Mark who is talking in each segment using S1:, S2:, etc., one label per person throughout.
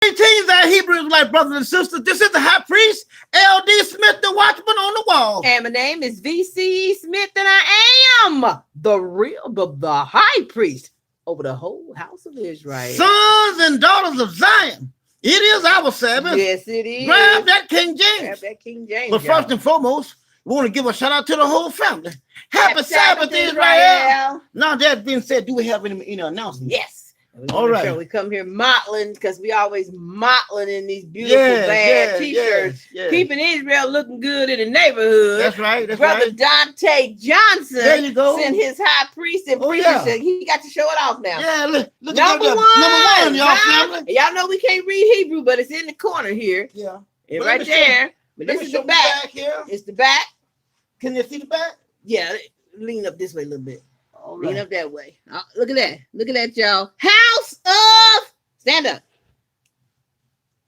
S1: Greetings, our Hebrew Israelite brothers and sisters. This is the high priest, L.D. Smith, the watchman on the wall.
S2: And my name is V.C. Smith, and I am the high priest over the whole house of Israel.
S1: Sons and daughters of Zion, it is our Sabbath.
S2: Yes, it is.
S1: Grab that King James.
S2: Grab that King James.
S1: But first and foremost, we want to give a shout out to the whole family. Happy Sabbath, Israel. Now, that being said, do we have any announcements?
S2: Yes.
S1: All right.
S2: Sure we come here mottling because we always mottling in these beautiful bad t-shirts, keeping Israel looking good in the neighborhood.
S1: That's right. That's
S2: Brother
S1: right.
S2: Dante Johnson,
S1: there you go.
S2: Sent his high priest and priest. He got to show it off now.
S1: Yeah, look
S2: number one,
S1: y'all family.
S2: Y'all know we can't read Hebrew, but it's in the corner here.
S1: Yeah,
S2: and right there. But this is the back.
S1: Here.
S2: It's the back.
S1: Can you see the back?
S2: Yeah, lean up this way a little bit.
S1: All right.
S2: Lean up that way. Look at that. Look at that, y'all. House of stand up.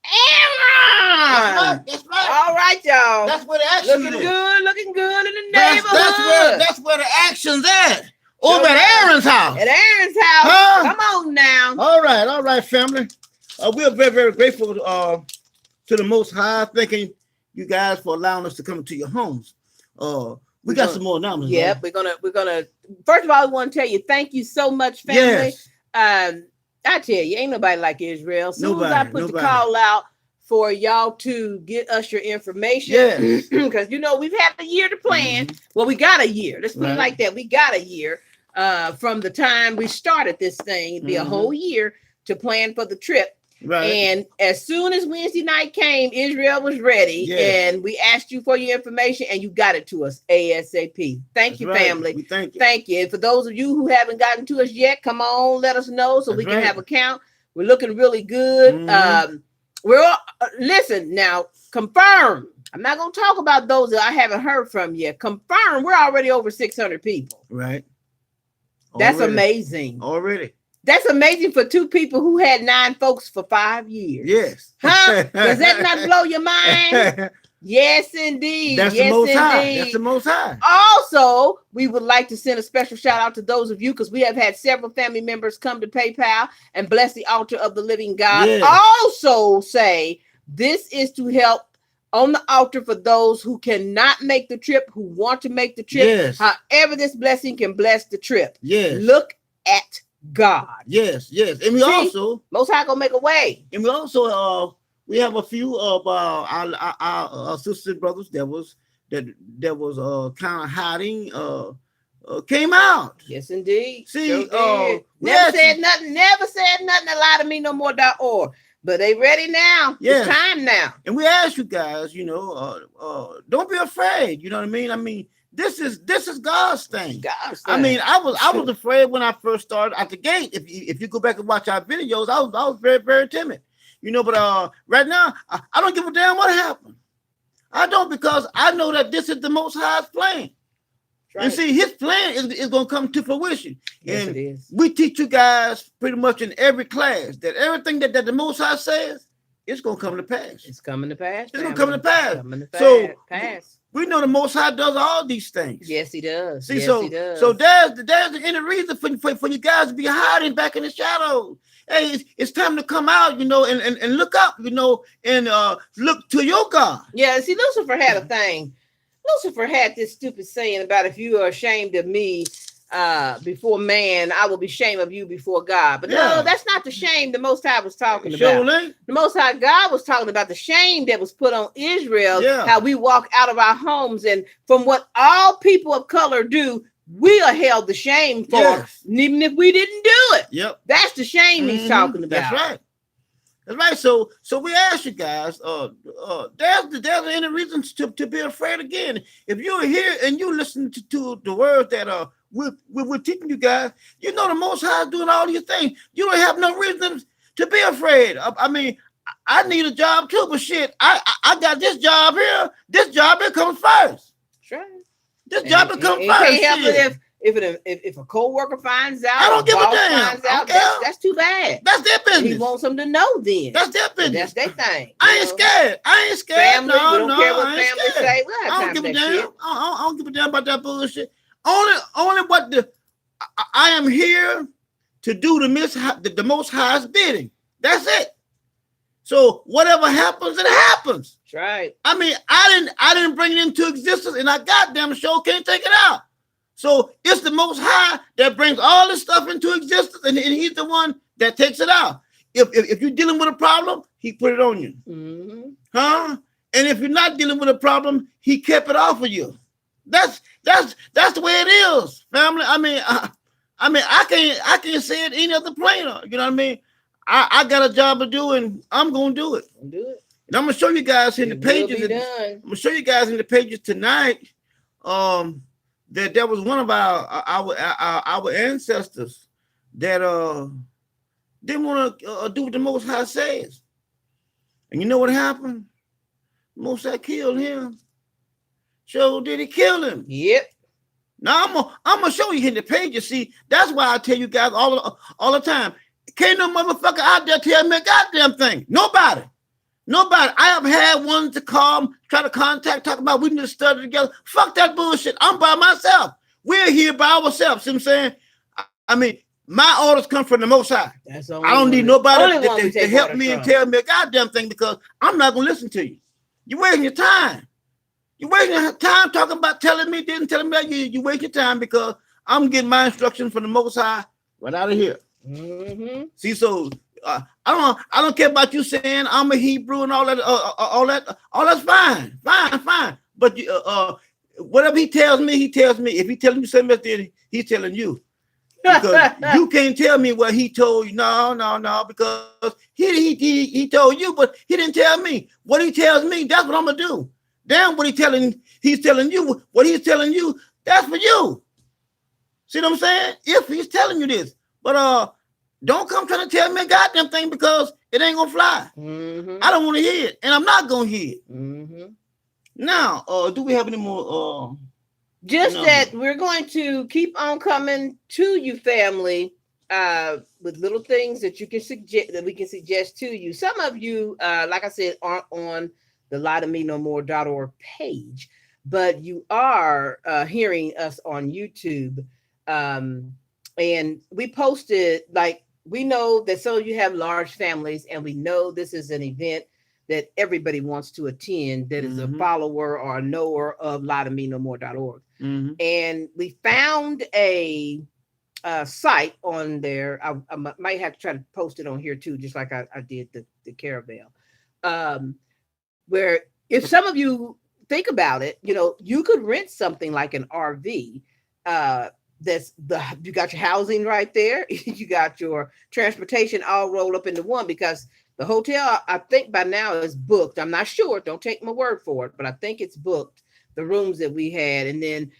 S2: Aaron.
S1: That's right.
S2: All right, y'all.
S1: That's where the action
S2: looking
S1: is.
S2: Looking good in the neighborhood.
S1: That's where the action's at. Over at Aaron's house.
S2: At Aaron's house.
S1: Huh?
S2: Come on now.
S1: All right, family. We are very, very grateful to the Most High. Thanking you guys for allowing us to come into your homes. We got some more announcements.
S2: Yeah, we're gonna. First of all, we want to tell you thank you so much, family.
S1: Yes.
S2: I tell you, ain't nobody like Israel. As soon as I put the call out for y'all to get us your information, because we've had a year to plan. Mm-hmm. Well, we got a year. Let's put it like that. We got a year from the time we started this thing. It'd be a whole year to plan for the trip. Right. And as soon as Wednesday night came, Israel was ready, and we asked you for your information, and you got it to us ASAP. Thank you, family.
S1: We thank you.
S2: Thank you. And for those of you who haven't gotten to us yet, come on, let us know so we can have a count. We're looking really good. Mm-hmm. We're all, listen now. Confirm. I'm not going to talk about those that I haven't heard from yet. Confirm. We're already over 600 people.
S1: Right.
S2: That's amazing.
S1: Already.
S2: That's amazing for two people who had 9 folks for 5 years.
S1: Yes.
S2: Huh? Does that not blow your mind? Yes, indeed.
S1: That's the Most High. That's the Most High.
S2: Also, we would like to send a special shout out to those of you because we have had several family members come to PayPal and bless the altar of the living God. Yes. Also say this is to help on the altar for those who cannot make the trip, who want to make the trip. Yes. However, this blessing can bless the trip.
S1: Yes.
S2: Look at God.
S1: Yes. And we also
S2: Most High gonna make a way.
S1: And we also we have a few of our sisters and brothers that was kind of hiding came out.
S2: Yes, indeed.
S1: See,
S2: never said nothing to lie to me no more.org. But they ready now. Yes. It's time now.
S1: And we ask you guys, don't be afraid. You know what I mean? I mean, this is God's thing.
S2: God's thing.
S1: I mean, I was afraid when I first started at the gate. If you go back and watch our videos, I was very, very timid. But right now I don't give a damn what happened. I don't, because I know that this is the Most High's plan. Right. And see, His plan is going to come to fruition.
S2: Yes,
S1: and
S2: it is.
S1: We teach you guys pretty much in every class that everything that the Most High says, it's going to come to pass.
S2: It's coming to pass.
S1: It's going to come to pass.
S2: So
S1: we know the Most High does all these things.
S2: Yes, He does.
S1: See,
S2: yes,
S1: so
S2: He does.
S1: So there's any reason for you guys to be hiding back in the shadows. Hey, it's time to come out, and look up, and look to your God.
S2: Yeah, see, Lucifer had a thing. Lucifer had this stupid saying about, if you are ashamed of me before man, I will be ashamed of you before God. But no, that's not the shame the Most High was talking about. The Most High God was talking about the shame that was put on Israel, how we walk out of our homes, and from what all people of color do, we are held the shame for, even if we didn't do it.
S1: Yep.
S2: That's the shame he's talking about.
S1: That's right. That's right. So we ask you guys, there's any reasons to be afraid again. If you're here and you listen to the words that we're teaching you guys, the Most High is doing all these things. You don't have no reason to be afraid. I mean, I need a job too, but shit, I got this job here. This job here comes first.
S2: Sure.
S1: This job will come first.
S2: Can't help it if a co-worker finds out.
S1: I don't give a damn.
S2: That's too bad.
S1: That's their business.
S2: He wants them to know then.
S1: That's their business.
S2: That's their thing.
S1: I ain't scared.
S2: Family, we don't care what family say.
S1: I don't give a damn. I don't give a damn about that bullshit. Only what I am here to do the Most High's bidding. That's it. So whatever happens, it happens.
S2: That's right.
S1: I mean, I didn't bring it into existence, and I goddamn sure can't take it out. So it's the Most High that brings all this stuff into existence, and he's the one that takes it out. If you're dealing with a problem, he put it on you.
S2: Mm-hmm.
S1: Huh? And if you're not dealing with a problem, he kept it off of you. That's the way it is, family. I mean, I can't say it any other plainer. You know what I mean? I got a job to do, and I'm gonna do it.
S2: Do it.
S1: And I'm gonna show you guys in the pages. I'm gonna show you guys in the pages tonight. That there was one of our ancestors that didn't want to do what the Most High says, and you know what happened? Most High killed him. So did he kill him?
S2: Yep.
S1: Now I'm gonna show you in the pages. See, that's why I tell you guys all the time. Can't no motherfucker out there tell me a goddamn thing. Nobody. I have had one to call, try to contact, talk about we need to study together. Fuck that bullshit. I'm by myself. We're here by ourselves. See what I'm saying? I mean, my orders come from the Most High. I don't need nobody to help me and tell me a goddamn thing, because I'm not gonna listen to you. You're wasting your time. You're wasting your time talking about telling me this and telling me that. You waste your time, because I'm getting my instructions from the Most High right out of here.
S2: Mm-hmm.
S1: See, so I don't care about you saying I'm a Hebrew and all that. All that's fine. But whatever he tells me, he tells me. If he telling you something else, then he's telling you. Because you can't tell me what he told you. No, because he told you, but he didn't tell me. What he tells me, that's what I'm gonna do. Damn, what he's telling you, what he's telling you, that's for you. See what I'm saying? If he's telling you this, but don't come trying to tell me a goddamn thing, because it ain't gonna fly.
S2: Mm-hmm.
S1: I don't want to hear it, and I'm not gonna hear it.
S2: Mm-hmm.
S1: Now, do we have any more?
S2: That we're going to keep on coming to you, family, with little things that you can suggest, that we can suggest to you. Some of you, like I said, aren't on the lietomenoMore.org page, but you are hearing us on YouTube. And we posted, like, we know that some of you have large families, and we know this is an event that everybody wants to attend that is a follower or a knower of lietomenoMore.org.
S1: Mm-hmm.
S2: And we found a site on there. I might have to try to post it on here too, just like I did the Caravel. Where if some of you think about it, you could rent something like an RV. You got your housing right there. You got your transportation all rolled up into one, because the hotel, I think by now, is booked. I'm not sure. Don't take my word for it, but I think it's booked, the rooms that we had. And then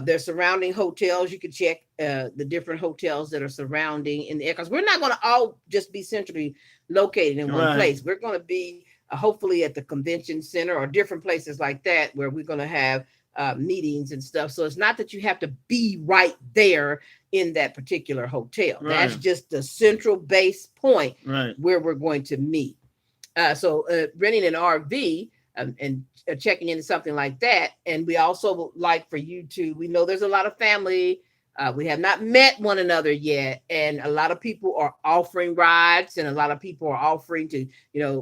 S2: there's surrounding hotels. You can check the different hotels that are surrounding in the area, because we're not going to all just be centrally located in one place. We're going to be hopefully at the convention center or different places like that, where we're going to have meetings and stuff. So it's not that you have to be right there in that particular hotel. That's just the central base point where we're going to meet. So renting an RV and checking into something like that. And we also would like for you to, we know there's a lot of family. We have not met one another yet. And a lot of people are offering rides, and a lot of people are offering to,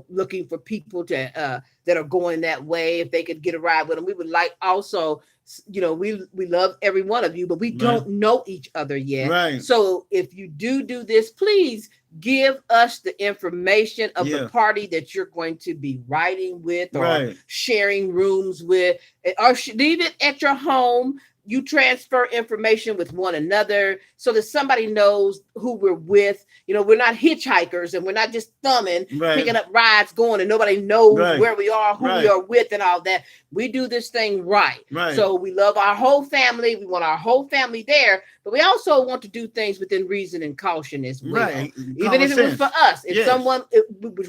S2: looking for people to, that are going that way. If they could get a ride with them, we would like also, we love every one of you, but we don't know each other yet. Right. So if you do this, please give us the information of the party that you're going to be riding with or sharing rooms with, or leave it at your home. You transfer information with one another so that somebody knows who we're with. We're not hitchhikers, and we're not just thumbing, picking up rides, going, and nobody knows where we are, who we are with, and all that. We do this thing right. So we love our whole family. We want our whole family there, but we also want to do things within reason and caution as well. Even if it was for us. If someone,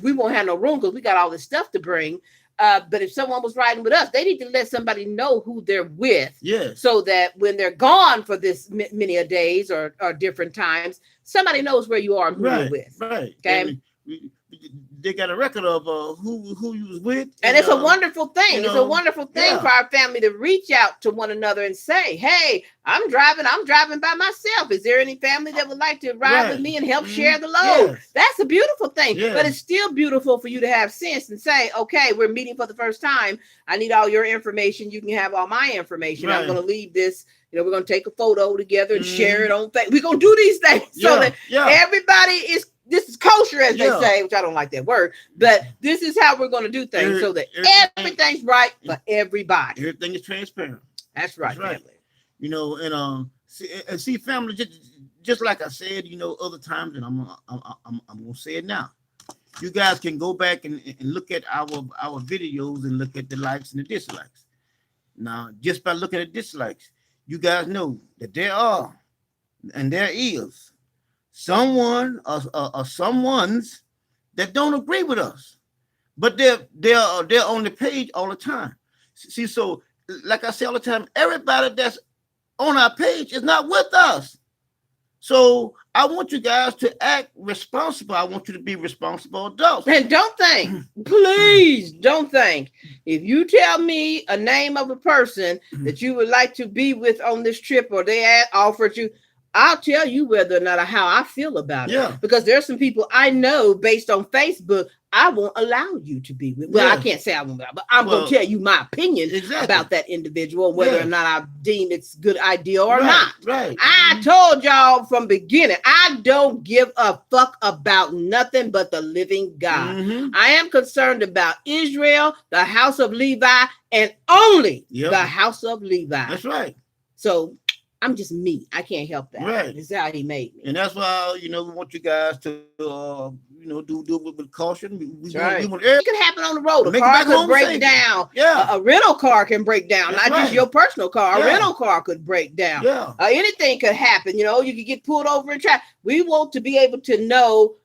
S2: we won't have no room because we got all this stuff to bring. But if someone was riding with us, they need to let somebody know who they're with, so that when they're gone for this many a days or different times, somebody knows where you are and who you're with. Okay.
S1: they got a record of who you was with,
S2: and it's a wonderful thing. It's a wonderful thing for our family to reach out to one another and say, "Hey, I'm driving by myself. Is there any family that would like to ride with me and help share the load?" Yes. That's a beautiful thing. Yes. But it's still beautiful for you to have sense and say, "Okay, we're meeting for the first time. I need all your information. You can have all my information. I'm going to leave this. We're going to take a photo together and share it on Facebook. We're going to do these things so that everybody is." This is kosher, as they say, which I don't like that word, but this is how we're going to do things so that everything's right for everybody.
S1: Everything is transparent.
S2: That's right, family.
S1: See, family, just like I said, other times, and I'm going to say it now. You guys can go back and look at our videos and look at the likes and the dislikes. Now, just by looking at dislikes, you guys know that there are and there is someone or someones that don't agree with us, but they're on the page all the time. See, so like I say all the time, everybody that's on our page is not with us. So I want you guys to act responsible. I want you to be responsible adults.
S2: And don't think, please don't think, if you tell me a name of a person that you would like to be with on this trip, or they offered you, I'll tell you whether or not how I feel about it. Because there's some people I know based on Facebook I won't allow you to be with. Well, I can't say I won't, but I'm going to tell you my opinion about that individual, whether or not I deem it's a good idea or not.
S1: Right.
S2: I told y'all from the beginning, I don't give a fuck about nothing but the living God. I am concerned about Israel, the house of Levi, and only the house of Levi.
S1: That's right.
S2: So I'm just me. I can't help that.
S1: Right.
S2: This is how he made me.
S1: And that's why, we want you guys to, do it with caution.
S2: We want it can happen on the road. A car could break down.
S1: Yeah.
S2: A rental car can break down.
S1: That's
S2: not just your personal car. A rental car could break down.
S1: Yeah.
S2: Anything could happen. You could get pulled over in traffic. We want to be able to know,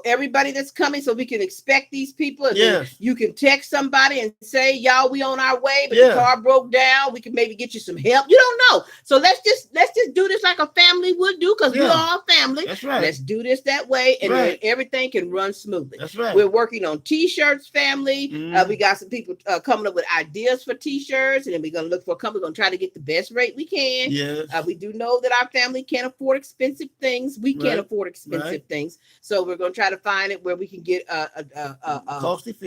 S2: everybody that's coming, so we can expect these people. And you can text somebody and say, "Y'all, we on our way, but the car broke down. We can maybe get you some help." You don't know. So let's just do this like a family would do, because we're all family.
S1: That's right.
S2: Let's do this that way, and then everything can run smoothly.
S1: That's right.
S2: We're working on t-shirts, family. We got some people coming up with ideas for t-shirts, and then we're gonna look for a company. We're gonna try to get the best rate we can.
S1: Yes.
S2: We do know that our family can't afford expensive things. We can't afford expensive things, so we're going to try to find it where we can get a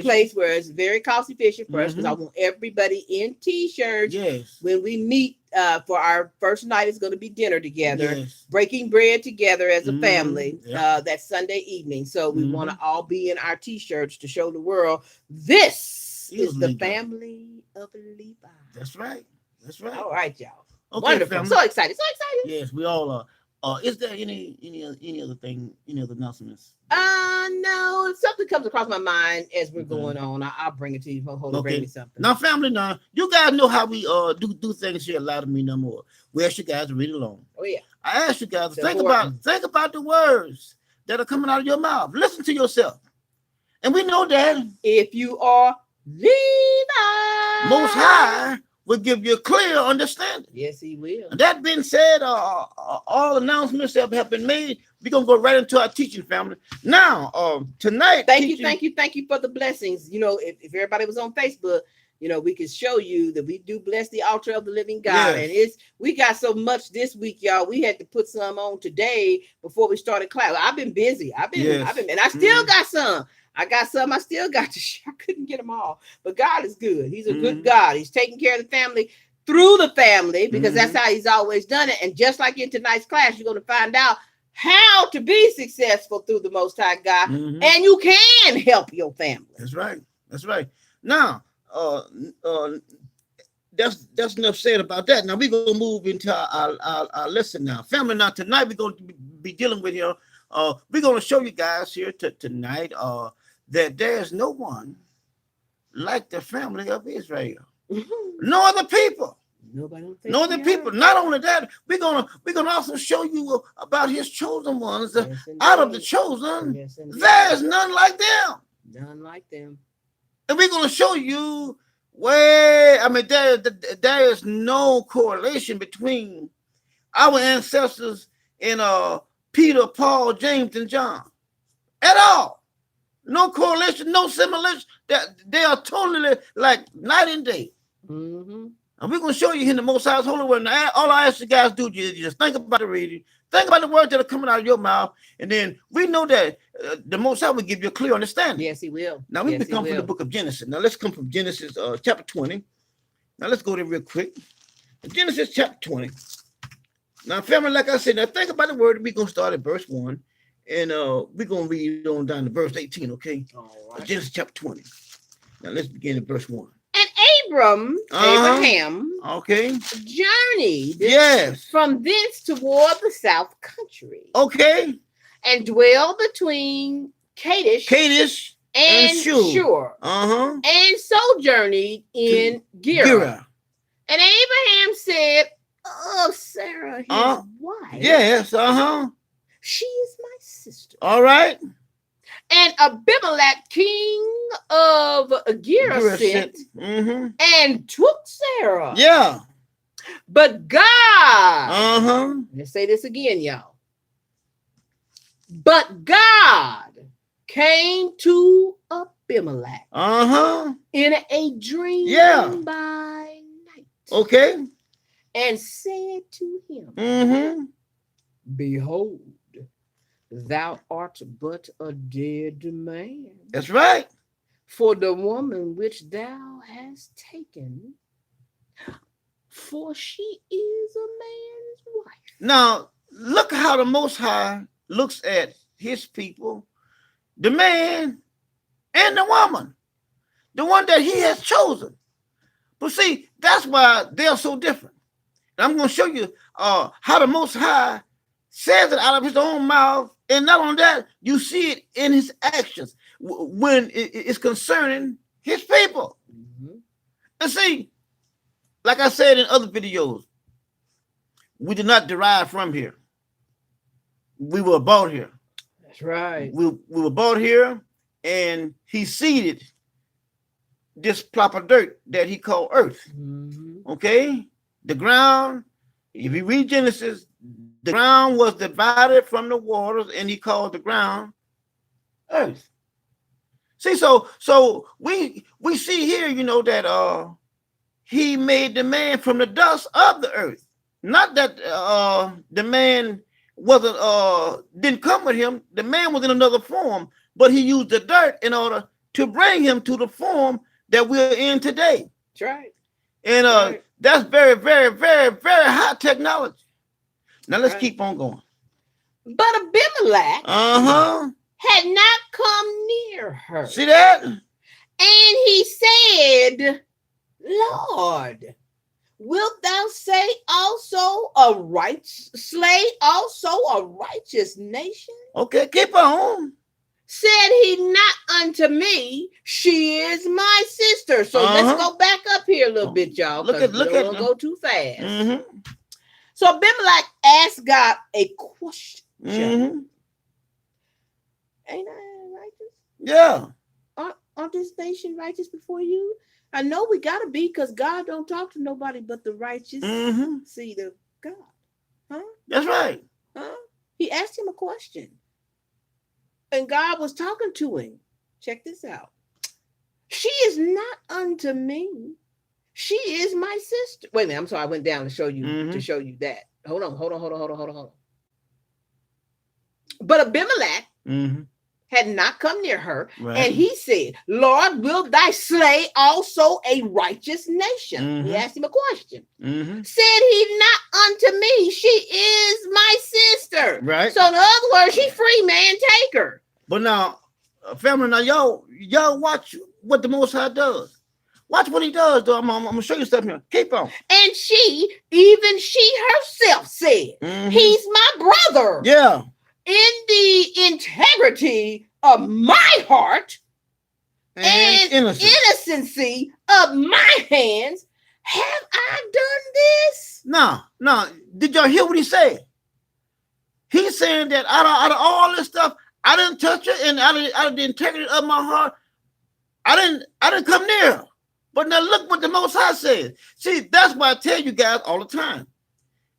S2: place where it's very cost efficient for us, because I want everybody in t-shirts.
S1: Yes.
S2: When we meet for our first night, it's going to be dinner together, breaking bread together as a family that Sunday evening. So we want to all be in our t-shirts to show the world this is the family of Levi.
S1: That's right. That's right.
S2: All right, y'all.
S1: Okay,
S2: wonderful.
S1: Family.
S2: So excited. So excited.
S1: Yes, we all are. Is there any other thing, any other announcements?
S2: No. If something comes across my mind as we're going on, I'll bring it to you. Bring me something.
S1: Now, family, you guys know how we do things here. A lot of me no more. We ask you guys to read along.
S2: Oh yeah.
S1: I ask you guys to think about the words that are coming out of your mouth. Listen to yourself, and we know that
S2: if you are Levi,
S1: Most High will give you a clear understanding.
S2: Yes, he will.
S1: And that being said, all announcements that have been made, we're going to go right into our teaching, family. Now, tonight.
S2: Thank you for the blessings. If everybody was on Facebook, we can show you that we do bless the altar of the living God. And we got so much this week, y'all. We had to put some on today before we started class. I've been busy. I've been, and I still got some. I got some. I still got to share. I couldn't get them all, but God is good. He's a good God. He's taking care of the family through the family, because that's how he's always done it. And just like in tonight's class, you're going to find out how to be successful through the Most High God, and you can help your family.
S1: That's right. That's right. Now, that's enough said about that. Now we're going to move into our lesson now, family. Now tonight we're going to be dealing with here. We're going to show you guys here tonight that there's no one like the family of Israel. No other people. No other people. Not only that, we're gonna also show you about his chosen ones. Out of the chosen, there's none like them.
S2: None like them.
S1: And we're gonna show you where there is no correlation between our ancestors and Peter, Paul, James, and John at all. No correlation, no similation. That they are totally like night and day.
S2: Mm-hmm.
S1: And we're going to show you in the Most High's holy word. Now, all I ask you guys to do is just think about the reading, think about the words that are coming out of your mouth, and then we know that the Most High will give you a clear understanding.
S2: Yes, He will.
S1: Now, we come from the book of Genesis. Now, let's come from Genesis chapter 20. Now, let's go there real quick. Genesis chapter 20. Now, family, like I said, now think about the word. We're going to start at verse 1, and we're going to read on down to verse 18, okay? All right. Genesis chapter 20. Now, let's begin at verse 1.
S2: And Abraham,
S1: okay,
S2: journeyed from thence toward the south country.
S1: Okay.
S2: And dwelled between Kadesh and Shur. And sojourned in Gerar. And Abraham said, "Oh, Sarah, his wife.
S1: Yes,
S2: She is my sister."
S1: All right.
S2: And Abimelech, king of Gerar, sent and took Sarah.
S1: Yeah.
S2: But God, let's say this again, y'all. But God came to Abimelech in a dream by night.
S1: Okay.
S2: And said to him, "Behold, thou art but a dead man."
S1: That's right.
S2: "For the woman which thou hast taken, for she is a man's wife."
S1: Now, look how the Most High looks at his people, the man and the woman, the one that he has chosen. But see, that's why they're so different. And I'm going to show you how the Most High says it out of his own mouth. And not only that, you see it in his actions when it's concerning his people. And see, like I said in other videos, we did not derive from here. We were bought here.
S2: That's right.
S1: We were bought here, and he seeded this plot of dirt that he called earth. Okay? The ground, if you read Genesis, the ground was divided from the waters, and he called the ground earth. See, so we see here, you know, that he made the man from the dust of the earth. Not that the man didn't come with him. The man was in another form, but he used the dirt in order to bring him to the form that we're in today.
S2: That's right.
S1: And that's very, very, very, very high technology. Now let's keep on going.
S2: But Abimelech had not come near her.
S1: See that?
S2: And he said, "Lord, wilt thou slay also a righteous nation?"
S1: Okay, keep on.
S2: Said he not unto me, "She is my sister." So let's go back up here a little bit, y'all. Look at don't go too fast. So Abimelech asked God a question. Ain't I righteous?
S1: Yeah.
S2: Aren't this nation righteous before you? I know we gotta be, because God don't talk to nobody but the righteous seed of God. Huh?
S1: That's right.
S2: Huh? He asked him a question. And God was talking to him. Check this out. "She is not unto me. She is my sister." Wait a minute. I'm sorry. I went down to show you that. Hold on. But Abimelech had not come near her, and he said, "Lord, will thou slay also a righteous nation?" He asked him a question. Said he not unto me, "She is my sister."
S1: Right.
S2: So in other words, she free, man, take her.
S1: But now, family, now y'all watch what the Most High does. Watch what he does, though. I'm gonna show you stuff here. Keep on.
S2: And she herself said, "He's my brother."
S1: Yeah.
S2: "In the integrity of my heart and innocency of my hands have I done this."
S1: No. Did y'all hear what he said? He's saying that out of all this stuff, I didn't touch her, and out of the integrity of my heart, I didn't come near her. But now look what the Most High says. See, that's why I tell you guys all the time.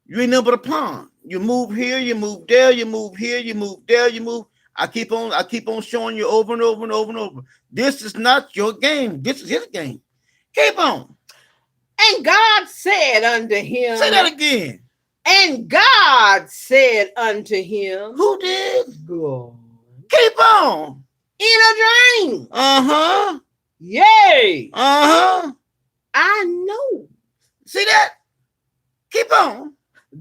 S1: You ain't nothing but a pawn. You move here, you move there, you move here, you move there, you move. I keep on showing you over and over and over and over. This is not your game. This is his game. Keep on.
S2: And God said unto him.
S1: Say that again.
S2: And God said unto him.
S1: Who did?
S2: God.
S1: Keep on.
S2: In a dream.
S1: Uh-huh.
S2: Yay.
S1: Uh-huh.
S2: I know.
S1: See that? Keep on.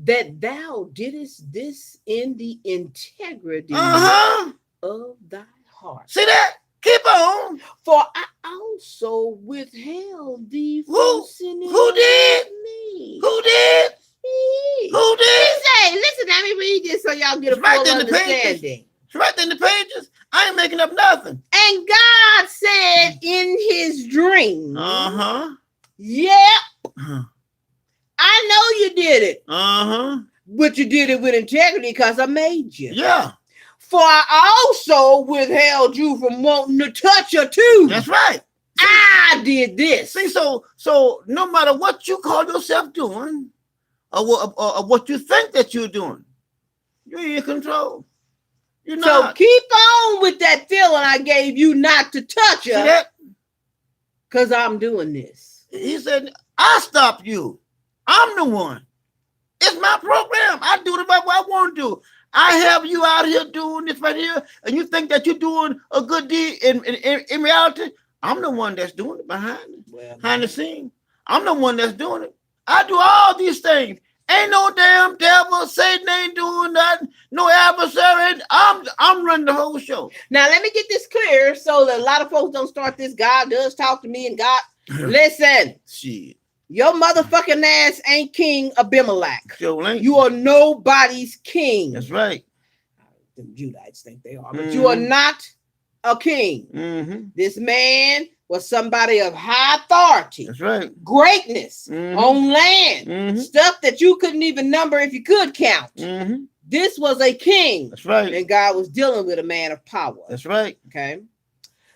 S2: That thou didst this in the integrity of thy heart.
S1: See that? Keep on.
S2: For I also withheld thee from sinning.
S1: Who did?
S2: Me.
S1: Who did?
S2: Me.
S1: Who did?
S2: He say, listen, let me read this so y'all get a full understanding.
S1: It's right in the pages. I ain't making up nothing.
S2: And God said in his dream. Yep. I know you did it. But you did it with integrity because I made you.
S1: Yeah.
S2: For I also withheld you from wanting to touch her too.
S1: That's right.
S2: See, I did this.
S1: See, so no matter what you call yourself doing, or what you think that you're doing, you're in control. You're not.
S2: So keep on with that feeling I gave you not to touch her. Because I'm doing this.
S1: He said, I stop you. I'm the one. It's my program. I do it about what I want to do. I have you out here doing this right here, and you think that you're doing a good deed. In reality, I'm the one that's doing it behind the scene. I'm the one that's doing it. I do all these things. Ain't no damn devil. Satan ain't doing nothing. No adversary. I'm running the whole show.
S2: Now, let me get this clear so that a lot of folks don't start this. God does talk to me, and God, listen.
S1: Shit.
S2: Your motherfucking ass ain't King Abimelech.
S1: Sure ain't.
S2: You are nobody's king.
S1: That's right.
S2: The Judites think they are, but you are not a king. This man was somebody of high authority.
S1: That's right.
S2: Greatness on land. Stuff that you couldn't even number if you could count. This was a king.
S1: That's right.
S2: And God was dealing with a man of power.
S1: That's right.
S2: Okay.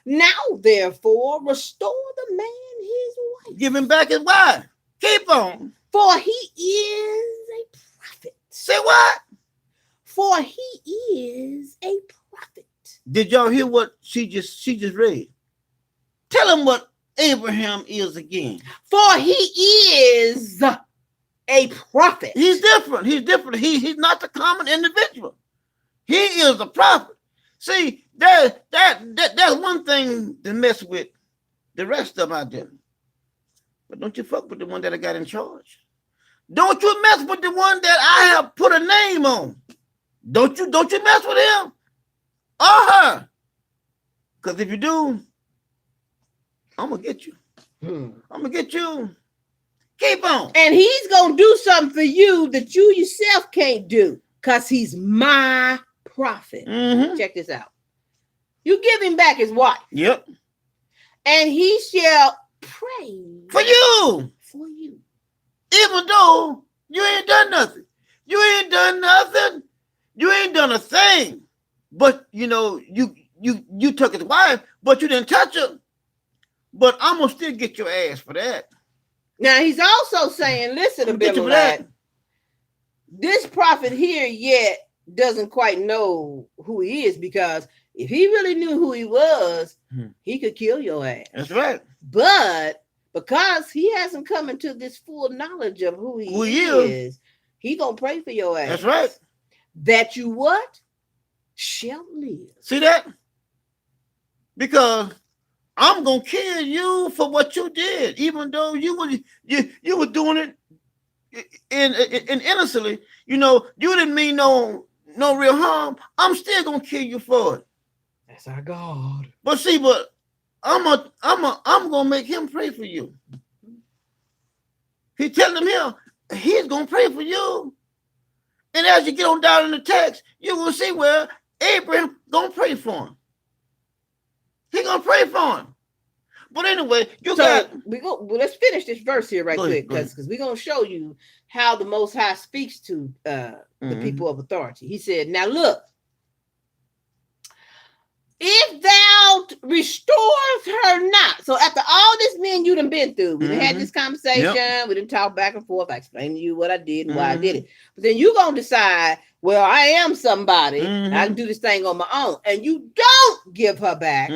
S2: Now, therefore, restore the man his wife.
S1: Give him back his wife. Keep on.
S2: For he is a prophet.
S1: Say what?
S2: For he is a prophet.
S1: Did y'all hear what she just read? Tell him what Abraham is again.
S2: For he is a prophet.
S1: He's different. He's different. He's not the common individual. He is a prophet. See, that's one thing to mess with the rest of them out there. But don't you fuck with the one that I got in charge. Don't you mess with the one that I have put a name on. Don't you mess with him or her. Because if you do, I'm gonna get you. I'm gonna get you. Keep on.
S2: And he's gonna do something for you that you yourself can't do. Because he's my prophet. Check this out. You give him back his wife.
S1: Yep.
S2: And he shall pray
S1: for you.
S2: For you.
S1: Even though you ain't done nothing. You ain't done nothing. You ain't done a thing. But you know, you took his wife, but you didn't touch her. But I'm gonna still get your ass for that.
S2: Now he's also saying, listen, Abimelech, this prophet here yet doesn't quite know who he is, because if he really knew who he was, he could kill your ass.
S1: That's right.
S2: But because he hasn't come into this full knowledge of who he is, he gonna pray for your ass.
S1: That's right.
S2: That you what? Shall live.
S1: See that? Because I'm gonna kill you for what you did, even though you were doing it in innocently. You know, you didn't mean no real harm. I'm still gonna kill you for it.
S2: That's our God.
S1: But see, I'm gonna make him pray for you. He telling him here, he's gonna pray for you. And as you get on down in the text, you will see where Abraham gonna pray for him. He gonna pray for him. But anyway,
S2: let's finish this verse here quick, because we're gonna show you how the Most High speaks to the people of authority. He said, now look, if thou restorest her not. So after all this me and you done been through, we done had this conversation, we done talked back and forth, I explained to you what I did and why I did it. But then you gonna decide well, I am somebody. I can do this thing on my own. And you don't give her back.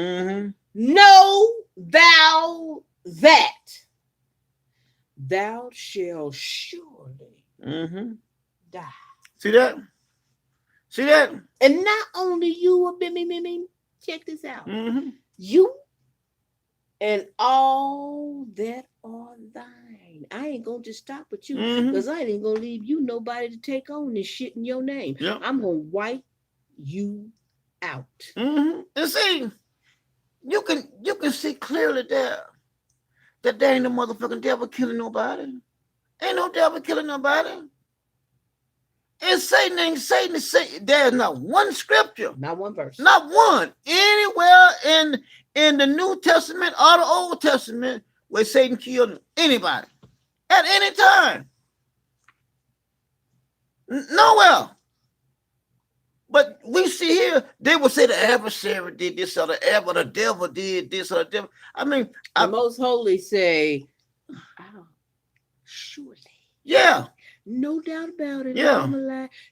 S2: Know thou that thou shalt surely die.
S1: See that? See that?
S2: And not only you, check this out. You and all that are thine. I ain't gonna just stop with you because I ain't gonna leave you nobody to take on this shit in your name. Yep. I'm gonna wipe you out.
S1: And see, you can see clearly there that there ain't no motherfucking devil killing nobody. Ain't no devil killing nobody. And Satan ain't Satan. There's not one scripture,
S2: not one verse,
S1: not one anywhere in the New Testament or the Old Testament where Satan killed anybody at any time. Nowhere. But we see here, they would say the adversary did this or the devil did this or the devil. I mean,
S2: the most holy say, oh, surely.
S1: Yeah.
S2: No doubt about it. Yeah.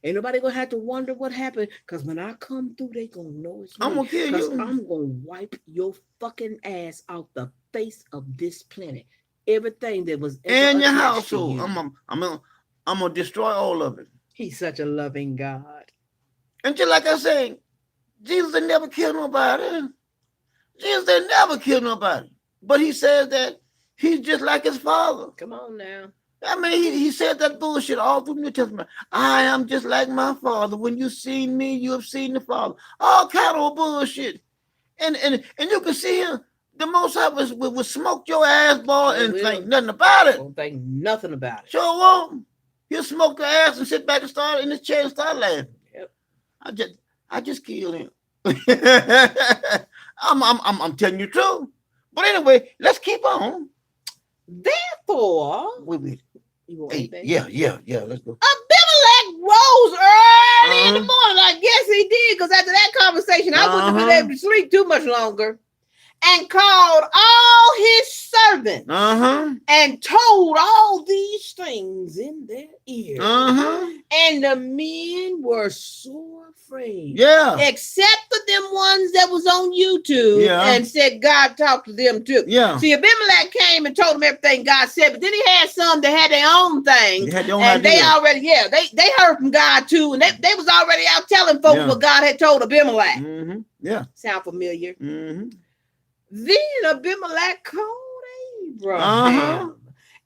S2: Ain't nobody gonna have to wonder what happened. Because when I come through, they gonna know it's me.
S1: I'm gonna kill you.
S2: I'm gonna wipe your fucking ass off the face of this planet. Everything that was
S1: in your household. I'm gonna destroy all of it.
S2: He's such a loving God.
S1: And just like I say, Jesus did never kill nobody. Jesus did never kill nobody. But he says that he's just like his father.
S2: Come on now.
S1: I mean, he said that bullshit all through the New Testament. I am just like my father. When you've seen me, you have seen the Father. All kind of bullshit. And you can see him, the Most High will smoke your ass, boy, and think nothing about it.
S2: Won't think nothing about it.
S1: Sure won't. He'll smoke your ass and sit back and start in his chair and start laughing. Yep. I just killed him. I'm telling you the truth. But anyway, let's keep on.
S2: Therefore,
S1: yeah, let's go.
S2: Abimelech rose early in the morning. I guess he did, because after that conversation, I wouldn't have been able to sleep too much longer. And called all his servants and told all these things in their ears. And the men were sore afraid.
S1: Yeah.
S2: Except for them ones that was on YouTube and said God talked to them too.
S1: Yeah.
S2: See, Abimelech came and told them everything God said, but then he had some that had their own thing. They already, they heard from God too. And they was already out telling folks what God had told Abimelech.
S1: Yeah.
S2: Sound familiar? Then Abimelech called Abraham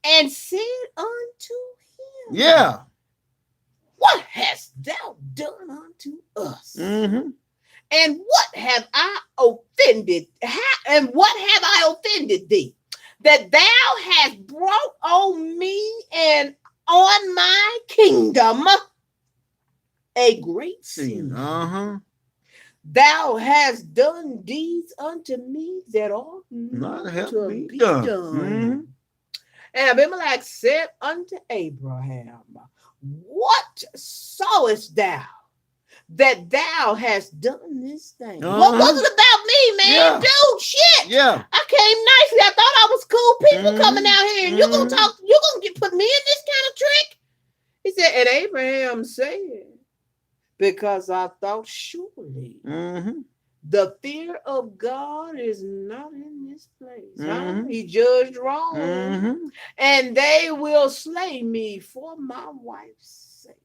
S2: and said unto him, what hast thou done unto us? And what have I offended? And what have I offended thee? That thou hast brought on me and on my kingdom a great sin. Thou hast done deeds unto me that ought not to be done. And Abimelech said unto Abraham, what sawest thou that thou hast done this thing? What was it about me, man? Dude, shit.
S1: Yeah.
S2: I came nicely. I thought I was cool people coming out here, and you're gonna put me in this kind of trick? He said, and Abraham said, because I thought surely the fear of God is not in this place. He judged wrong. And they will slay me for my wife's sake.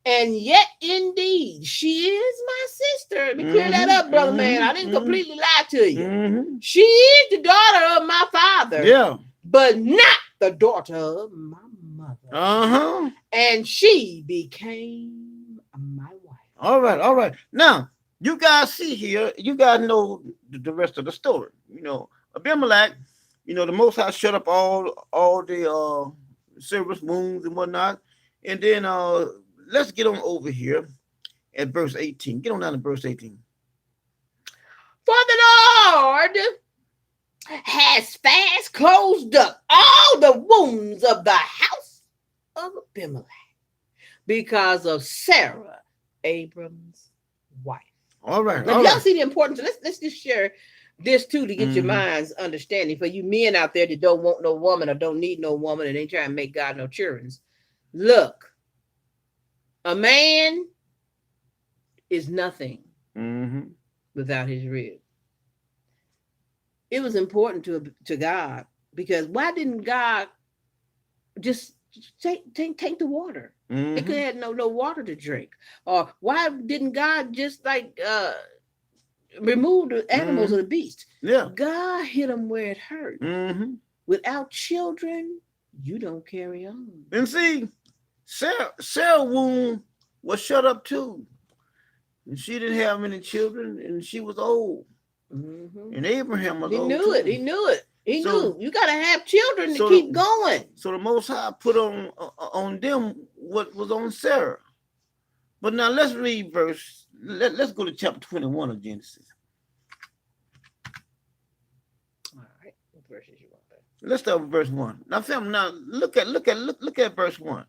S2: And yet, indeed, she is my sister. Let me clear that up, brother man. I didn't completely lie to you. She is the daughter of my father. But not the daughter of my mother. And she became my wife.
S1: All right. Now, you guys see here, you guys know the rest of the story. You know, Abimelech, the Most High shut up all the service wounds and whatnot. And then let's get on over here at verse 18. Get on down to verse 18.
S2: For the Lord has fast closed up all the wounds of the house of Abimelech because of Sarah, Abram's wife.
S1: All right.
S2: Now, y'all see the importance. Let's just share this too to get your mind's understanding. For you men out there that don't want no woman or don't need no woman and ain't trying to make God no children. Look, A man is nothing
S1: Mm-hmm.
S2: without his rib. It was important to God, because why didn't God just take the water?
S1: Mm-hmm.
S2: It could have no water to drink. Or why didn't God just remove the animals or the beasts?
S1: Yeah.
S2: God hit them where it hurt.
S1: Mm-hmm.
S2: Without children, you don't carry on.
S1: And see, Sarah womb was shut up too. And she didn't have any children, and she was old.
S2: Mm-hmm.
S1: And Abraham was
S2: he
S1: old
S2: knew
S1: too.
S2: it. He knew it. He knew you got to have children to keep going.
S1: So the Most High put on them what was on Sarah. But now let's read verse. Let's go to chapter 21 of Genesis.
S2: All right, what verses you want there?
S1: Let's start with verse 1. Now, fam, look at verse 1.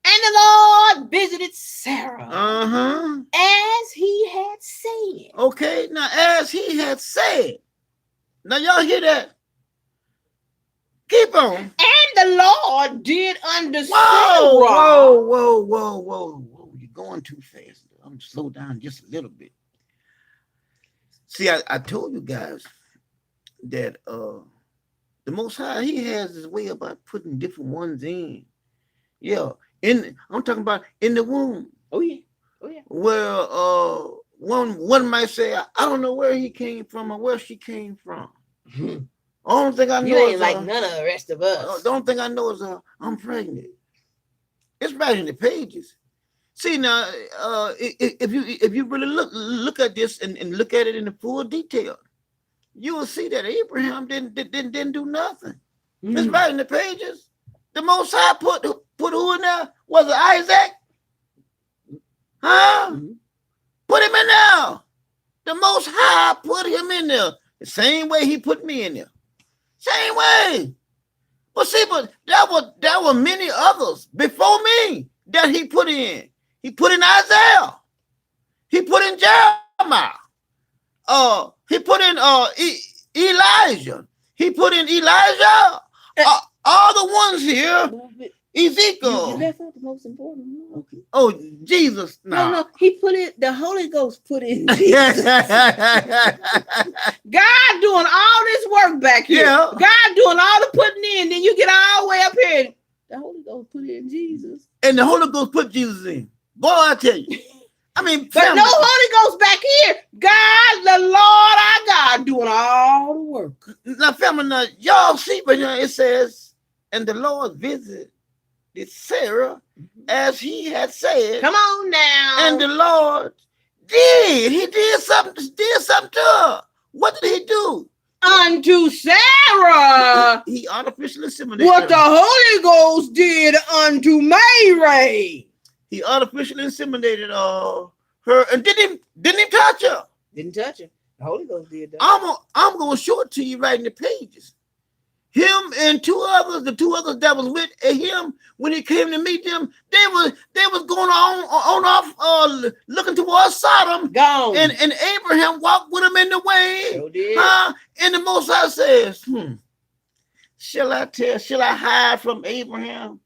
S2: And the Lord visited Sarah
S1: Uh-huh.
S2: as he had said.
S1: Okay, now as he had said. Now y'all hear that? Keep on.
S2: And the Lord did unto Sarah.
S1: Whoa. You're going too fast. I'm going to slow down just a little bit. See, I told you guys that the Most High, he has his way about putting different ones in. Yeah. I'm talking about in the womb.
S2: Oh yeah.
S1: Where one might say, I don't know where he came from or where she came from. Only thing I know
S2: you ain't
S1: is
S2: like none of the rest of us.
S1: The only thing I know is I'm pregnant. It's right in the pages. See now, if you really look at this and look at it in the full detail, you will see that Abraham didn't do nothing. It's right in the pages. The Most High put who in there? Was it Isaac? Huh?
S2: Mm-hmm.
S1: Put him in there. The Most High put him in there. The same way he put me in there. Same way. But see, there were many others before me that he put in. He put in Isaiah. He put in Jeremiah. He put in Elijah. He put in Elijah. All the ones here. Ezekiel.
S2: You left out the most important one.
S1: Okay. Oh, Jesus. Nah.
S2: No, he put it, the Holy Ghost put in Jesus. God doing all this work back here.
S1: Yeah.
S2: God doing all the putting in. Then you get all the way up here. And the Holy Ghost put in Jesus.
S1: And the Holy Ghost put Jesus in. Boy, I tell you. I mean,
S2: but no Holy Ghost back here. God, the Lord our God, doing all the work.
S1: Now, family, now, y'all see, but it says, and the Lord visited Sarah as he had said.
S2: Come on now.
S1: And the Lord did something to her. What did he do?
S2: Unto Sarah.
S1: He artificially inseminated
S2: what the Holy Ghost did unto Mary.
S1: He artificially inseminated her and didn't touch her.
S2: Didn't touch her. The Holy Ghost did that.
S1: I'm gonna show it to you right in the pages. Him and the two others that was with him when he came to meet them, they was going on off looking towards Sodom.
S2: Gone.
S1: And Abraham walked with him in the way.
S2: Sure did.
S1: And the Most High says, shall I hide from Abraham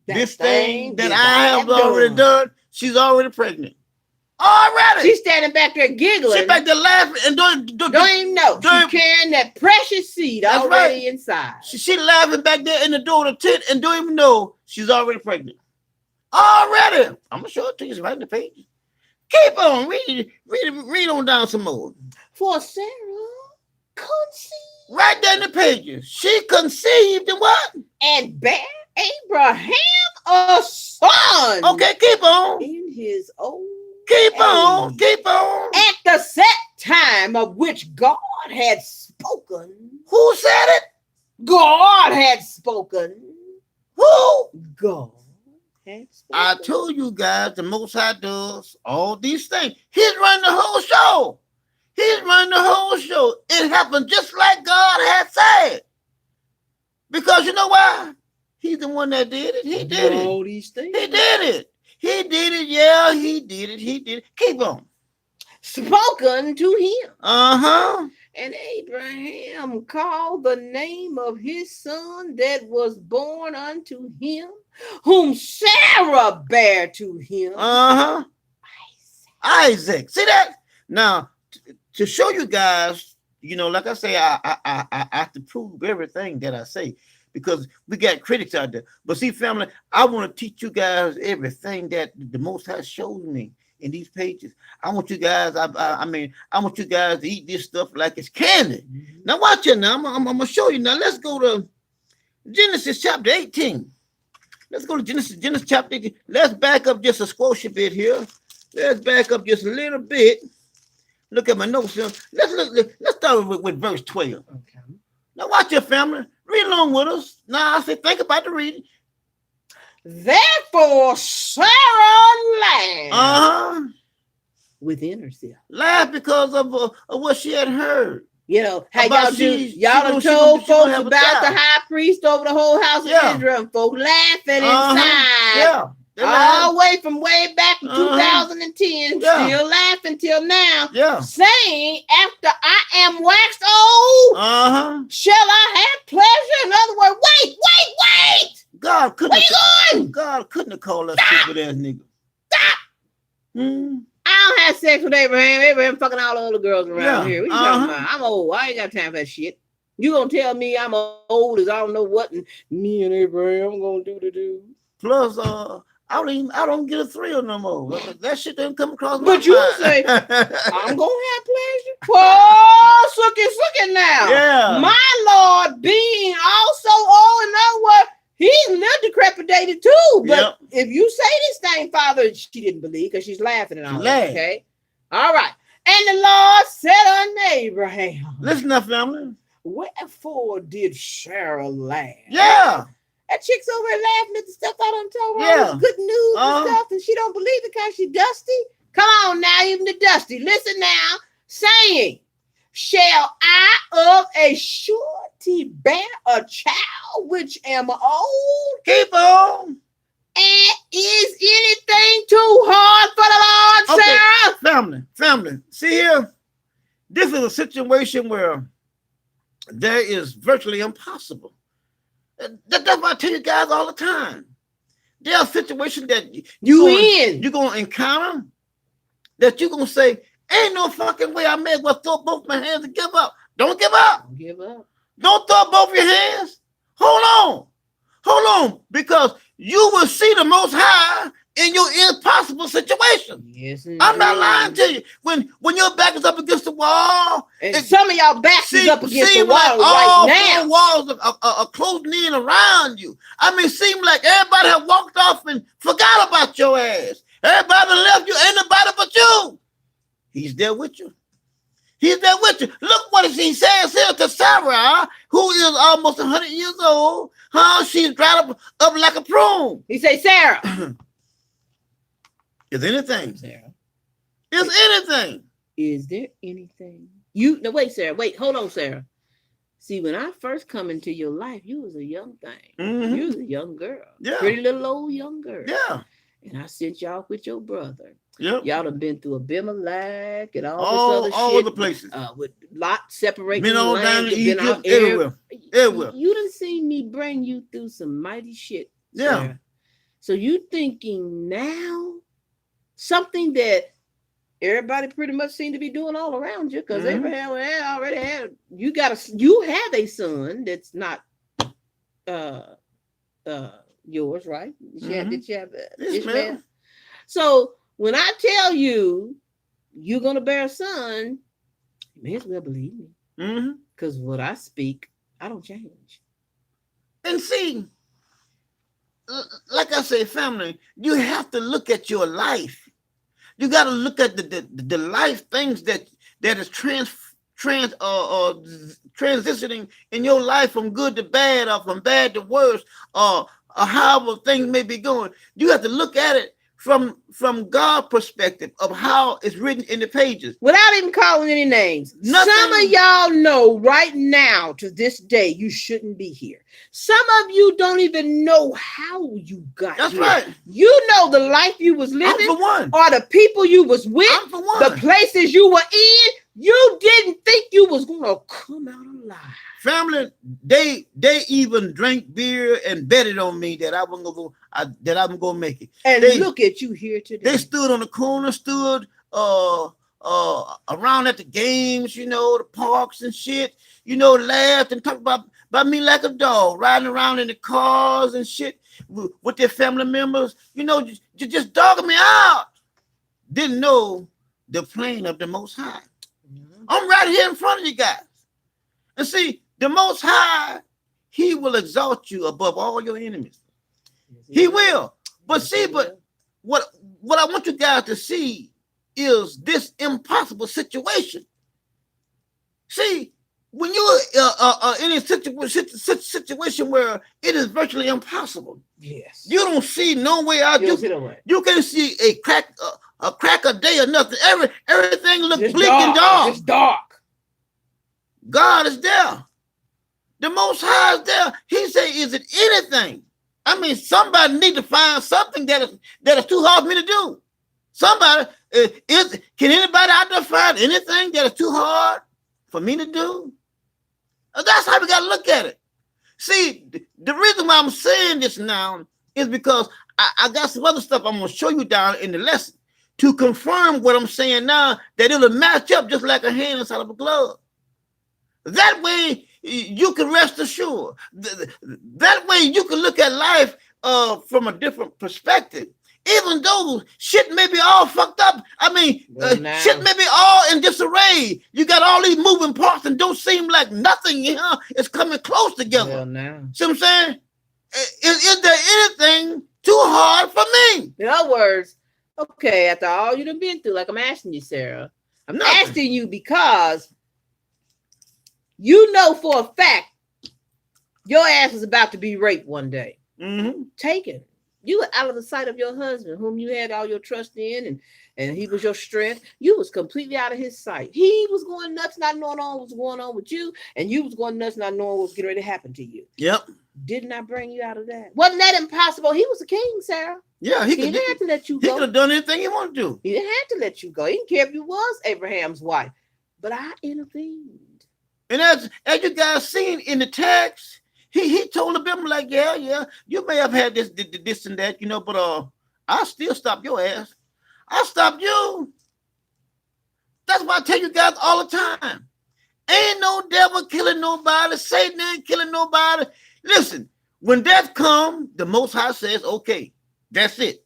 S1: this thing that I have already done? She's already pregnant. Already.
S2: She's standing back there giggling.
S1: She's back there laughing and don't
S2: even know. She's carrying that precious seed already inside.
S1: She laughing back there in the door of the tent and don't even know she's already pregnant. Already. I'm going to show it to you. It's right in the page. Keep on. Read on down some more.
S2: For Sarah conceived.
S1: Right there in the pages. She conceived and what?
S2: And bare Abraham a son.
S1: Okay, keep on.
S2: In his old
S1: Keep on.
S2: At the set time of which God had spoken.
S1: Who said it?
S2: God had spoken.
S1: Who?
S2: God had spoken.
S1: I told you guys the Most High does all these things. He's running the whole show. It happened just like God had said. Because you know why? He's the one that did it. He did it.
S2: All these things.
S1: He did it. Yeah, he did it. Keep on.
S2: Spoken to him.
S1: Uh-huh.
S2: And Abraham called the name of his son that was born unto him whom Sarah bare to him.
S1: Isaac. See that? Now, to show you guys, like I say, I have to prove everything that I say because we got critics out there. But see, family, I want to teach you guys everything that the Most High shows me in these pages. I want you guys, I want you guys to eat this stuff like it's candy. Now watch it now. I'm gonna show you. Now let's go to Genesis chapter 18. Let's go to Genesis chapter 18. Let's back up just a squash bit here. Let's back up just a little bit. Look at my notes here. Let's start with verse 12. Okay. Now watch your family. Read along with us. Now I say think about the reading.
S2: Therefore Sarah laughed within herself.
S1: Laughed because of what she had heard.
S2: How y'all done told folks about the high priest over the whole house of Israel, and folks laughing inside. All the way from way back in 2010, still laughing till now, saying, after I am waxed old, shall I have pleasure? In other words, wait.
S1: God couldn't.
S2: Where you going?
S1: God couldn't have called us stupid ass nigga.
S2: Stop. I don't have sex with Abraham. Abraham fucking all the other girls around here. What you talking about? I'm old. I ain't got time for that shit. You gonna tell me I'm old as I don't know what, and me and Abraham gonna do.
S1: Plus, I don't get a thrill no more. That shit didn't come across my
S2: mind. But you say, I'm gonna have pleasure. Whoa, sucky now.
S1: Yeah.
S2: My Lord being also old, in other words, he's a little decrepitated too. But if you say this thing, Father, she didn't believe because she's laughing and all that. Okay. All right. And the Lord said unto Abraham.
S1: Listen up, family.
S2: Wherefore did Sarah laugh?
S1: Yeah.
S2: That chick's over there laughing at the stuff I done told her. Yeah. Good news and stuff, and she don't believe it because she dusty. Come on now, even the dusty. Listen now, saying, shall I of a surety bear a child which am old?
S1: Keep on.
S2: And is anything too hard for the Lord, Sarah?
S1: Family. See here, this is a situation where there is virtually impossible. That's what I tell you guys all the time. There are situations that you're going to encounter that you're going to say, ain't no fucking way I may as well throw both my hands and give up. Don't give up.
S2: Don't give up.
S1: Don't throw both your hands. Hold on. Because you will see the Most High in your impossible situation.
S2: Yes,
S1: I'm not lying to you. When your back is up against the wall,
S2: and some of y'all backs is up against the wall right now.
S1: All walls are closing in around you. I mean, seem like everybody have walked off and forgot about your ass. Everybody left you. Ain't nobody but you. He's there with you. Look what he says here to Sarah, who is almost 100 years old. She's dried up like a prune.
S2: He say, Sarah.
S1: Is anything,
S2: Sarah?
S1: Is
S2: there anything? Wait, Sarah. Wait, hold on, Sarah. See, when I first come into your life, you was a young thing.
S1: Mm-hmm.
S2: You was a young girl.
S1: Yeah.
S2: Pretty little old young girl.
S1: Yeah.
S2: And I sent y'all with your brother.
S1: Yep.
S2: Y'all have been through Abimelech and all this other shit.
S1: All the places.
S2: With Lot separating
S1: been all
S2: land,
S1: down to Egypt, everywhere.
S2: You done seen me bring you through some mighty shit.
S1: Yeah.
S2: Sarah. So you thinking now something that everybody pretty much seemed to be doing all around you, because Abraham already had you have a son that's not yours, right? Did you have Ishmael? So when I tell you you're gonna bear a son, you may as well believe me. Because what I speak, I don't change.
S1: And see, like I say, family, you have to look at your life. You got to look at the life things that is transitioning in your life from good to bad, or from bad to worse, or however things may be going. You have to look at it from God's perspective of how it's written in the pages.
S2: Without even calling any names.
S1: Nothing.
S2: Some of y'all know right now to this day you shouldn't be here. Some of you don't even know how you got
S1: That's
S2: here.
S1: right.
S2: You know the life you was living,
S1: I'm for one.
S2: or the people you was with,
S1: I'm for one.
S2: the places you were in. You didn't think you was gonna come out alive.
S1: Family, they even drank beer and betted on me that I wasn't gonna go. that I'm gonna make it.
S2: And look at you here today.
S1: They stood on the corner, stood around at the games, the parks and shit, laughed and talked about me like a dog, riding around in the cars and shit with their family members, just dogging me out. Didn't know the plan of the Most High. Mm-hmm. I'm right here in front of you guys. And see, the Most High, he will exalt you above all your enemies. He will. But see, but what I want you guys to see is this impossible situation. See, when you're in a situation where it is virtually impossible,
S2: yes,
S1: you don't see no way out. You can't see a crack a day or nothing. Everything looks bleak and dark.
S2: It's dark.
S1: God is there. The Most High is there. He said, "Is it anything?" I mean, somebody need to find something that is too hard for me to do. Somebody can anybody out there find anything that is too hard for me to do? That's how we got to look at it. See, the reason why I'm saying this now is because I got some other stuff I'm going to show you down in the lesson to confirm what I'm saying now, that it'll match up just like a hand inside of a glove. That way you can rest assured. That way you can look at life from a different perspective. Even though shit may be all fucked up. I mean, shit may be all in disarray. You got all these moving parts and don't seem like nothing is coming close together.
S2: Well, now.
S1: See what I'm saying? Is there anything too hard for me?
S2: In other words, okay, after all you've been through, like I'm asking you, Sarah, I'm asking you because you know for a fact your ass is about to be raped one day.
S1: Mm-hmm.
S2: Taken. You were out of the sight of your husband, whom you had all your trust in, and he was your strength. You was completely out of his sight. He was going nuts, not knowing what was going on with you, and you was going nuts, not knowing what was getting ready to happen to you.
S1: Yep.
S2: Didn't I bring you out of that? Wasn't that impossible? He was a king, Sarah.
S1: Yeah,
S2: he didn't have to let you go.
S1: He could have done anything he wanted to do.
S2: He didn't have to let you go. He didn't care if you was Abraham's wife. But I intervened.
S1: And as you guys seen in the text, he told them like, yeah, you may have had this and that, but I still stop your ass. I stopped you. That's why I tell you guys all the time. Ain't no devil killing nobody. Satan ain't killing nobody. Listen, when death comes, the Most High says, okay, that's it.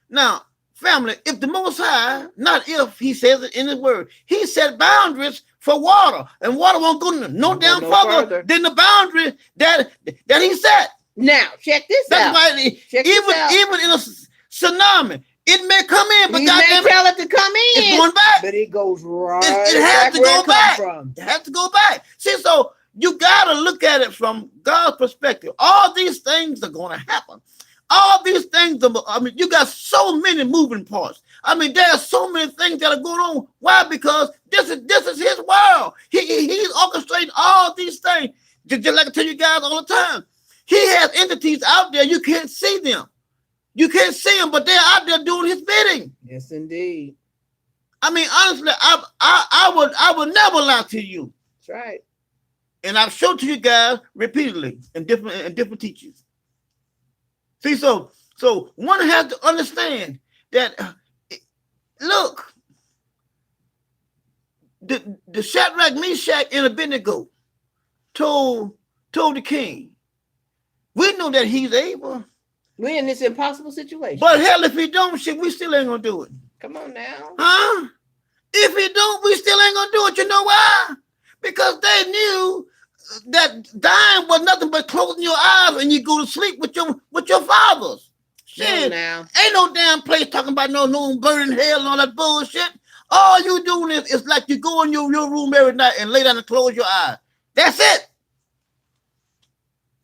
S1: Now, family, if the Most High, not if, he says it in his word, he set boundaries for water, and water won't go no damn further than the boundary that he set.
S2: Now, check this out.
S1: That's why even in a tsunami, it may come in, but
S2: he may tell it to come in.
S1: It's going back.
S2: But it goes right.
S1: It has to go back. It has to go back. See, so you got to look at it from God's perspective. All these things are going to happen. All these things, you got so many moving parts. There are so many things that are going on. Why? Because this is his world. He's orchestrating all these things. Just like I tell you guys all the time. He has entities out there. You can't see them. You can't see them, but they're out there doing his bidding.
S2: Yes, indeed.
S1: Honestly, I would never lie to you.
S2: That's right.
S1: And I've showed to you guys repeatedly in different teachings. See, so one has to understand that, look, the Shadrach, Meshach, and Abednego told the king, we know that he's able.
S2: We're in this impossible situation.
S1: But hell, if he don't, shit, we still ain't gonna do it.
S2: Come on now.
S1: Huh? If he don't, we still ain't gonna do it. You know why? Because they knew that dying was nothing but closing your eyes and you go to sleep with your fathers. Shit,
S2: now.
S1: Ain't no damn place talking about no burning hell and all that bullshit. All you doing is like you go in your room every night and lay down and close your eyes. That's it.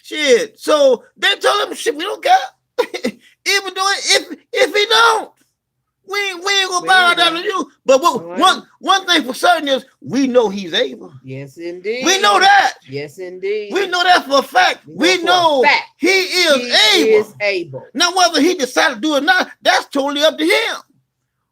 S1: Shit. So they told him, shit, we don't care. Even though if he don't, we ain't gonna bow down to you. But one thing for certain is we know he's able.
S2: Yes, indeed.
S1: We know that.
S2: Yes, indeed.
S1: We know that for a fact. We know he is able. Now, whether he decided to do it or not, that's totally up to him.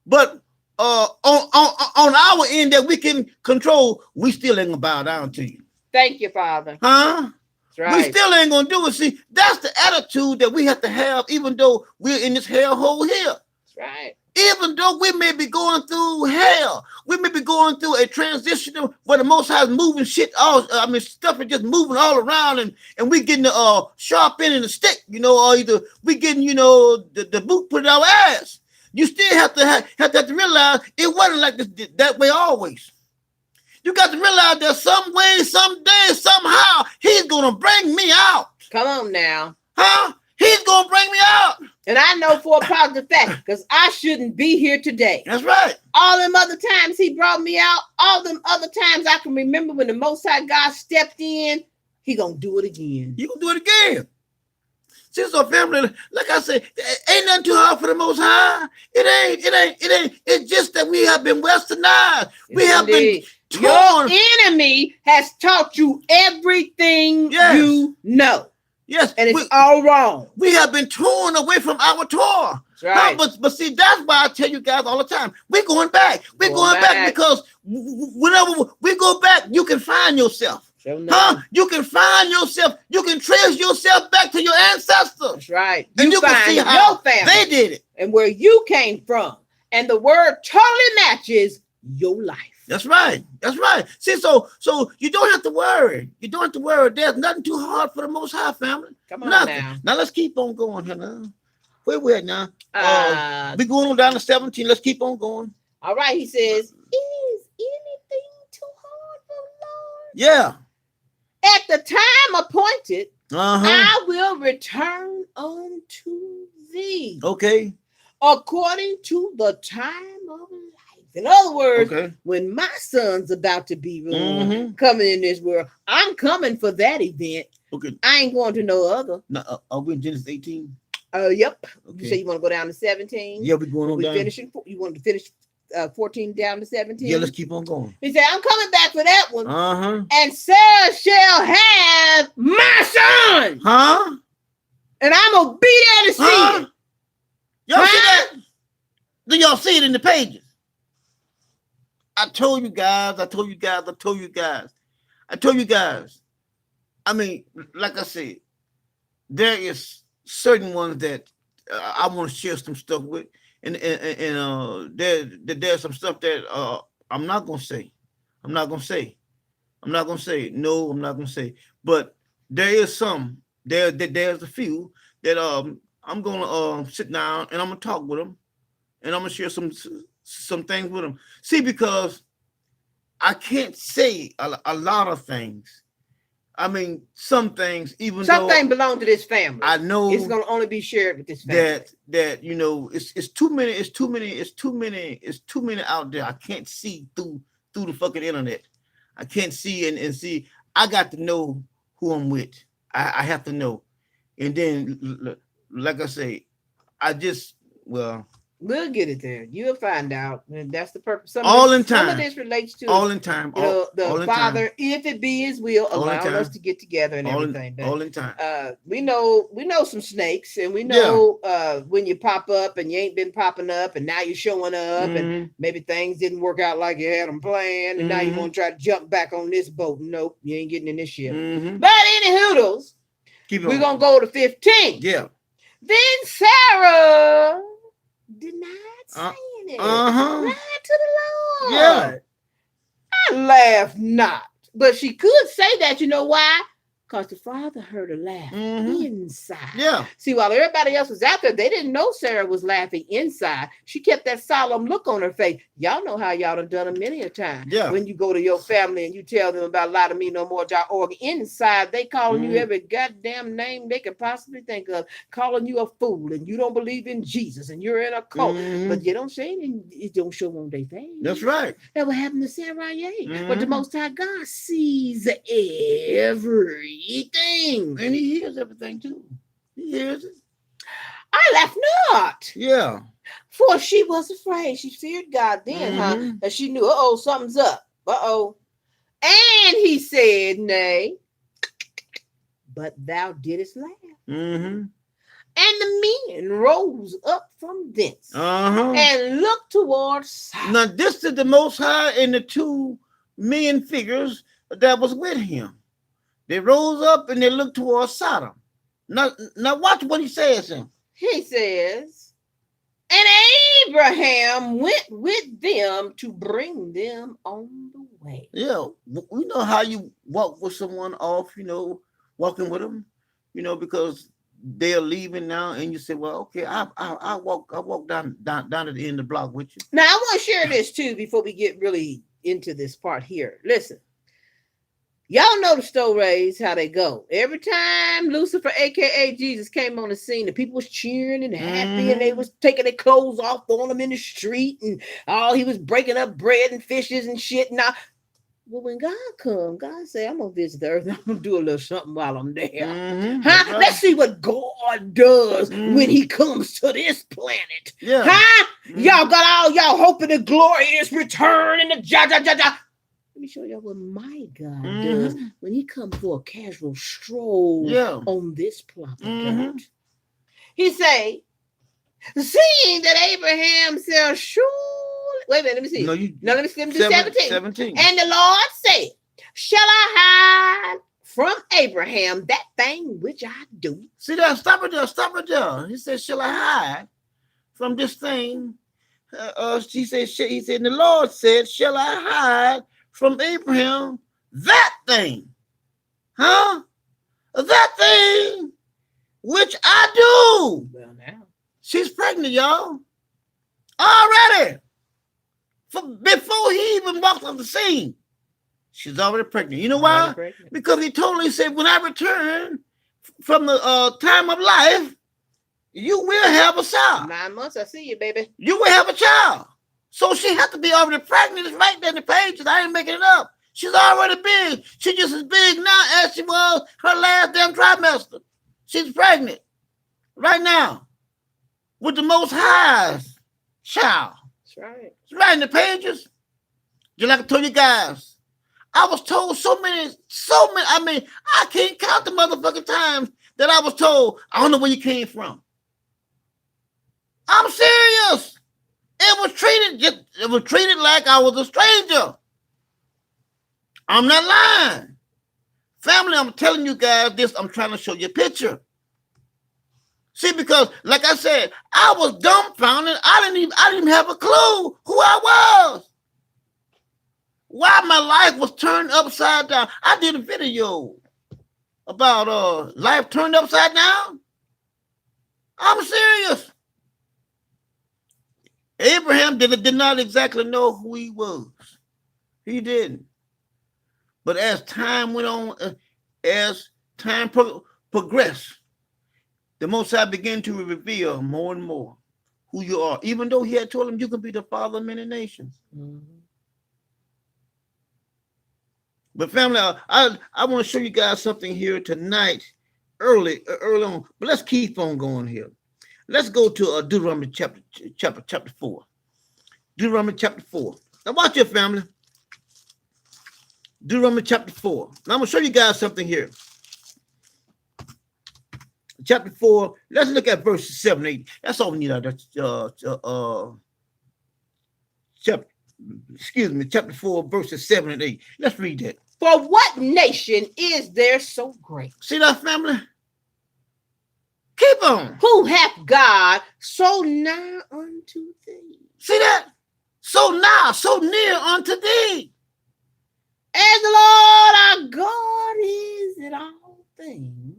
S1: But on our end that we can control, we still ain't gonna bow down to you.
S2: Thank you, Father.
S1: Huh? We still ain't gonna do it. See, that's the attitude that we have to have, even though we're in this hellhole here.
S2: That's right.
S1: Even though we may be going through hell, we may be going through a transition where the Most High is moving shit all. Stuff is just moving all around, and we getting the sharp end of the stick, or either we getting, the boot put in our ass. You still have to realize it wasn't like this that way always. You got to realize that some way, someday, somehow, he's gonna bring me out.
S2: Come on now.
S1: Huh? He's gonna bring me out.
S2: And I know for a positive fact, because I shouldn't be here today.
S1: That's right.
S2: All them other times he brought me out, all them other times I can remember when the Most High God stepped in, he gonna do it again.
S1: He gonna do it again. See, so family, like I said, ain't nothing too hard for the Most High. It ain't. It's just that we have been westernized. We have been torn.
S2: Your enemy has taught you everything you know.
S1: Yes,
S2: and it's all wrong.
S1: We have been torn away from our Torah.
S2: Right.
S1: But see, that's why I tell you guys all the time, we're going back. We're going back because whenever we go back, you can find yourself. You can find yourself. You can trace yourself back to your ancestors.
S2: That's right.
S1: And you can see how your family they did it
S2: and where you came from. And the word totally matches your life.
S1: That's right. That's right. See, so you don't have to worry. You don't have to worry. There's nothing too hard for the Most High, family.
S2: Come on nothing.
S1: Now let's keep on going here now. Where we at now? We going on down to 17. Let's keep on going.
S2: All right. He says, is anything too hard for the Lord?
S1: Yeah.
S2: At the time appointed, I will return unto thee.
S1: Okay.
S2: According to the time of life. In other words, when my son's about to be coming in this world, I'm coming for that event.
S1: Okay.
S2: I ain't going to no other.
S1: No, are we in Genesis 18?
S2: Yep.
S1: Okay.
S2: You say you want to go down to 17?
S1: Yeah, we're going on down.
S2: Finishing. You want to finish 14 down to 17?
S1: Yeah, let's keep on going.
S2: He said, I'm coming back for that one.
S1: And
S2: Sarah shall have my son. And I'm going to be there to see it.
S1: Y'all see that? Do y'all see it in the pages? I told you guys. I mean, like I said, there is certain ones that I want to share some stuff with, and there's some stuff that I'm not gonna say. No, I'm not gonna say. But there is some. There's a few that I'm gonna sit down and I'm gonna talk with them, and I'm gonna share some things with them. See, because I can't say a lot of things. I mean, some things, even
S2: some things belong to this family.
S1: I know
S2: it's gonna only be shared with this family.
S1: That it's too many out there. I can't see through the fucking internet. I can't see and see. I got to know who I'm with. I have to know, and then like I say,
S2: we'll get it there. You'll find out. And that's the purpose. Some of this relates to the Father, if it be His will, allowing us to get together and everything.
S1: All in time.
S2: We know some snakes, and we know when you pop up and you ain't been popping up, and now you're showing up, and maybe things didn't work out like you had them planned, and now you want to try to jump back on this boat. Nope, you ain't getting in this ship. But any hoodles, we're gonna go to 15.
S1: Yeah.
S2: Then Sarah denied saying it. Lied to the Lord.
S1: Yeah.
S2: I laugh not. But she could say that, you know why? Because the Father heard her laugh inside.
S1: Yeah.
S2: See, while everybody else was out there, they didn't know Sarah was laughing inside. She kept that solemn look on her face. Y'all know how y'all have done it many a time.
S1: Yeah.
S2: When you go to your family and you tell them about lie to me no more, or inside, they calling you every goddamn name they could possibly think of, calling you a fool, and you don't believe in Jesus, and you're in a cult. But you don't say anything, it don't show on their face.
S1: That's right.
S2: That what happened to Sarah. But the Most High God sees everything.
S1: And He hears everything too. He hears it.
S2: I laughed not.
S1: Yeah.
S2: For she was afraid. She feared God then, that she knew, something's up. And He said, nay, but thou didst laugh. And the men rose up from thence and looked towards south.
S1: Now this is the Most High and the two men figures that was with Him. They rose up and they looked towards Sodom. Now watch what he says.
S2: He says, and Abraham went with them to bring them on the way.
S1: Yeah, we know how you walk with someone off, walking with them, because they're leaving now, and you say, well, okay, I walk down to the end of the block with you.
S2: Now I want to share this too before we get really into this part here. Listen, y'all know the stories, how they go. Every time Lucifer, aka Jesus, came on the scene, the people was cheering and happy, and they was taking their clothes off, throwing them in the street, and he was breaking up bread and fishes and shit. Now, well, when God come, God say, I'm gonna visit the earth, and I'm gonna do a little something while I'm there. Right. Let's see what God does when he comes to this planet.
S1: Yeah.
S2: Y'all got all y'all hoping the glorious return and the Let me show y'all what my God does when he comes for a casual stroll on this plot of dirt. He say, seeing that Abraham shall surely. Wait a minute, let me see. Let me skip to 17. And the Lord said, shall I hide from Abraham that thing which I do?
S1: See that? Stop it there. He said, shall I hide from this thing? He said, the Lord said, shall I hide from Abraham that thing? That thing which I do.
S2: Well, now.
S1: She's pregnant, y'all. Already. Before he even walked on the scene, she's already pregnant. You know why? Because he totally said, when I return from the time of life, you will have a child.
S2: 9 months, I see you, baby.
S1: You will have a child. So she has to be already pregnant. It's right there in the pages. I ain't making it up. She's already big. She's just as big now as she was her last damn trimester. She's pregnant right now with the Most High's child.
S2: That's right.
S1: It's right in the pages. Just like I told you guys, I was told so many, I mean, I can't count the motherfucking times that I was told, I don't know where you came from. I'm serious. It was treated like I was a stranger. I'm not lying. Family, I'm telling you guys this, I'm trying to show you a picture. See, because like I said, I was dumbfounded. I didn't even have a clue who I was. Why my life was turned upside down. I did a video about life turned upside down. I'm serious. Abraham did not exactly know who he was. He didn't. But as time went on, as time progressed, the Most High began to reveal more and more who you are, even though he had told him you can be the father of many nations. But family, I want to show you guys something here tonight, early on. But let's keep on going here. Let's go to Deuteronomy chapter 4. Deuteronomy chapter 4. Now watch your family. Deuteronomy chapter 4. Now I'm going to show you guys something here. Chapter 4, let's look at verses 7 and 8. That's all we need out of chapter 4, verses 7 and 8. Let's read that.
S2: For what nation is there so great?
S1: See that, family? Keep on.
S2: Who hath God so nigh unto thee?
S1: See that? So nigh, so near unto thee.
S2: As the Lord our God is in all things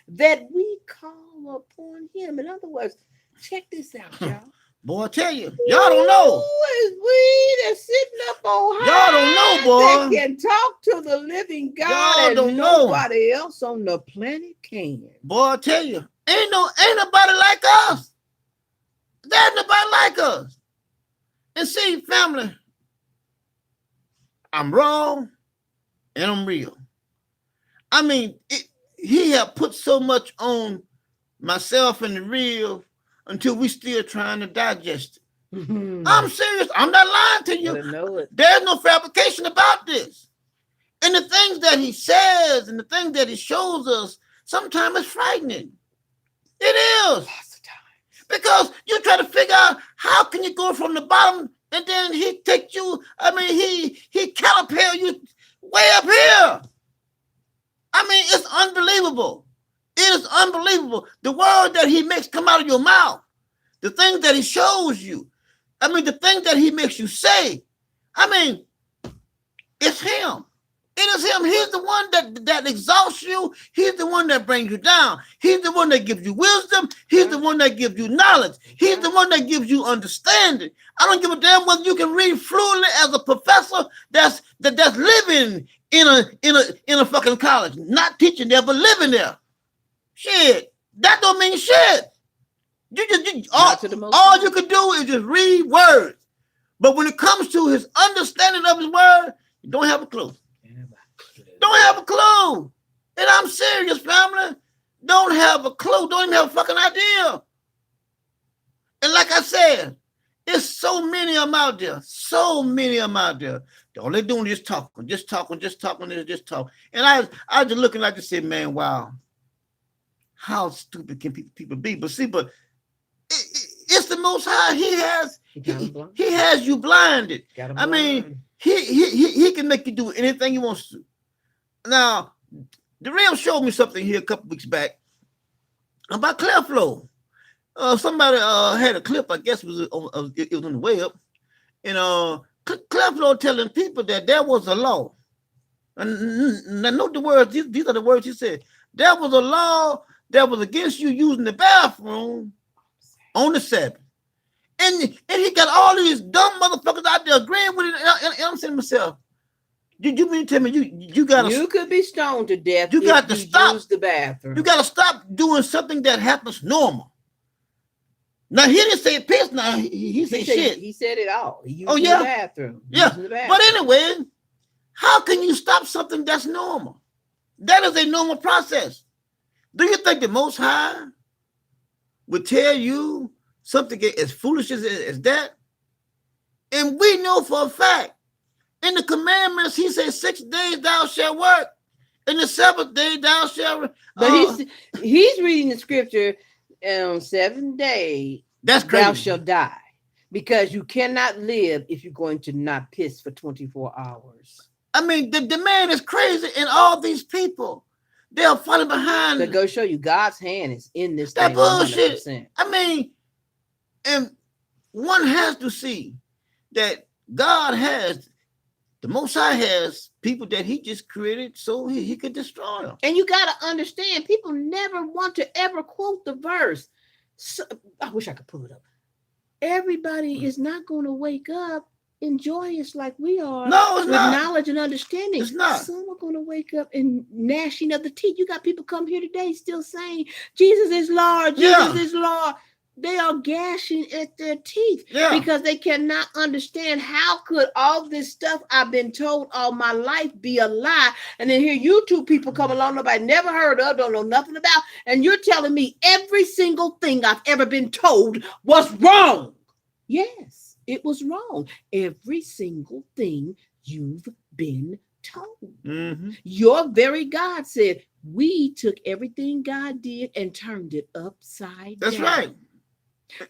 S2: that we call upon him. In other words, check this out, y'all.
S1: Boy, I tell you, y'all don't know.
S2: Who is we that's sitting up on high?
S1: Y'all don't know, boy.
S2: That can talk to the living God
S1: y'all
S2: and
S1: don't
S2: nobody else on the planet can.
S1: Boy, I tell you, ain't nobody like us. There's nobody like us. And see, family, I'm wrong and I'm real. I mean, he have put so much on myself and the real until we still trying to digest it. I'm serious. I'm not lying to you. There's no fabrication about this. And the things that he says and the things that he shows us, sometimes it's frightening. It is.
S2: Lots of times.
S1: Because you try to figure out how can you go from the bottom and then he take you, he catapult you way up here. unbelievable. It is unbelievable. The word that he makes come out of your mouth, the things that he shows you. I mean, the things that he makes you say. I mean, it's him. It is him. He's the one that exalts you. He's the one that brings you down. He's the one that gives you wisdom. He's the one that gives you knowledge. He's the one that gives you understanding. I don't give a damn whether you can read fluently as a professor that's living in a fucking college, not teaching there, but living there. Shit, that don't mean shit. All you can do is just read words. But when it comes to his understanding of his word, you don't have a clue. Don't have a clue. And I'm serious, family. Don't have a clue. Don't even have a fucking idea. And like I said, there's so many of them out there. So many of them out there. All they're doing is talking. Just talking. And I was just looking like to say, man, wow. How stupid can people be? But see, it's the Most High. He has you blinded. I mean, he can make you do anything he wants to. Now, the Real showed me something here a couple weeks back about cleft flow. Somebody had a clip, I guess it was on the way up, and cleft flow telling people that there was a law. And note the words. These are the words he said. There was a law that was against you using the bathroom on the Sabbath. And he got all these dumb motherfuckers out there agreeing with it. And I'm saying to myself, did you mean to tell me you
S2: could be stoned to death?
S1: You got to stop.
S2: Use the bathroom.
S1: You got to stop doing something that happens normal. Now he didn't say piss. Now he said shit.
S2: He said it all. He used the bathroom.
S1: Yeah. But anyway, how can you stop something that's normal? That is a normal process. Do you think the Most High would tell you something as foolish as that? And we know for a fact, in the commandments, he said 6 days thou shalt work, and the 7th day thou shalt.
S2: But he's reading the scripture on 7th day.
S1: That's crazy.
S2: Thou shalt die, because you cannot live if you're going to not piss for 24 hours.
S1: I mean, the man is crazy, and all these people, they are falling behind.
S2: To go show you God's hand is in this
S1: that
S2: thing.
S1: bullshit.
S2: 100%.
S1: I mean, and one has to see that God has. The Most High has people that he just created so he could destroy them.
S2: And you got to understand, people never want to ever quote the verse. So, I wish I could pull it up. Everybody is not going to wake up and joyous like we are.
S1: No, it's
S2: with
S1: not.
S2: Knowledge and understanding.
S1: It's not.
S2: Some are going to wake up and gnashing of the teeth. You got people come here today still saying, Jesus is Lord, Jesus is Lord. They are gashing at their teeth because they cannot understand how could all this stuff I've been told all my life be a lie. And then here you two people come along, nobody never heard of, don't know nothing about, and you're telling me every single thing I've ever been told was wrong. Yes, it was wrong. Every single thing you've been told.
S1: Mm-hmm.
S2: Your very God said, we took everything God did and turned it upside down.
S1: That's right.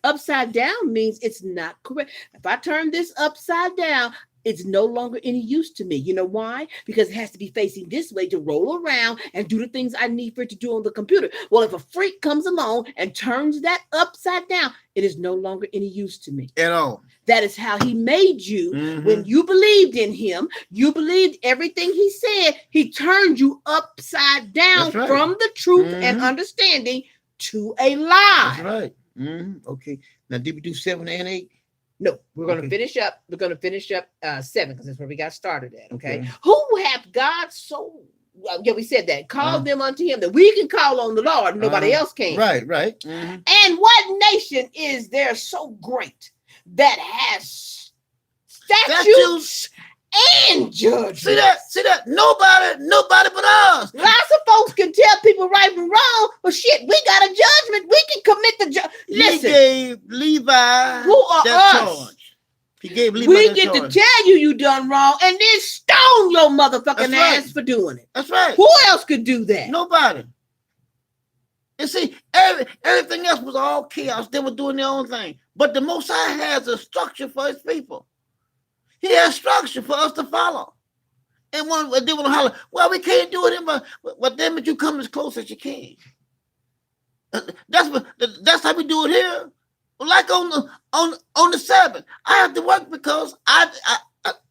S2: Upside down means it's not correct. If I turn this upside down, it's no longer any use to me. You know why? Because it has to be facing this way to roll around and do the things I need for it to do on the computer. Well, if a freak comes along and turns that upside down, it is no longer any use to me.
S1: At all.
S2: That is how he made you. Mm-hmm. When you believed in him, you believed everything he said. He turned you upside down from the truth and understanding to a lie.
S1: That's right. Mm-hmm. Okay. Now, did we do 7 and 8?
S2: No, we're going to finish up. We're going to finish up 7 because that's where we got started at. Okay. Who hath God so? Yeah, we said that. Call them unto him that we can call on the Lord. Nobody else can.
S1: Right. Mm-hmm.
S2: And what nation is there so great that has statutes and judgments?
S1: See that? Nobody but us.
S2: Lots of folks can tell people right from wrong, but shit, we got a judgment. We can commit the judgment. Listen,
S1: he gave Levi
S2: who are
S1: that
S2: us?
S1: charge. He gave Levi
S2: we
S1: that
S2: get
S1: charge.
S2: to tell you done wrong and then stone your motherfucking ass for doing it.
S1: That's right.
S2: Who else could do that?
S1: Nobody. And see, everything else was all chaos. They were doing their own thing. But the Most High has a structure for his people. He has structure for us to follow. And they want to holler, well, we can't do it, but damn it, you come as close as you can. That's how we do it here. Like on the Sabbath, I have to work because I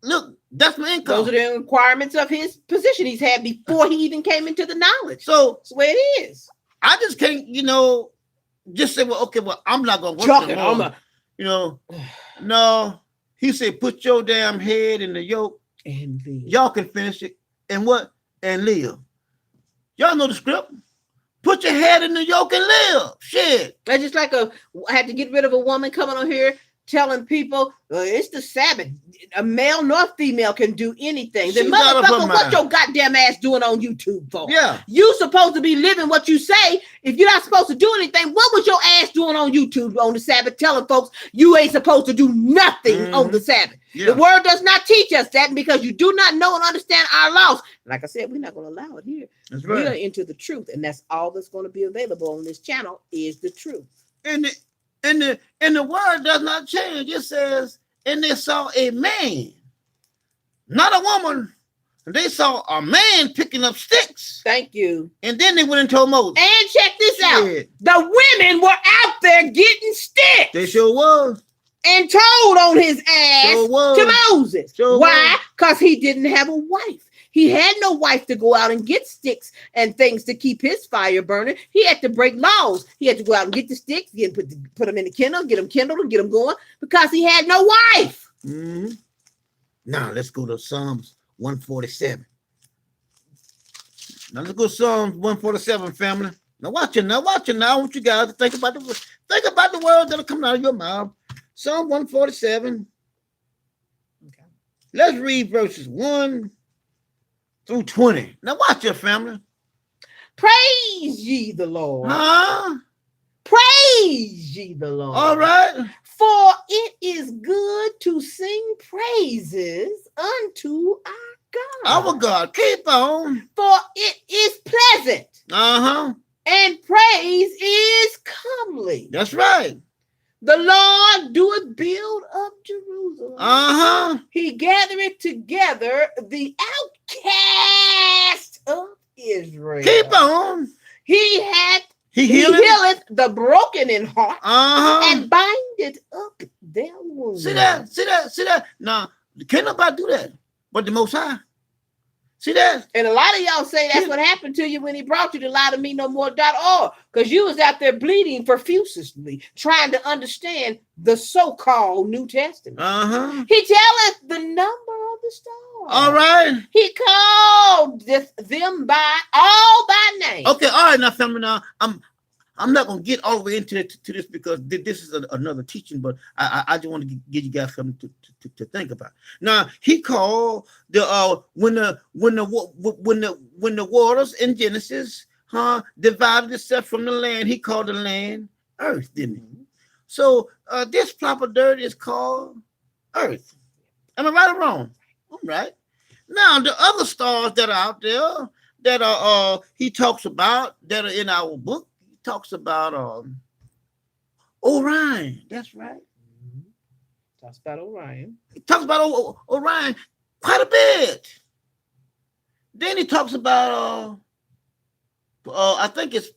S1: look. That's my income.
S2: Those are the requirements of his position he's had before he even came into the knowledge.
S1: So
S2: that's the way it is.
S1: I just can't, just say, well, okay, well, I'm not gonna work no more. No. He said, put your damn head in the yoke
S2: and live.
S1: Y'all can finish it and what? And live. Y'all know the script. Put your head in the yoke and live. Shit.
S2: That's just like I had to get rid of a woman coming on here telling people it's the Sabbath. A male nor female can do anything. Then motherfucker, what your goddamn ass doing on YouTube for?
S1: Yeah.
S2: You supposed to be living what you say. If you're not supposed to do anything, what was your ass doing on YouTube on the Sabbath telling folks you ain't supposed to do nothing on the Sabbath? Yeah. The word does not teach us that, because you do not know and understand our laws. Like I said, we're not going to allow it here.
S1: That's right.
S2: We are into the truth, and that's all that's going to be available on this channel is the truth.
S1: And the word does not change. It says, and they saw a man, not a woman. They saw a man picking up sticks.
S2: Thank you.
S1: And then they went and told Moses.
S2: And check this out. The women were out there getting sticks.
S1: They sure was.
S2: And told on his ass to Moses. Why? Because he didn't have a wife. He had no wife to go out and get sticks and things to keep his fire burning. He had to break laws. He had to go out and get the sticks, put them in the kindle, get them kindled, and get them going, because he had no wife.
S1: Mm-hmm. Now let's go to Psalms 147. Now let's go to Psalms 147, family. Now watch it. I want you guys to think about the words that'll come out of your mouth. Psalm 147. Okay. Let's read verses 1 through 20. Now watch your family.
S2: Praise ye the Lord.
S1: Huh?
S2: Praise ye the Lord.
S1: All right.
S2: For it is good to sing praises unto our God.
S1: Our God. Keep on.
S2: For it is pleasant.
S1: Uh-huh.
S2: And praise is comely.
S1: That's right.
S2: The Lord doeth build up Jerusalem.
S1: Uh-huh.
S2: He gathereth together the outcast of Israel.
S1: Keep on.
S2: He healeth the broken in heart, and bindeth up their wounds.
S1: See that? Now, can't nobody do that but the Most High. See that?
S2: And a lot of y'all say that's what happened to you when he brought you to lietomemore.org, because you was out there bleeding profusely, trying to understand the so-called New Testament.
S1: Uh-huh.
S2: He telleth the number of the stars.
S1: All right.
S2: He called them all by name.
S1: Okay, all right, now, family, now, I'm not going to get all the way into this because this is another teaching, but I just want to give you guys something to think about. Now, he called when the waters in Genesis divided itself from the land, he called the land earth, didn't he? So this plop of dirt is called earth. Am I right or wrong? I'm right. Now, the other stars that are out there that are he talks about that are in our book, talks about Orion. That's right.
S2: Mm-hmm. Talks about Orion.
S1: He talks about Orion quite a bit. Then he talks about I think it's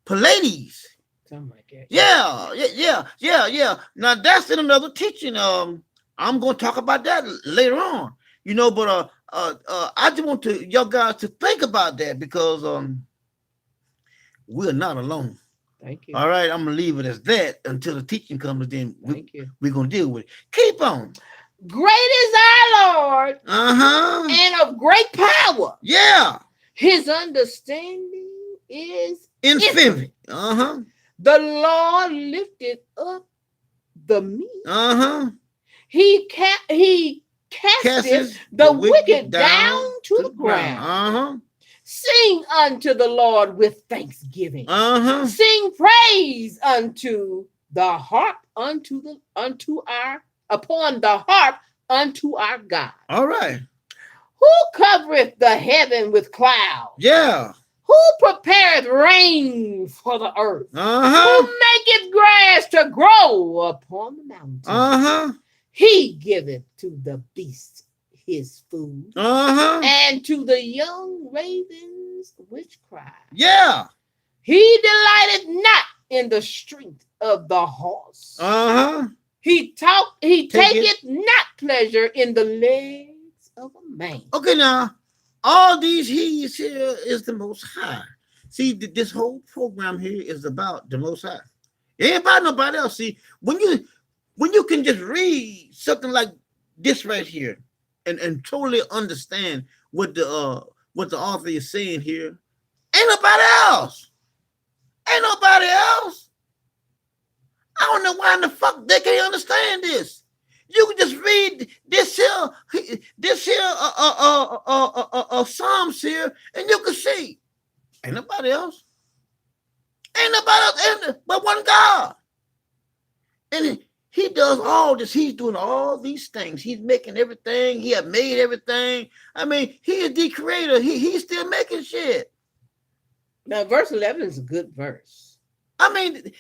S1: Pleiades.
S2: Something like that.
S1: Yeah. Now that's in another teaching. I'm going to talk about that later on. But I just want y'all guys to think about that, because we're not alone.
S2: Thank you.
S1: All right, I'm gonna leave it as that until the teaching comes. Then we're gonna deal with it. Keep on.
S2: Great is our Lord, and of great power.
S1: Yeah. His
S2: understanding is
S1: infinite.
S2: The Lord lifted up the meek. He casteth the wicked down to the ground. Sing unto the Lord with thanksgiving. Sing praise unto the harp, upon the harp unto our God.
S1: All right.
S2: Who covereth the heaven with clouds?
S1: Yeah.
S2: Who prepareth rain for the earth? Who maketh grass to grow upon the mountains? He giveth to the beasts his food,
S1: Uh-huh.
S2: and to the young ravens which cry.
S1: Yeah.
S2: He delighteth not in the strength of the horse.
S1: Uh-huh.
S2: He taketh not pleasure in the legs of a man.
S1: Okay, now, all these he's here is the Most High. See, this whole program here is about the Most High. It ain't about nobody else. See, when you can just read something like this right here and totally understand what the author is saying here, ain't nobody else. Ain't nobody else. I don't know why in the fuck they can't understand this. You can just read this here Psalms here, and you can see. Ain't nobody else. Ain't nobody else but one God. And he does all this. He's doing all these things. He's making everything. He has made everything. I mean, he is the creator. He's still making shit.
S2: Now, verse 11 is a good verse.
S1: I mean,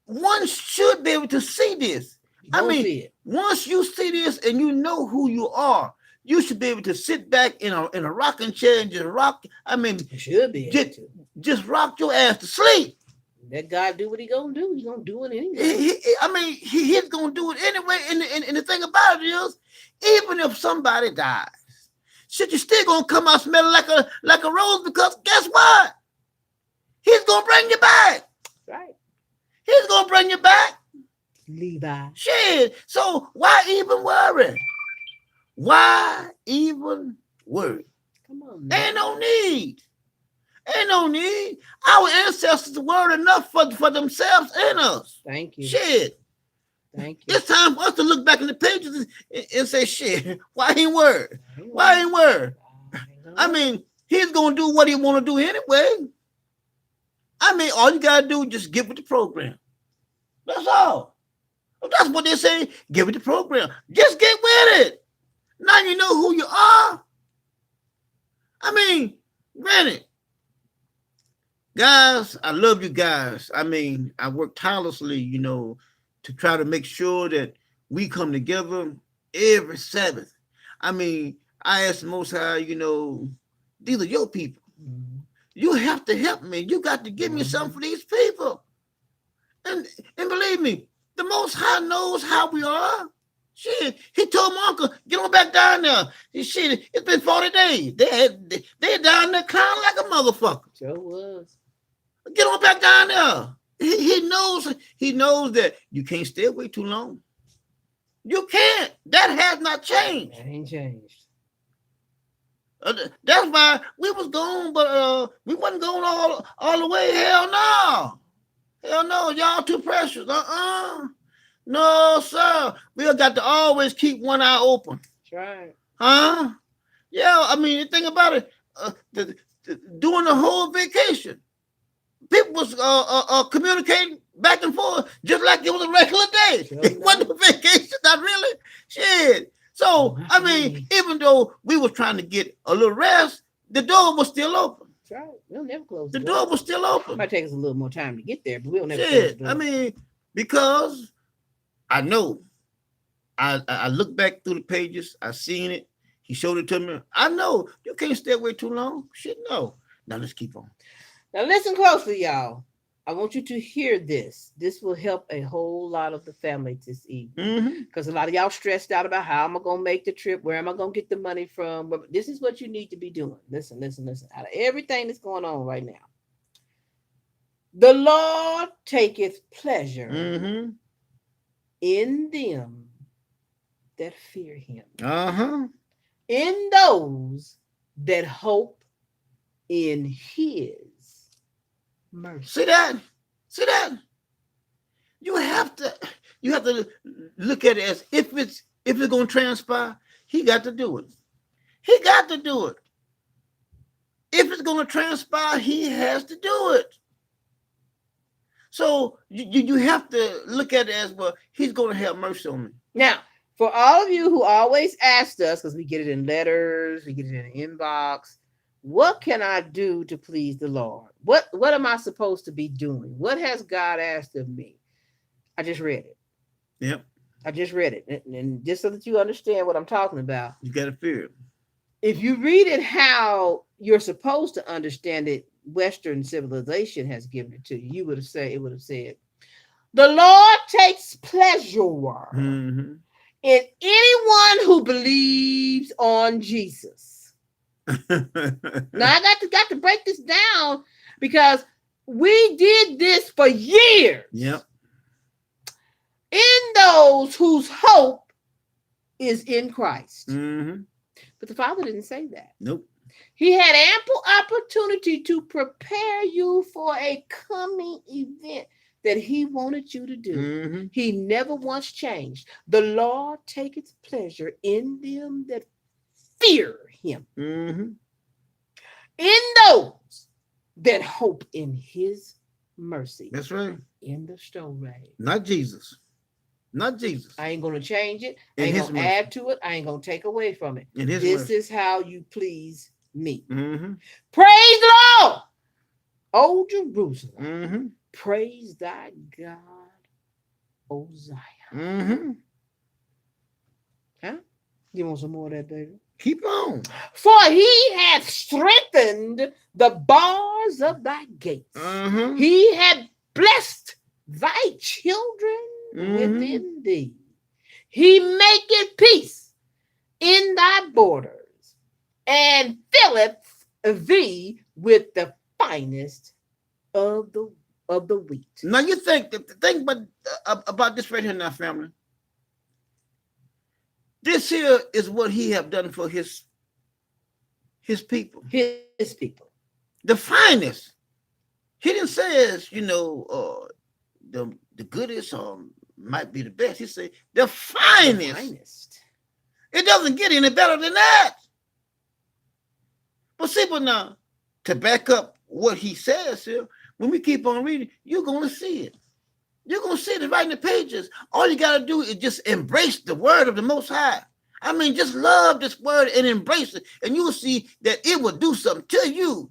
S1: one should be able to see this. I mean, once you see this and you know who you are, you should be able to sit back in a rocking chair and just rock. I mean,
S2: you should be able to.
S1: Just rock your ass to sleep.
S2: Let God do what he gonna do. He's gonna do it anyway.
S1: He's gonna do it anyway. And the thing about it is, even if somebody dies, shit, you're still gonna come out smelling like a rose, because guess what? He's gonna bring you back.
S2: Right.
S1: He's gonna bring you back.
S2: Levi.
S1: Shit. So why even worry? Why even worry?
S2: Come on, man.
S1: Ain't no need. Ain't no need. Our ancestors were enough for themselves and us.
S2: Thank you.
S1: Shit.
S2: Thank you.
S1: It's time for us to look back in the pages and say, shit, why ain't word? Why ain't word? I mean, he's going to do what he want to do anyway. I mean, all you got to do is just give it the program. That's all. That's what they say. Give it the program. Just get with it. Now you know who you are. I mean, granted, guys, I love you guys. I mean, I work tirelessly, to try to make sure that we come together every Sabbath. I mean, I ask the Most High, these are your people. Mm-hmm. You have to help me. You got to give me something for these people. And believe me, the Most High knows how we are. Shit, he told my uncle, get on back down there. Shit, it's been 40 days. They down there clowning like a motherfucker.
S2: Sure was.
S1: Get on back down there. He knows that you can't stay away too long. You can't. That has not changed.
S2: That ain't changed.
S1: That's why we was gone, but we wasn't going all the way. Hell no. Hell no. Y'all too precious. No, sir. We got to always keep one eye open.
S2: That's right.
S1: Huh? Yeah, I mean, think about it. During the whole vacation, people was communicating back and forth just like it was a regular day. Sure, it wasn't a vacation, not really. Shit. So, I mean, even though we were trying to get a little rest, the door was still open.
S2: That's right. We'll never close
S1: the door. The door was still open.
S2: It might take us a little more time to get there, but we'll never close the door.
S1: I mean, because I know. I look back through the pages. I seen it. He showed it to me. I know. You can't stay away too long. Shit, no. Now let's keep on.
S2: Now listen closely, y'all. I want you to hear this. This will help a whole lot of the family this evening. Because a lot of y'all stressed out about how am I going to make the trip? Where am I going to get the money from? But this is what you need to be doing. Listen. Out of everything that's going on right now. The Lord taketh pleasure in them that fear him. In those that hope in his mercy.
S1: See that? You have to look at it as if it's going to transpire, he got to do it. If it's going to transpire, he has to do it. So you have to look at it as, well, he's going to have mercy on me.
S2: Now, for all of you who always asked us, because we get it in letters, we get it in the inbox, what can I do to please the Lord? What am I supposed to be doing? What has God asked of me? I just read it.
S1: Yep.
S2: I just read it. And just so that you understand what I'm talking about.
S1: You got to fear it.
S2: If you read it how you're supposed to understand it, Western civilization has given it to you, you would have said, it would have said, the Lord takes pleasure
S1: Mm-hmm.
S2: in anyone who believes on Jesus. Now I got to break this down because we did this for years.
S1: Yep.
S2: In those whose hope is in Christ.
S1: Mm-hmm.
S2: But the Father didn't say that.
S1: Nope.
S2: He had ample opportunity to prepare you for a coming event that he wanted you to do.
S1: Mm-hmm.
S2: He never once changed. The Lord taketh pleasure in them that fear him.
S1: Mm-hmm.
S2: In those that hope in his mercy.
S1: That's right.
S2: In the story.
S1: Not Jesus. Not Jesus.
S2: I ain't going to change it. I ain't going to add to it. I ain't going to take away from it. This is how you please me.
S1: Mm-hmm.
S2: Praise the Lord. O Jerusalem.
S1: Mm-hmm.
S2: Praise thy God, O Zion.
S1: Mm-hmm.
S2: Huh? You want some more of that, baby?
S1: Keep on.
S2: For he hath strengthened the bars of thy gates.
S1: Mm-hmm.
S2: He hath blessed thy children within thee. He maketh peace in thy borders and filleth thee with the finest of the wheat.
S1: Now you think about this right here now, family. This here is what he have done for his people.
S2: His people.
S1: The finest. He didn't say as, the goodest might be the best. He said the finest. It doesn't get any better than that. But see, now, to back up what he says here, when we keep on reading, you're going to see it. You're going to see it right in the pages. All you got to do is just embrace the word of the Most High. I mean, just love this word and embrace it, and you'll see that it will do something to you.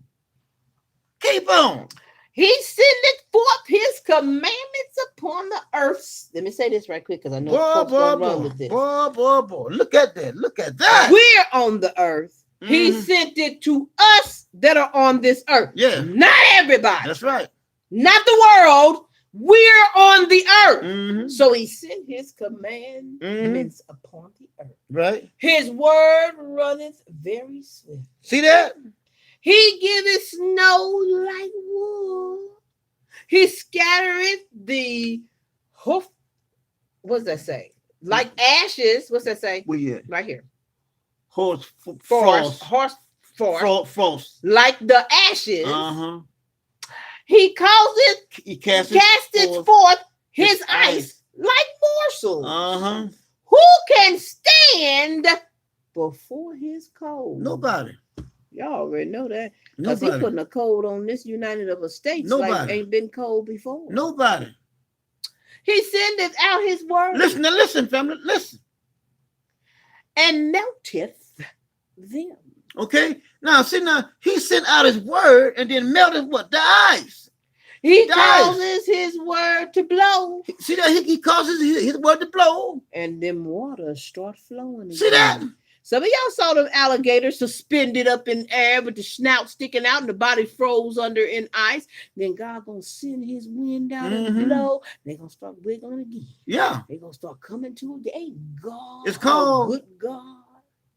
S1: Keep on.
S2: He sendeth forth his commandments upon the earth. Let me say this right quick because I know folks gonna run with this.
S1: Boy. Look at that. Look at that.
S2: We're on the earth. Mm-hmm. He sent it to us that are on this earth.
S1: Yeah.
S2: Not everybody.
S1: That's right.
S2: Not the world. We're on the earth.
S1: Mm-hmm.
S2: So he sent his commandments upon the earth.
S1: Right.
S2: His word runneth very swift.
S1: See that?
S2: He giveth snow like wool. He scattereth the hoof. What does that say? Like ashes. What's that say?
S1: Well, yeah.
S2: Right here.
S1: Frost.
S2: Like the ashes.
S1: Uh-huh.
S2: He casteth forth his ice like morsels.
S1: Uh-huh.
S2: Who can stand before his cold?
S1: Nobody.
S2: Y'all already know that. Because he putting a cold on this United of States like ain't been cold before.
S1: Nobody.
S2: He sendeth out his word.
S1: Listen, family, listen.
S2: And melteth them.
S1: Okay? Now, see, he sent out his word and then melted what? The ice.
S2: He causes his word to blow.
S1: See that? He causes his word to blow.
S2: And them waters start flowing.
S1: See that?
S2: Some of y'all saw them alligators suspended up in air with the snout sticking out and the body froze under in ice. Then God gonna send his wind out and blow. They're gonna start wiggling again.
S1: Yeah.
S2: They're gonna start coming to a day. God.
S1: It's called
S2: good God.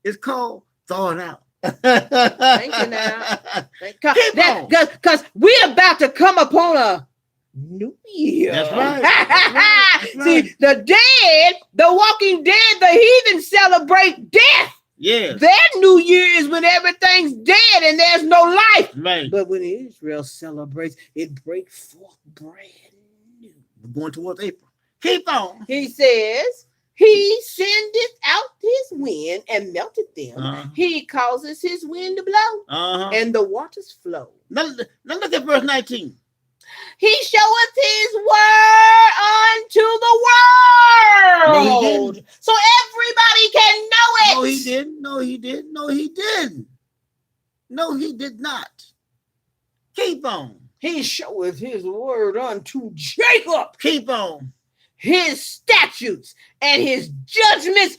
S1: It's called thawing out.
S2: Thank you now. Because we're about to come upon a new year.
S1: That's right. That's right.
S2: See, the dead, the walking dead, the heathen celebrate death.
S1: Yeah.
S2: Their new year is when everything's dead and there's no life.
S1: Right.
S2: But when Israel celebrates, it breaks forth brand new.
S1: We're going towards April. Keep on.
S2: He says, he sendeth out his wind and melted them. Uh-huh. He causes his wind to blow, and the waters flow.
S1: Now look at verse 19.
S2: He showeth his word unto the world. So everybody can know it.
S1: No, he didn't. No, he didn't. No, he didn't. No, he did not. Keep on.
S2: He showeth his word unto Jacob.
S1: Keep on.
S2: his statutes and his judgments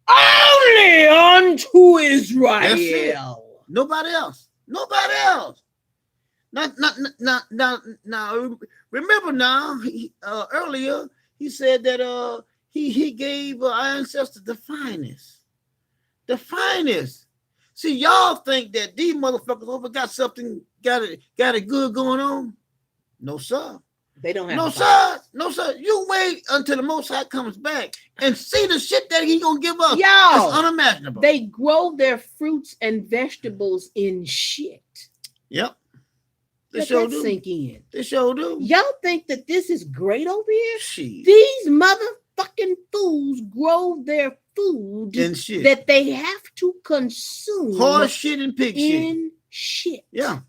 S2: only unto Israel.
S1: Nobody else. Nobody else. Now, remember now, earlier he said that he gave our ancestors the finest. The finest. See, y'all think that these motherfuckers over got it good going on? No, sir.
S2: They don't have
S1: no, sir. No, sir. You wait until the Most High comes back and see the shit that he gonna give us.
S2: Y'all,
S1: it's unimaginable.
S2: They grow their fruits and vegetables in shit.
S1: Yep. They
S2: Let
S1: sure
S2: that
S1: do.
S2: sink in.
S1: They sure do.
S2: Y'all think that this is great over here?
S1: Shit.
S2: These motherfucking fools grow their food
S1: and shit
S2: that they have to consume.
S1: Horse shit and pig
S2: in shit.
S1: Yeah.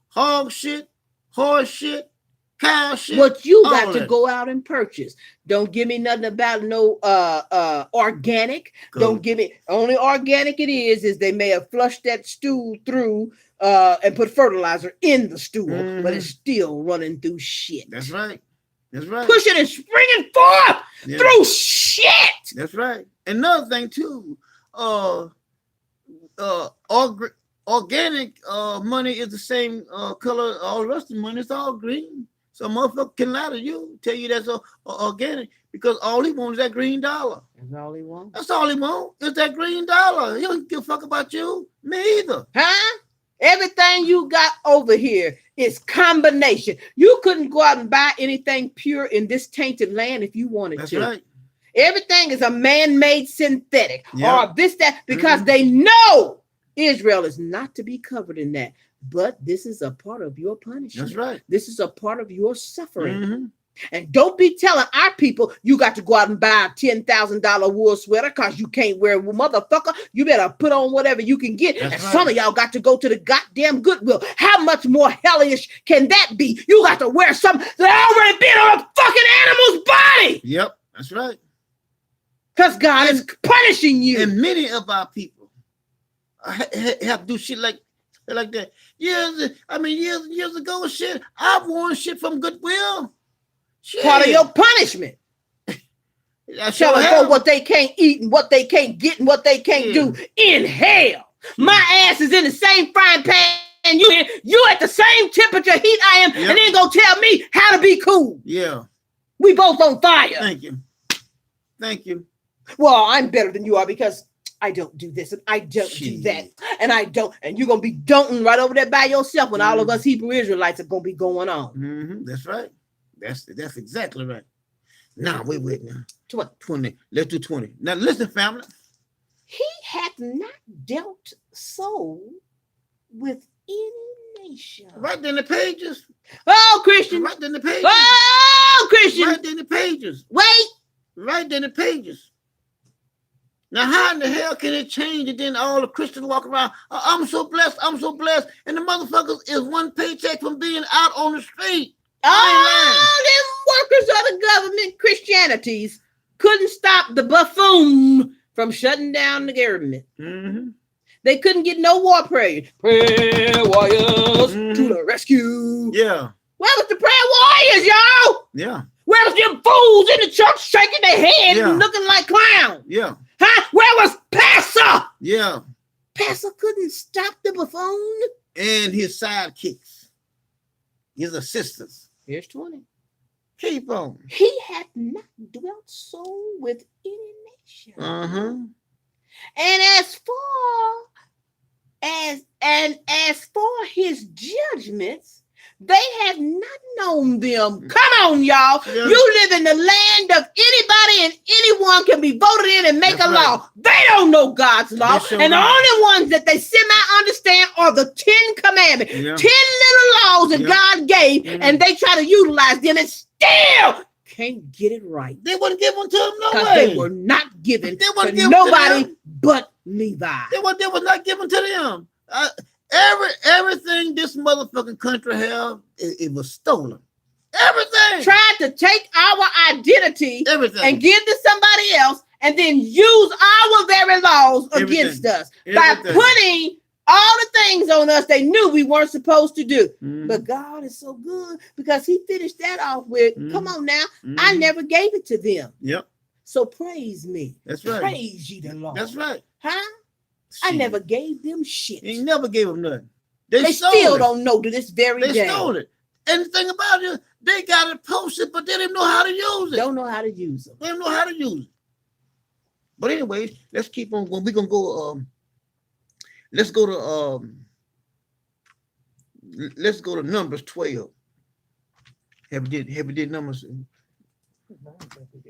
S1: Hog shit, horse shit, cow shit.
S2: What you got to go out and purchase. Don't give me nothing about no organic. Good. Don't give me only organic it is they may have flushed that stool through and put fertilizer in the stool, but it's still running through shit.
S1: That's right. That's right.
S2: Pushing and springing forth through shit.
S1: That's right. Another thing too, organic money is the same color. All the rest of the money is all green. So motherfucker can lie to you, tell you that's organic because all he wants is that green dollar.
S2: That's all he wants.
S1: That's all he wants is that green dollar. He don't give a fuck about you, me either.
S2: Huh? Everything you got over here is combination. You couldn't go out and buy anything pure in this tainted land if you wanted
S1: That's
S2: to.
S1: That's right.
S2: Everything is a man-made synthetic or this, that, because they know Israel is not to be covered in that. But this is a part of your punishment.
S1: That's right.
S2: This is a part of your suffering. And don't be telling our people you got to go out and buy a $10,000 wool sweater because you can't wear it. Motherfucker, you better put on whatever you can get. That's and right. Some of y'all got to go to the goddamn Goodwill. How much more hellish can that be? You got to wear something that already been on a fucking animal's body.
S1: Yep, that's right.
S2: Because God is punishing you.
S1: And many of our people have to do shit like that. Years ago, shit, I've worn shit from Goodwill. Shit.
S2: Part of your punishment. Telling folks what they can't eat and what they can't get and what they can't do in hell. My ass is in the same frying pan and you at the same temperature heat I am, and then go tell me how to be cool.
S1: Yeah.
S2: We both on fire.
S1: Thank you.
S2: Well, I'm better than you are because I don't do this and I don't do that and I don't, and you're gonna be don'ting right over there by yourself when all of us Hebrew Israelites are gonna be going on.
S1: That's right. That's exactly right. Now wait now.
S2: 20.
S1: Let's do 20. Now listen, family.
S2: He hath not dealt so with any nation.
S1: Right in the pages.
S2: Oh, Christian.
S1: Right in the pages.
S2: Oh, Christian.
S1: Right in the pages.
S2: Wait.
S1: Right in the pages. Now, how in the hell can it change and then all the Christians walk around, I'm so blessed, and the motherfuckers is one paycheck from being out on the street.
S2: Oh, them workers of the government, Christianities, couldn't stop the buffoon from shutting down the government. They couldn't get no war prayer. Prayer warriors to the rescue.
S1: Yeah.
S2: Where was the prayer warriors, y'all?
S1: Yeah.
S2: Where was them fools in the church shaking their head and looking like clowns?
S1: Yeah.
S2: Huh? Where was Pastor?
S1: Yeah.
S2: Pastor couldn't stop the buffoon.
S1: And his sidekicks. His assistants.
S2: Here's 20.
S1: Keep on.
S2: He hath not dwelt so with any nation. And as for his judgments, they have not known them. Come on, y'all. Yeah. You live in the land of anybody and anyone can be voted in and make a law. They don't know God's law. And the only ones that they semi-understand are the 10 commandments. 10 little laws that God gave, and they try to utilize them and still can't get it right.
S1: They wouldn't give them to them no way.
S2: Because they were not given to nobody but Levi.
S1: They was not given to them. Everything this motherfucking country have, it was stolen. Everything.
S2: Tried to take our identity and give to somebody else and then use our very laws against us by putting all the things on us they knew we weren't supposed to do. But God is so good because he finished that off with, come on now, I never gave it to them.
S1: Yep.
S2: So praise me.
S1: That's right.
S2: Praise ye the Lord.
S1: That's right.
S2: Huh? I never gave them shit.
S1: He never gave them nothing. They
S2: still don't know to this very day.
S1: They stole it. And the thing about it, they got it posted, but they didn't know how to use it.
S2: Don't know how to use it.
S1: They don't know how to use it. But anyways, let's keep on. When we're gonna go, let's go to Numbers 12. Have we did Numbers?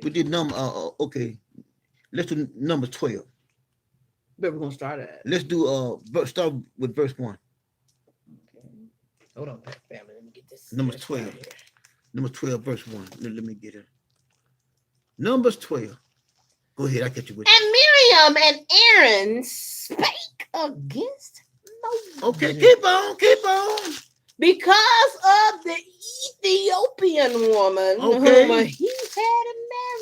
S1: We did number. Okay, let's do Numbers 12.
S2: But we're gonna start at.
S1: Let's do start with verse 1.
S2: Okay. Hold on, family. Let me get this.
S1: Numbers 12. Numbers 12, verse 1. Let me get it. Numbers 12. Go ahead, I catch you with you.
S2: And Miriam and Aaron spake against Moses.
S1: Okay, keep on.
S2: Because of the Ethiopian woman whom he had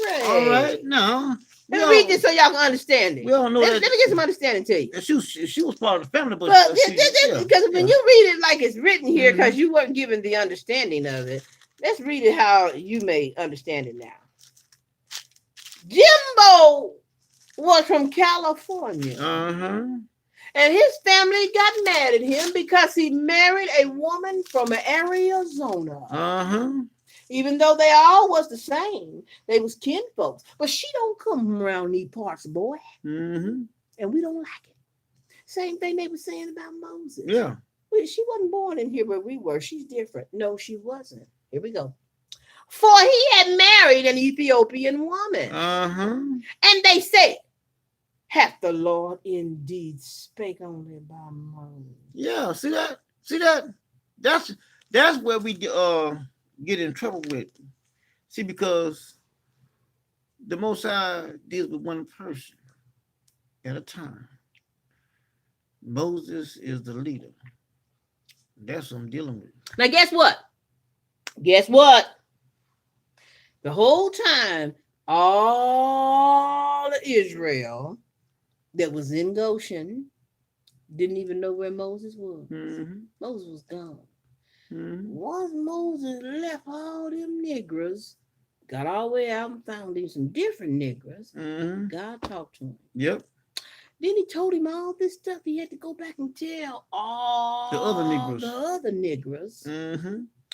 S2: married.
S1: All right, now.
S2: Let me read this so y'all can understand it.
S1: We all know
S2: let me get some understanding to you.
S1: She was part of the family,
S2: but because when you read it like it's written here, because you weren't given the understanding of it, let's read it how you may understand it now. Jimbo was from California. And his family got mad at him because he married a woman from Arizona. Even though they all was the same, they was kinfolks. But she don't come around these parts, boy. And we don't like it. Same thing they were saying about Moses.
S1: Yeah.
S2: She wasn't born in here where we were. She's different. No, she wasn't. Here we go. For he had married an Ethiopian woman. And they said, hath the Lord indeed spake only by Moses?
S1: Yeah, see that? That's where we get in trouble with. See, because the Most High deals with one person at a time. Moses is the leader. That's what I'm dealing with.
S2: Now, guess what? Guess what? The whole time, all of Israel that was in Goshen didn't even know where Moses was. Moses was gone. Once Moses left all them niggers, got all the way out and found him some different niggers, God talked to him.
S1: Yep.
S2: Then he told him all this stuff. He had to go back and tell all
S1: the other
S2: niggers.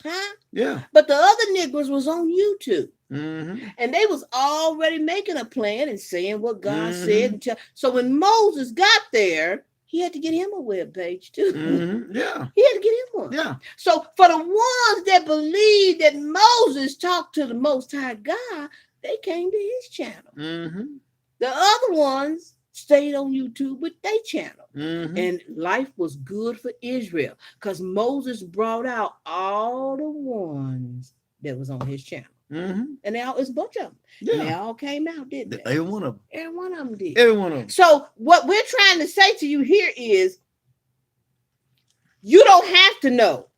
S2: Huh?
S1: Yeah.
S2: But the other niggers was on YouTube. And they was already making a plan and saying what God said. So when Moses got there, he had to get him a web page too.
S1: Yeah.
S2: He had to get him one.
S1: Yeah.
S2: So for the ones that believed that Moses talked to the Most High God, they came to his channel. The other ones stayed on YouTube with their channel. And life was good for Israel because Moses brought out all the ones that was on his channel. And they all, it's a bunch of them. Yeah. And they all came out, didn't they?
S1: Every one of them.
S2: Every one of them did.
S1: Every one of them.
S2: So what we're trying to say to you here is you don't have to know.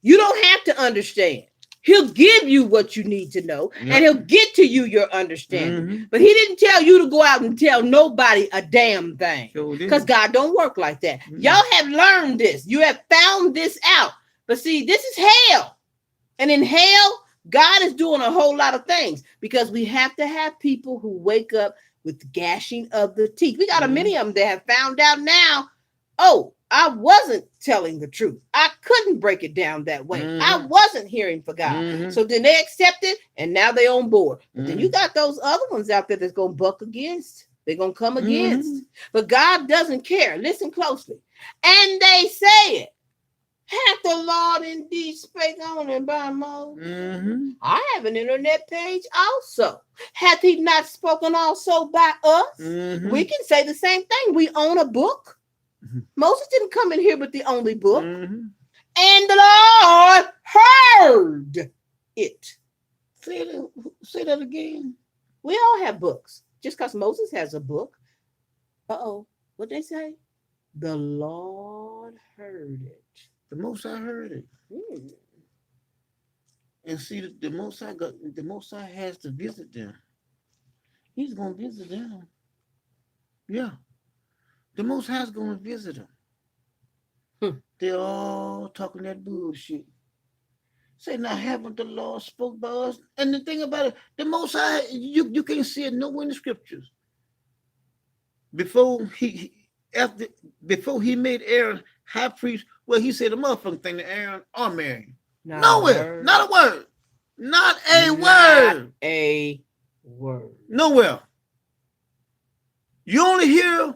S2: You don't have to understand. He'll give you what you need to know, and he'll get to you your understanding. But he didn't tell you to go out and tell nobody a damn thing, because God don't work like that. Y'all have learned this. You have found this out. But see, this is hell. And in hell, God is doing a whole lot of things because we have to have people who wake up with the gashing of the teeth. We got a many of them that have found out now, oh, I wasn't telling the truth. I couldn't break it down that way. I wasn't hearing for God. So then they accept it, and now they're on board. But then you got those other ones out there that's going to buck against. They're going to come against. But God doesn't care. Listen closely. And they said, hath the Lord indeed spake only by Moses? I have an internet page also. Hath he not spoken also by us? We can say the same thing. We own a book. Moses didn't come in here with the only book. And the Lord heard it.
S1: Say that again.
S2: We all have books. Just because Moses has a book. What'd they say? The Lord heard it.
S1: The Most High heard it. And see, the Most High has to visit them. He's going to visit them. Yeah. The Most High is going to visit them. They're all talking that bullshit. Say, now haven't the Lord spoke by us? And the thing about it, the Most High, you can't see it nowhere in the scriptures. Before he made Aaron high priest, well, he said a motherfucking thing to Aaron or Mary. Nowhere, not a word, not a word. Nowhere. You only hear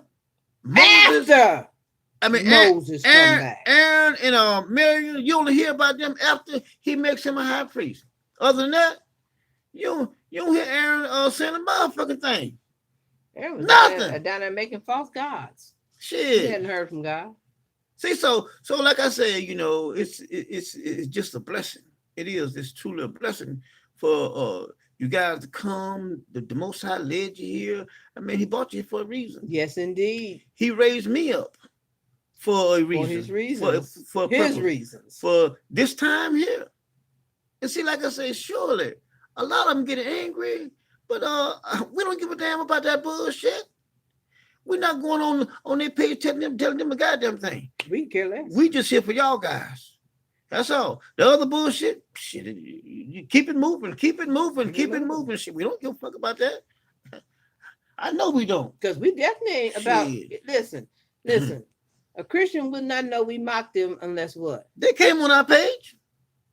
S1: Moses.
S2: Moses come back.
S1: Aaron and Mary, you only hear about them after he makes him a high priest. Other than that, you don't hear Aaron saying a motherfucking thing.
S2: Aaron was nothing down there making false gods.
S1: Shit,
S2: he hadn't heard from God.
S1: See, so like I said, it's just a blessing. It is. It's truly a blessing for you guys to come. The Most High led you here. I mean, he brought you for a reason.
S2: Yes, indeed.
S1: He raised me up for a reason.
S2: For his reasons.
S1: For
S2: his reasons.
S1: For this time here. And see, like I say, surely a lot of them get angry, but we don't give a damn about that bullshit. We're not going on their page telling them a goddamn thing.
S2: We care less.
S1: We just here for y'all guys. That's all. The other bullshit, shit, you keep it moving, keep it moving. Shit, we don't give a fuck about that. I know we don't.
S2: Because we definitely about listen. A Christian would not know we mocked them unless what?
S1: They came on our page.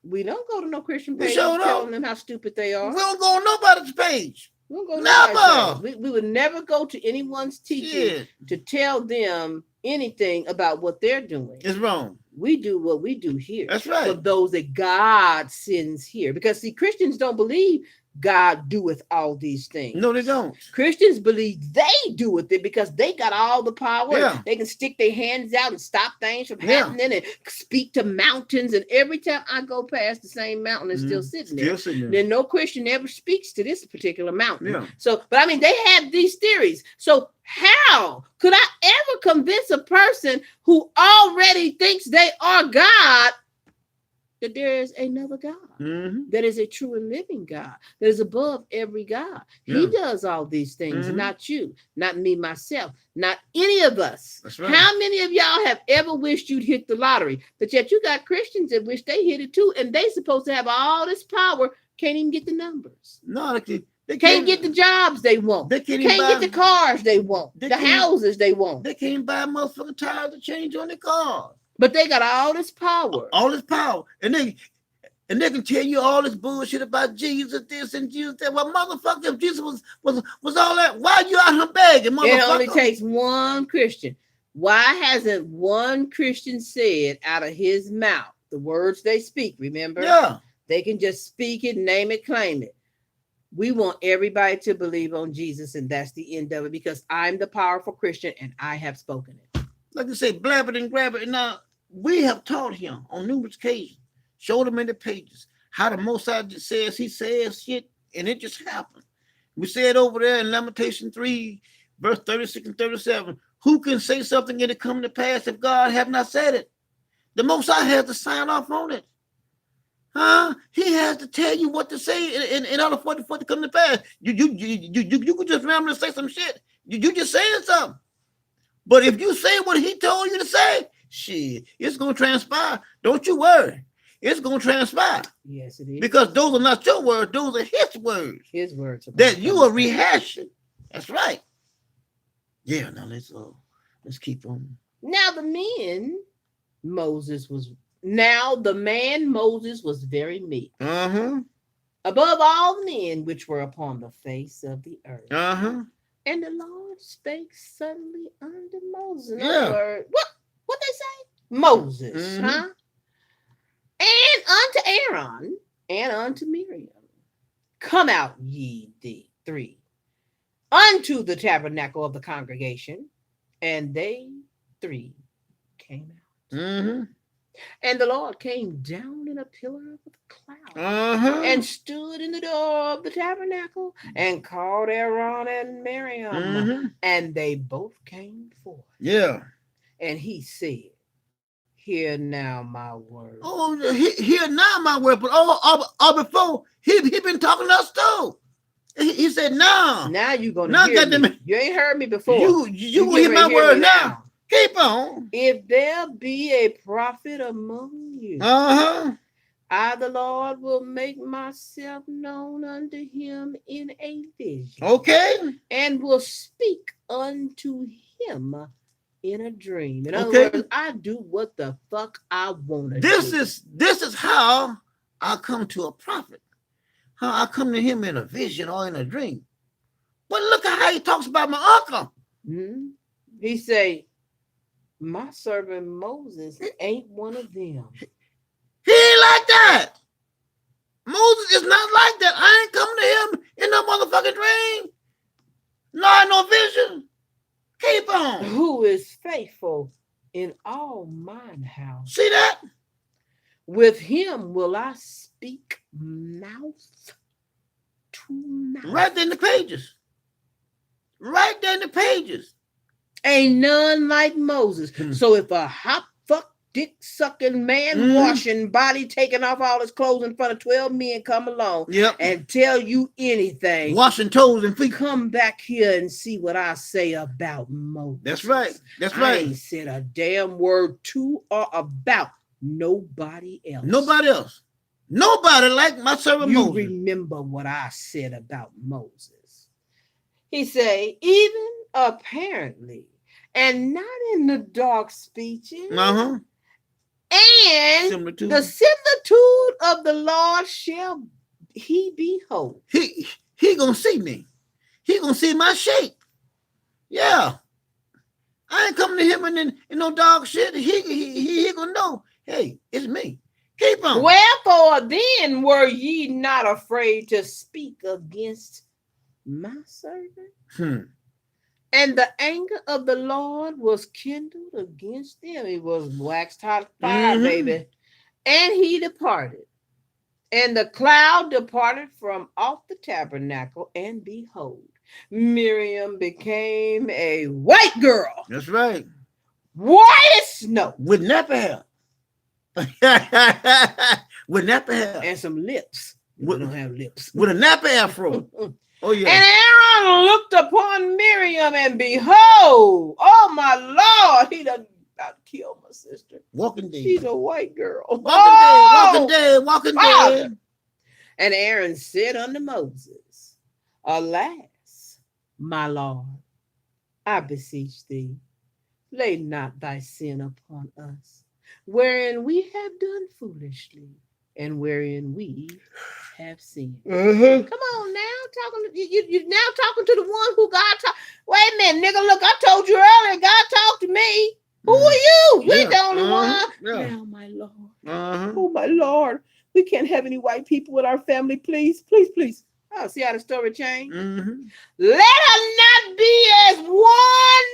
S2: We don't go to no Christian page telling them how stupid they are.
S1: We don't go on nobody's page.
S2: We don't go never. We would never go to anyone's teaching to tell them anything about what they're doing.
S1: It's wrong.
S2: We do what we do here.
S1: That's right.
S2: For those that God sends here. Because see, Christians don't believe God doeth all these things.
S1: No, they don't.
S2: Christians believe they do with it because they got all the power.
S1: Yeah.
S2: They can stick their hands out and stop things from happening and speak to mountains. And every time I go past the same mountain, it's still sitting there. Then no Christian ever speaks to this particular mountain.
S1: Yeah.
S2: So, but I mean, they have these theories. So how could I ever convince a person who already thinks they are God that there is another God, that is a true and living God, that is above every God? He does all these things, not you, not me, myself, not any of us.
S1: That's right.
S2: How many of y'all have ever wished you'd hit the lottery? But yet you got Christians that wish they hit it too, and they supposed to have all this power, can't even get the numbers.
S1: No, they
S2: can't get the jobs they want. They can't get the cars they want, the houses they want.
S1: They can't buy motherfucking tires to change on their cars.
S2: But they got all this power.
S1: All this power. And they can tell you all this bullshit about Jesus this and Jesus that. Well, motherfucker, if Jesus was all that, why are you out here begging, motherfucker?
S2: It only takes one Christian. Why hasn't one Christian said out of his mouth the words they speak? Remember?
S1: Yeah.
S2: They can just speak it, name it, claim it. We want everybody to believe on Jesus, and that's the end of it, because I'm the powerful Christian and I have spoken it.
S1: Like I say, blab it and grab it. And now we have taught him on numerous occasions, showed him in the pages how the Most High says he says shit, and it just happened. We said over there in Lamentation 3, verse 36 and 37, who can say something and it come to pass if God have not said it? The Most High has to sign off on it. He has to tell you what to say in order for it to come to pass. You could just remember to say some shit. You just saying something. But if you say what he told you to say, shit, it's going to transpire. Don't you worry. It's going to transpire.
S2: Yes, it is.
S1: Because those are not your words. Those are his words.
S2: His words.
S1: That you are rehashing. That's right. Yeah, now let's keep on.
S2: Now the man Moses was very meek. Above all men which were upon the face of the earth. And the Lord spake suddenly unto Moses. In other words, what they say? Moses, And unto Aaron and unto Miriam, come out ye three unto the tabernacle of the congregation. And they three came out. And the Lord came down in a pillar of the cloud and stood in the door of the tabernacle and called Aaron and Miriam. And they both came forth.
S1: Yeah.
S2: And he said, hear now my word.
S1: Oh, hear now my word. But before, he been talking to us too. He said, now
S2: you're going to hear me. You ain't heard me before.
S1: You will hear my word now. Keep on.
S2: If there be a prophet among you, I, the Lord, will make myself known unto him in a vision.
S1: Okay.
S2: And will speak unto him in a dream. In other words, I do what the fuck I want to do.
S1: This is how I come to a prophet. How I come to him in a vision or in a dream. But look at how he talks about my uncle.
S2: Mm-hmm. He say, my servant Moses ain't one of them.
S1: He ain't like that. Moses is not like that. I ain't coming to him in no motherfucking dream. No vision. Keep on.
S2: Who is faithful in all mine house.
S1: See that?
S2: With him will I speak mouth to mouth.
S1: Right there in the pages. Right there in the pages.
S2: Ain't none like Moses. So if a hot fuck dick sucking man washing body taking off all his clothes in front of 12 men come along and tell you anything,
S1: washing toes and feet,
S2: come back here and see what I say about Moses.
S1: That's right.
S2: I ain't said a damn word to or about nobody else. Nobody like my servant Moses. You remember what I said about Moses. He say, even apparently, and not in the dark speeches, and the similitude of the Lord shall he behold.
S1: He gonna see me. He gonna see my shape. Yeah. I ain't coming to him in no dog shit. He gonna know, hey, it's me. Keep on.
S2: Wherefore then were ye not afraid to speak against my servant? And the anger of the Lord was kindled against them. It was waxed hot fire, baby. And he departed. And the cloud departed from off the tabernacle. And behold, Miriam became a white girl.
S1: That's right.
S2: White as snow.
S1: With nappy hair. With nappy hair.
S2: And some lips. We don't have lips.
S1: With a nappy afro. Oh, yeah.
S2: And Aaron looked upon Miriam and behold, oh my Lord, he done about killed my sister.
S1: Walking dead.
S2: She's a white girl.
S1: Walking dead.
S2: And Aaron said unto Moses, alas, my Lord, I beseech thee, lay not thy sin upon us, wherein we have done foolishly, and wherein we have sinned. Come on now, you're now talking to the one who God talked. Wait a minute, nigga. Look, I told you earlier, God talked to me. Who are you? You ain't the only one. Now, my Lord. Oh, my Lord. We can't have any white people in our family, please. Oh, see how the story changed? Let her not be as one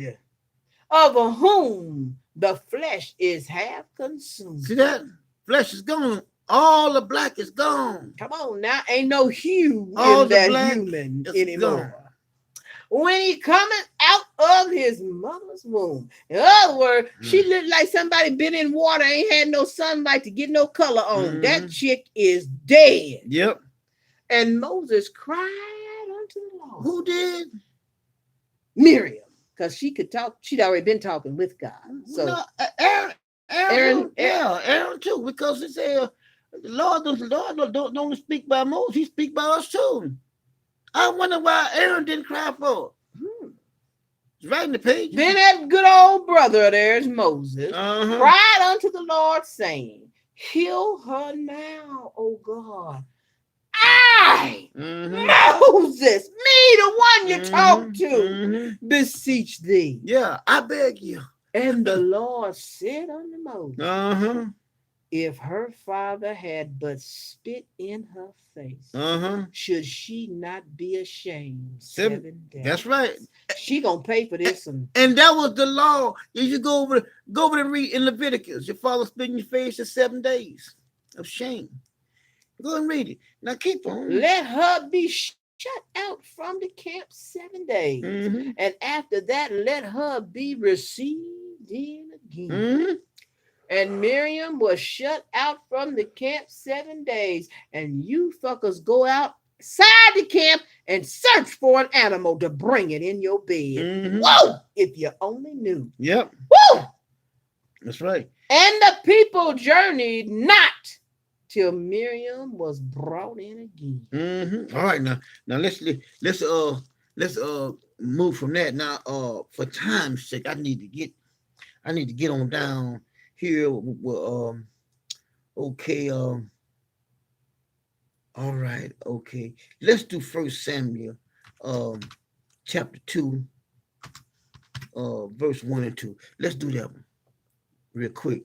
S2: dead, of whom the flesh is half consumed.
S1: See that? Flesh is gone. All the black is gone.
S2: Come on now. Ain't no hue in that human anymore. Gone. When he cometh out of his mother's womb. In other words, she looked like somebody been in water, ain't had no sunlight to get no color on. That chick is dead.
S1: Yep.
S2: And Moses cried unto the Lord.
S1: Who did?
S2: Miriam. Because she could talk. She'd already been talking with God. So
S1: no, Aaron too. Because it said, the Lord don't only speak by Moses, he speak by us too. I wonder why Aaron didn't cry for it. It's right in the page.
S2: Then that good old brother of theirs, Moses, cried unto the Lord, saying, heal her now, O God. Moses, me, the one you talk to, beseech thee.
S1: Yeah, I beg you.
S2: And the Lord said unto Moses, if her father had but spit in her face, should she not be ashamed 7 days?
S1: That's right.
S2: She gonna pay for this.
S1: And that was the law. If you go over and read in Leviticus, your father spit in your face for 7 days of shame. Go and read it. Now keep on.
S2: Let her be shut out from the camp 7 days. And after that, let her be received in again. And Miriam was shut out from the camp 7 days. And you fuckers go out outside the camp and search for an animal to bring it in your bed. Whoa! If you only knew.
S1: Yep.
S2: Woo!
S1: That's right.
S2: And the people journeyed not till Miriam was brought in again.
S1: All right, now let's move from that. Now, for time's sake, I need to get on down here. Okay. All right. Okay. Let's do 1 Samuel, chapter 2, verse 1 and 2. Let's do that one real quick.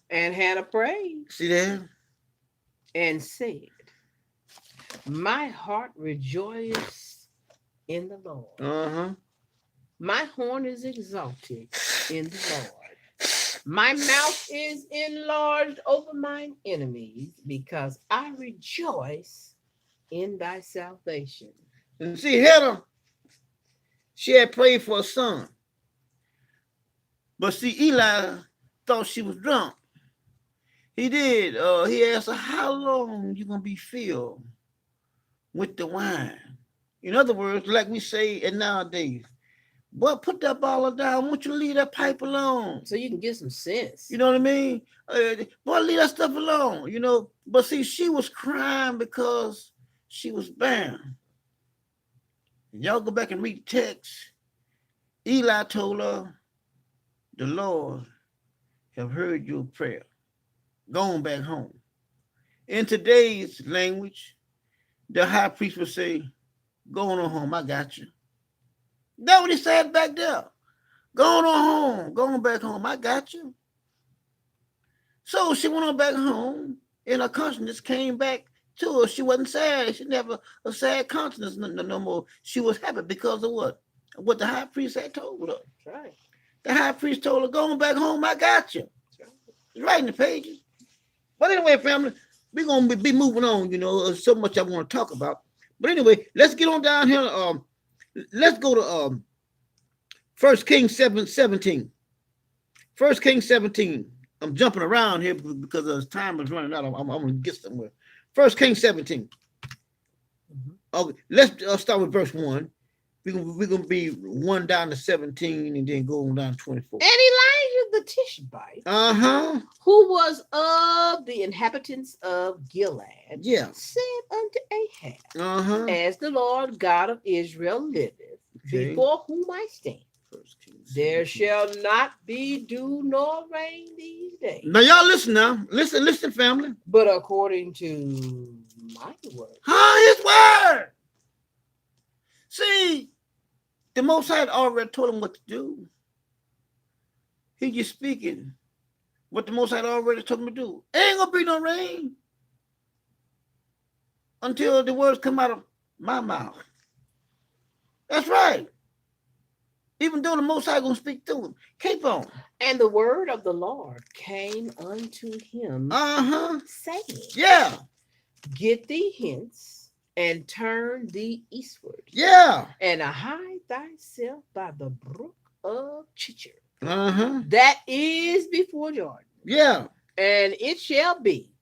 S2: And Hannah prayed.
S1: See there?
S2: And said, my heart rejoices in the Lord. My horn is exalted in the Lord. My mouth is enlarged over mine enemies, because I rejoice in thy salvation.
S1: And see, Hannah, she had prayed for a son. But see, Eli thought she was drunk. He did. He asked her, how long you going to be filled with the wine? In other words, like we say nowadays, boy, put that bottle down. I want you to leave that pipe alone.
S2: So you can get some sense.
S1: You know what I mean? Boy, leave that stuff alone, you know. But see, she was crying because she was barren. And y'all go back and read the text. Eli told her, the Lord have heard your prayer. Go on back home. In today's language, the high priest would say, go on home, I got you. That's what he said back there. Go on home, go on back home, I got you. So she went on back home, and her consciousness came back to her. She wasn't sad. She never a sad consciousness no more. She was happy because of what? What the high priest had told her.
S2: That's right.
S1: The high priest told her, go on back home, I got you. It's right in the pages. But anyway, family, we're going to be moving on, you know. There's so much I want to talk about. But anyway, let's get on down here. Let's go to 1 Kings 17. 1 Kings 17. I'm jumping around here because time is running out. I'm going to get somewhere. 1 Kings 17. Okay, let's start with verse 1. We're gonna be 1 down to 17 and then go on down to 24.
S2: And Elijah the Tishbite, who was of the inhabitants of Gilead, said unto Ahab, as the Lord God of Israel liveth, before whom I stand, there shall not be dew nor rain these days.
S1: Now y'all listen now. Listen, family.
S2: But according to my word.
S1: His word. See, the Most High had already told him what to do. He just speaking what the Most High had already told him to do. Ain't gonna be no rain until the words come out of my mouth. That's right. Even though the Most High gonna speak through him. Keep on.
S2: And the word of the Lord came unto him, saying, get thee hence, and turn thee eastward. And hide thyself by the brook of Chichar. That is before Jordan. And it shall be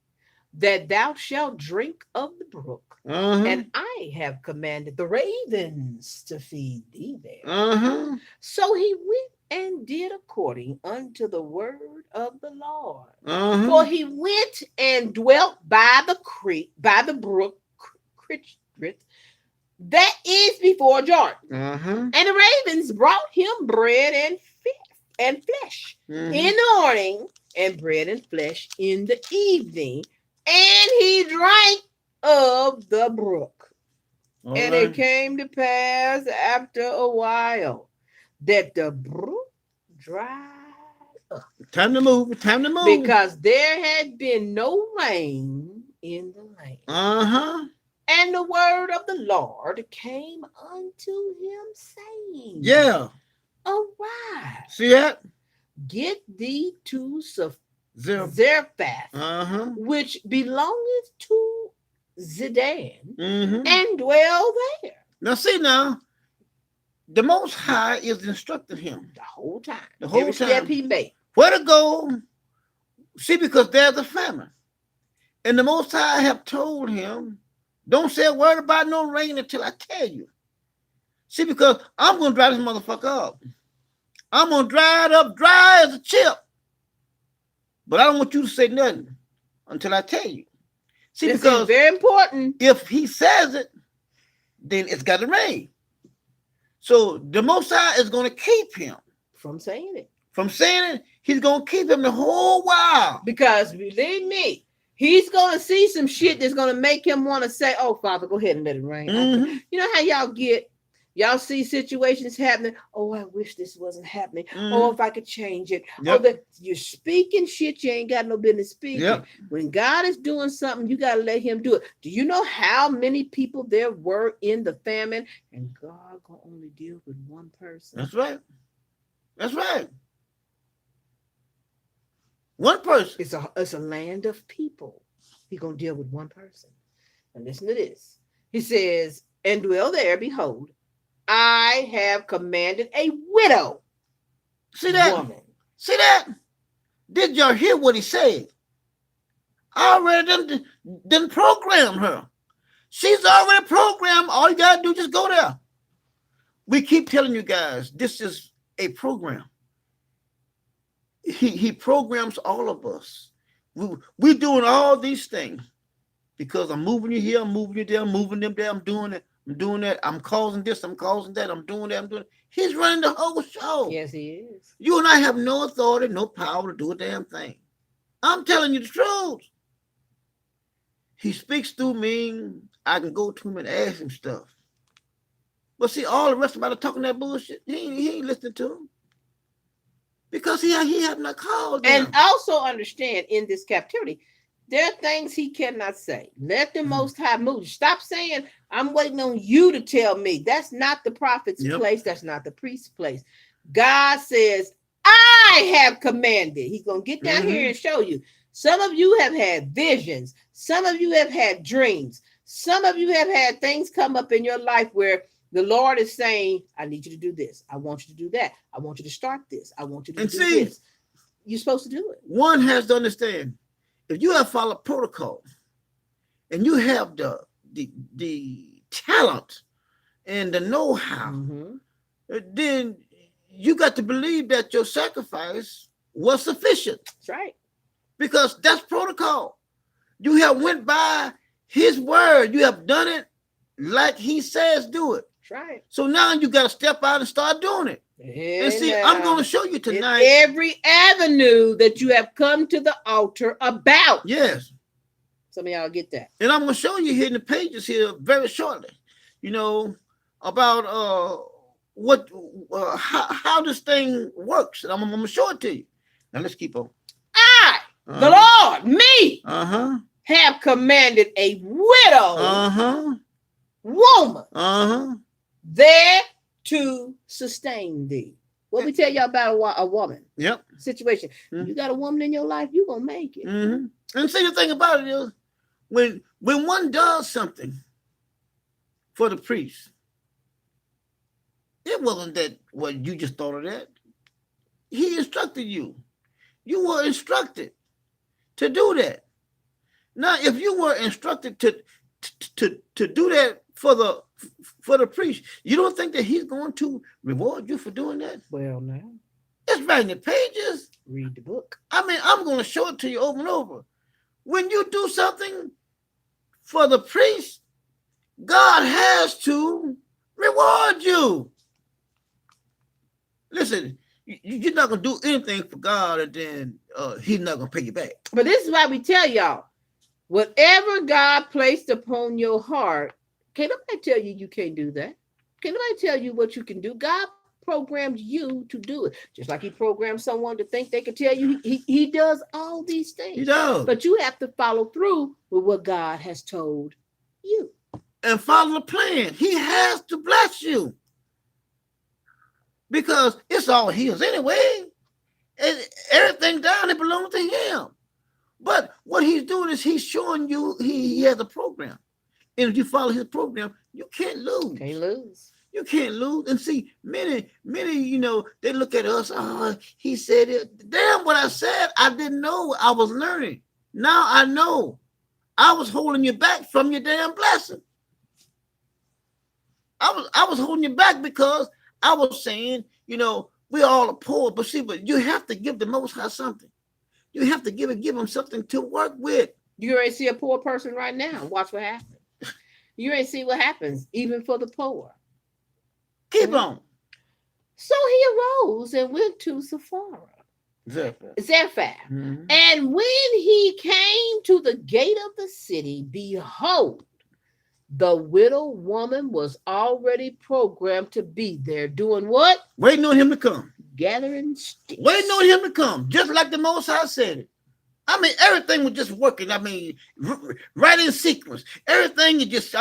S2: that thou shalt drink of the brook. And I have commanded the ravens to feed thee there. So he went and did according unto the word of the Lord. For he went and dwelt by the creek, by the brook, that is before Jordan. And the ravens brought him bread and flesh in the morning, and bread and flesh in the evening, and he drank of the brook. It came to pass after a while that the brook dried up.
S1: Time to move.
S2: Because there had been no rain in the land. And the word of the Lord came unto him, saying, arise.
S1: See that?
S2: Get thee to Zarephath, which belongeth to Zidon, and dwell there.
S1: Now see now, the Most High is instructing him
S2: the whole time.
S1: Every
S2: step he made.
S1: Where to go? See, because there's a famine. And the Most High have told him Don't say a word about no rain until I tell you. See, because I'm going to dry this motherfucker up. I'm going to dry it up dry as a chip. But I don't want you to say nothing until I tell you. See,
S2: this
S1: because
S2: is very important.
S1: If he says it, then it's got to rain. So the Most High is going to keep him
S2: from saying it.
S1: From saying it, he's going to keep him the whole while.
S2: Because believe me, he's going to see some shit that's going to make him want to say, oh, Father, go ahead and let it rain.
S1: Mm-hmm.
S2: You know how y'all see situations happening. Oh, I wish this wasn't happening.
S1: Mm-hmm.
S2: Oh, if I could change it.
S1: Yep.
S2: Oh, you're speaking shit you ain't got no business speaking.
S1: Yep.
S2: When God is doing something, you got to let him do it. Do you know how many people there were in the famine? And God can only deal with one person.
S1: That's right. That's right. One person.
S2: It's a land of people. He's going to deal with one person. And listen to this. He says, and dwell there, behold, I have commanded a widow.
S1: See that?
S2: Woman.
S1: See that? Did y'all hear what he said? I already done programmed her. She's already programmed. All you got to do is just go there. We keep telling you guys, this is a program. He programs all of us. We're doing all these things because I'm moving you here, I'm moving you there, I'm moving them there, I'm doing it. I'm doing that. I'm causing this. I'm causing that. I'm doing that. I'm doing it. He's running the whole show.
S2: Yes, he is.
S1: You and I have no authority, no power to do a damn thing. I'm telling you the truth. He speaks through me. I can go to him and ask him stuff. But see, all the rest of them talking that bullshit, he ain't listening to him. Because he have not called them.
S2: And also understand, in this captivity, there are things he cannot say. Let the Most High move. Stop saying, I'm waiting on you to tell me. That's not the prophet's place. That's not the priest's place. God says, I have commanded. He's going to get down here and show you. Some of you have had visions. Some of you have had dreams. Some of you have had things come up in your life where the Lord is saying, I need you to do this. I want you to do that. I want you to start this. I want you to do this. You're supposed to do it.
S1: One has to understand, if you have followed protocol and you have the talent and the know-how, then you got to believe that your sacrifice was sufficient.
S2: That's right.
S1: Because that's protocol. You have went by his word. You have done it like he says do it.
S2: That's right.
S1: So now you got to step out and start doing it. And see, I'm going to show you tonight.
S2: Every avenue that you have come to the altar about.
S1: Yes.
S2: Some of y'all get that.
S1: And I'm going to show you here in the pages here very shortly, about how this thing works. And I'm going to show it to you. Now let's keep on.
S2: The Lord, me, have commanded a widow woman there to sustain thee. What we tell y'all about a woman situation. You got a woman in your life, you're going to make it.
S1: And see, the thing about it is, when one does something for the priest, it wasn't that you just thought of that. He instructed you. You were instructed to do that. Now, if you were instructed to do that for the priest, you don't think that he's going to reward you for doing that?
S2: Well, now.
S1: It's right in the pages.
S2: Read the book.
S1: I mean, I'm going to show it to you over and over. When you do something for the priest, God has to reward you. Listen, you're not going to do anything for God and then he's not going to pay you back.
S2: But this is why we tell y'all, whatever God placed upon your heart, can't nobody tell you can't do that. Can't nobody tell you what you can do. God programmed you to do it. Just like he programmed someone to think they could tell you. He does all these things.
S1: He does.
S2: But you have to follow through with what God has told you.
S1: And follow the plan. He has to bless you. Because it's all his anyway. And everything down, it belongs to him. But what he's doing is he's showing you he has a program. And if you follow his program, you can't lose.
S2: Can't lose.
S1: You can't lose. And see, many, they look at us, he said it. Damn what I said, I didn't know. I was learning. Now I know. I was holding you back from your damn blessing. I was holding you back because I was saying, we all are poor, but you have to give the Most High something. You have to give him something to work with.
S2: You already see a poor person right now. Watch what happens. You already see what happens, even for the poor.
S1: Keep on.
S2: So he arose and went to Zarephath. Mm-hmm. And when he came to the gate of the city, behold, the widow woman was already programmed to be there. Doing what?
S1: Waiting on him to come.
S2: Gathering sticks.
S1: Waiting on him to come. Just like the Most High said it. I mean, everything was just working. I mean, right in sequence. Everything is just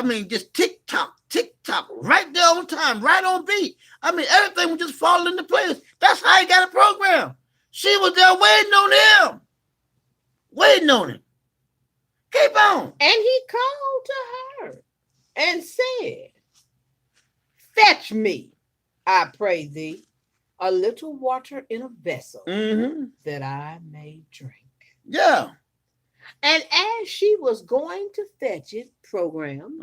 S1: tick-tock, right there on time, right on beat. I mean, everything was just falling into place. That's how he got a program. She was there waiting on him. Waiting on him. Keep on.
S2: And he called to her and said, fetch me, I pray thee, a little water in a vessel, that I may drink.
S1: Yeah.
S2: And as she was going to fetch it, program,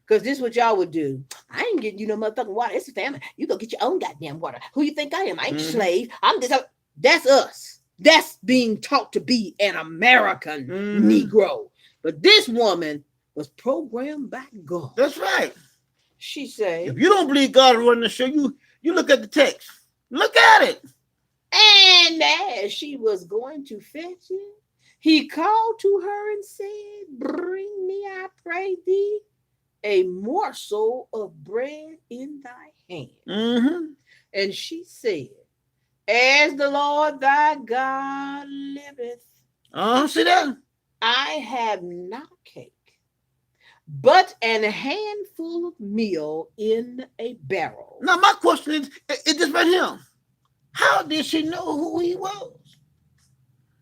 S2: because this is what y'all would do. I ain't getting you no motherfucking water. It's a family. You go get your own goddamn water. Who you think I am? I ain't slave. I'm this. That's us. That's being taught to be an American Negro. But this woman was programmed by God.
S1: That's right.
S2: She said,
S1: if you don't believe God running the show, you look at the text. Look at it.
S2: And as she was going to fetch it, he called to her and said, bring me, I pray thee, a morsel of bread in thy hand. And she said, as the Lord thy God liveth,
S1: see that?
S2: I have not cake, but an handful of meal in a barrel.
S1: Now my question is this right here. How did she know who he was?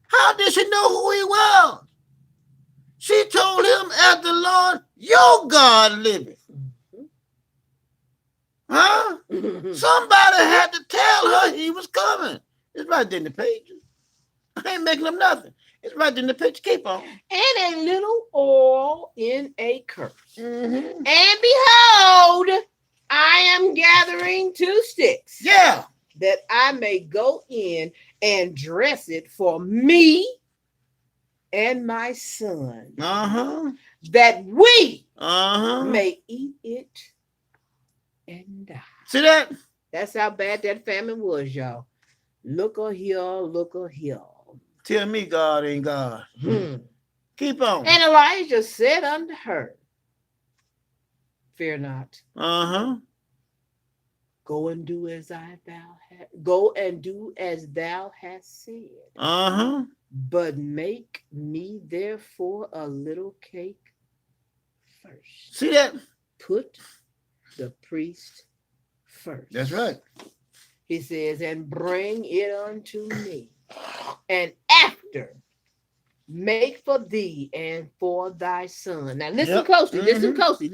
S1: How did she know who he was? She told him, as the Lord your God liveth. Huh? Somebody had to tell her he was coming. It's right there in the pages. I ain't making up nothing. It's right there in the picture. Keep on.
S2: And a little oil in a curse. And behold, I am gathering 2 sticks.
S1: Yeah.
S2: That I may go in and dress it for me and my son. That we may eat it and die.
S1: See that?
S2: That's how bad that famine was, y'all. Look here.
S1: Tell me God ain't God. Keep on.
S2: And Elijah said unto her, fear not. Go and do as thou hast said. But make me therefore a little cake first.
S1: See that?
S2: Put the priest first.
S1: That's right.
S2: He says, and bring it unto me. And after, make for thee and for thy son. Now listen closely, listen closely.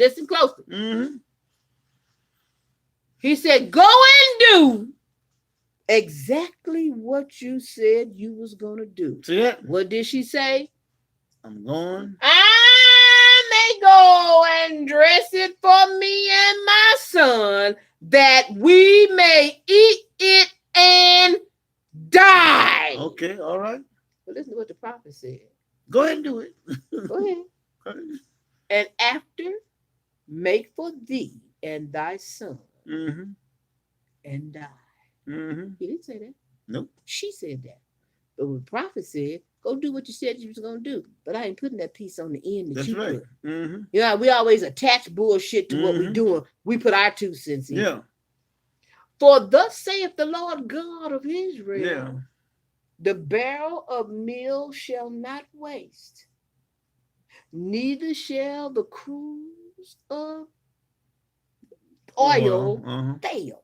S2: He said, go and do exactly what you said you was going to do.
S1: See that?
S2: What did she say?
S1: I'm going.
S2: I may go and dress it for me and my son, that we may eat it and die.
S1: Okay, all right.
S2: But listen to what the prophet said.
S1: Go ahead and do it.
S2: Go ahead. And after, make for thee and thy son and die. He didn't say that.
S1: Nope.
S2: She said that. But when the prophet said, go do what you said you was going to do. But I ain't putting that piece on the end that
S1: That's
S2: you
S1: right.
S2: put. Yeah, we always attach bullshit to what we're doing. We put our 2 cents in.
S1: Yeah.
S2: For thus saith the Lord God of Israel,
S1: yeah.
S2: The barrel of meal shall not waste, neither shall the cruse of oil fail,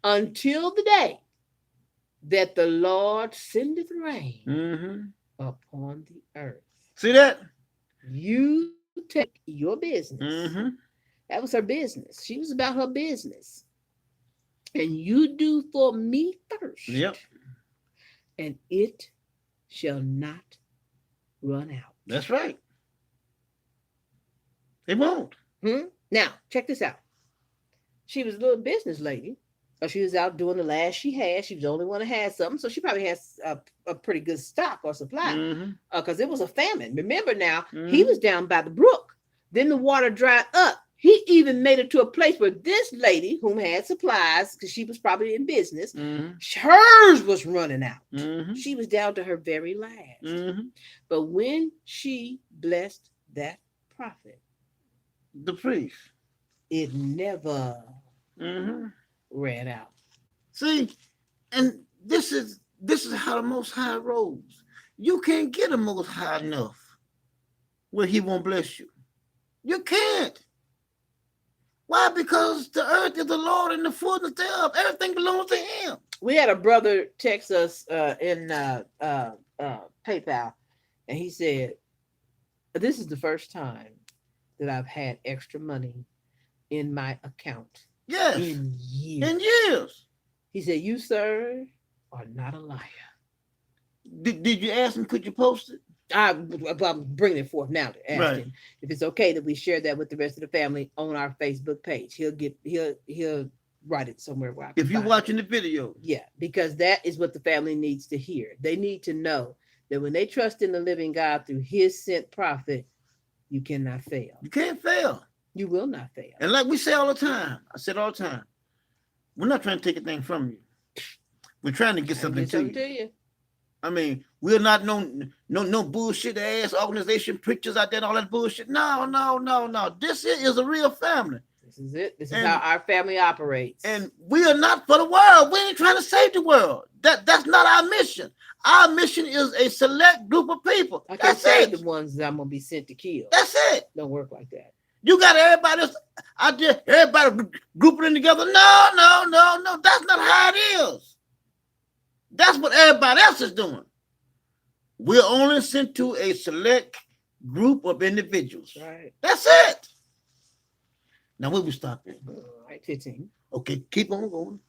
S2: until the day that the Lord sendeth rain upon the earth.
S1: See that?
S2: You take your business. That was her business. She was about her business. And you do for me first.
S1: Yep.
S2: And it shall not run out.
S1: That's right. They won't.
S2: Now, check this out. She was a little business lady. She was out doing the last she had. She was the only one that had something. So she probably has a pretty good stock or supply. Because it was a famine. Remember now, he was down by the brook. Then the water dried up. He even made it to a place where this lady, whom had supplies, because she was probably in business, hers was running out. She was down to her very last. But when she blessed that prophet,
S1: the priest,
S2: it never ran out.
S1: See, and this is how the Most High rolls. You can't get a Most High enough where He won't bless you. You can't. Why? Because the earth is the Lord and the fullness thereof. Everything belongs to Him.
S2: We had a brother text us in PayPal, and he said, "This is the first time that I've had extra money in my account.
S1: Yes,
S2: in years.
S1: In years."
S2: He said, "You, sir, are not a liar."
S1: Did you ask him? Could you post it?
S2: I'm bringing it forth now to ask him if it's okay that we share that with the rest of the family on our Facebook page. He'll write it somewhere where I can
S1: if you're watching the video.
S2: Yeah, because that is what the family needs to hear. They need to know that when they trust in the living God through His sent prophet, you cannot fail.
S1: You can't fail.
S2: You will not fail.
S1: And like we say all the time, I said all the time, we're not trying to take a thing from you. We're trying to get something to you. I mean, we're not no bullshit ass organization, preachers out there and all that bullshit. No. This is a real family.
S2: This is it. This is how our family operates.
S1: And we are not for the world. We ain't trying to save the world. That's not our mission. Our mission is a select group of people.
S2: I can't save the ones that I'm gonna be sent to kill.
S1: That's it.
S2: Don't work like that.
S1: You got everybody out there, everybody grouping together. No. That's not how it is. That's what everybody else is doing. We're only sent to a select group of individuals.
S2: Right.
S1: That's it. Now, where we stop at?
S2: All right, 15.
S1: Okay, keep on going.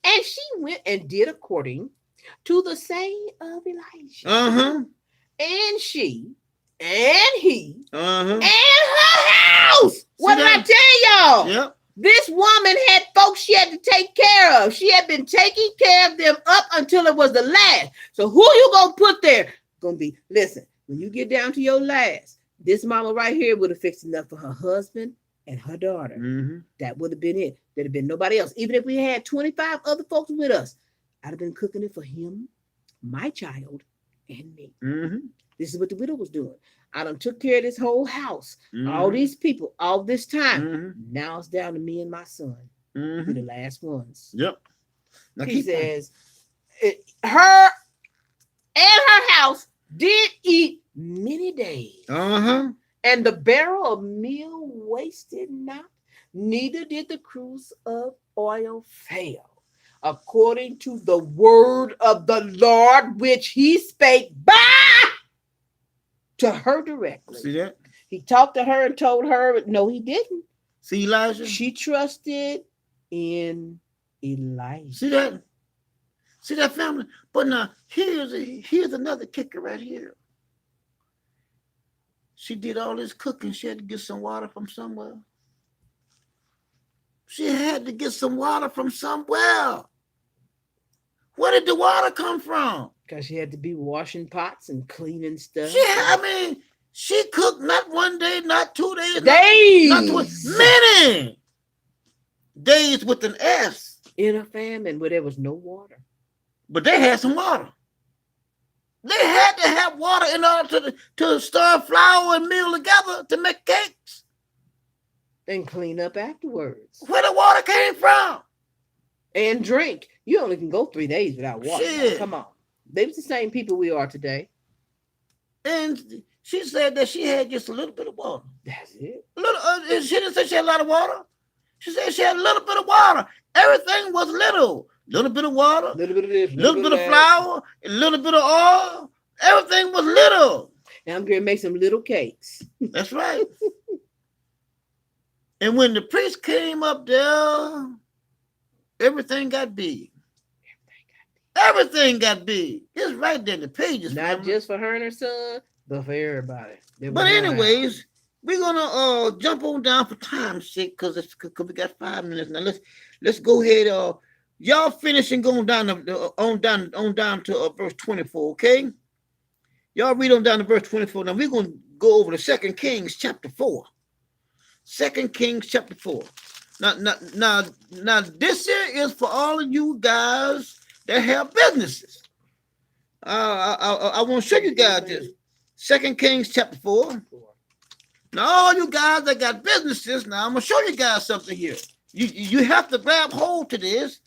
S2: And she went and did according to the saying of Elijah. And she and he and her house. What did I tell y'all?
S1: Yep.
S2: This woman had folks she had to take care of. She had been taking care of them up until it was the last. So who you gonna put there? Gonna be, listen, when you get down to your last, this mama right here would have fixed enough for her husband and her daughter. That would have been it. There'd have been nobody else. Even if we had 25 other folks with us, I'd have been cooking it for him, my child, and me. This is what the widow was doing. I done took care of this whole house, all these people, all this time. Now it's down to me and my son. We're the last ones.
S1: Yep.
S2: Now he says, her and her house did eat many days. And the barrel of meal wasted not, neither did the cruse of oil fail, according to the word of the Lord, which He spake by to her directly.
S1: See that?
S2: He talked to her and told her, no, he didn't.
S1: See Elijah?
S2: She trusted in Elijah.
S1: See that? See that, family? But now, here's another kicker right here. She did all this cooking. She had to get some water from somewhere. She had to get some water from somewhere. Where did the water come from?
S2: Because she had to be washing pots and cleaning stuff.
S1: She cooked not one day, not 2 days.
S2: Days.
S1: Not many days with an S.
S2: In a famine where there was no water.
S1: But they had some water. They had to have water in order to stir flour and meal together to make cakes.
S2: And clean up afterwards.
S1: Where the water came from.
S2: And drink. You only can go 3 days without water. Now, come on. They was the same people we are today.
S1: And she said that she had just a little bit of water.
S2: That's it.
S1: She didn't say she had a lot of water. She said she had a little bit of water. Everything was little. Little bit of water.
S2: Little bit of this.
S1: Little bit of flour. A little bit of oil. Everything was little.
S2: Now I'm going to make some little cakes.
S1: That's right. And when the priest came up there, everything got big. Everything got big. It's right there in the pages.
S2: Not just for her and her son, but for everybody.
S1: But anyways, we're gonna jump on down for time's sake because we got 5 minutes now. Let's go ahead. Y'all finish and going down on down to verse 24. Okay, y'all read on down to verse 24. Now we're gonna go over to 2 Kings chapter 4. 2 Kings chapter 4. Now this here is for all of you guys that have businesses. I want to show you guys this. 2 Kings chapter 4. Now, all you guys that got businesses, now I'm gonna show you guys something here. You have to grab hold to this,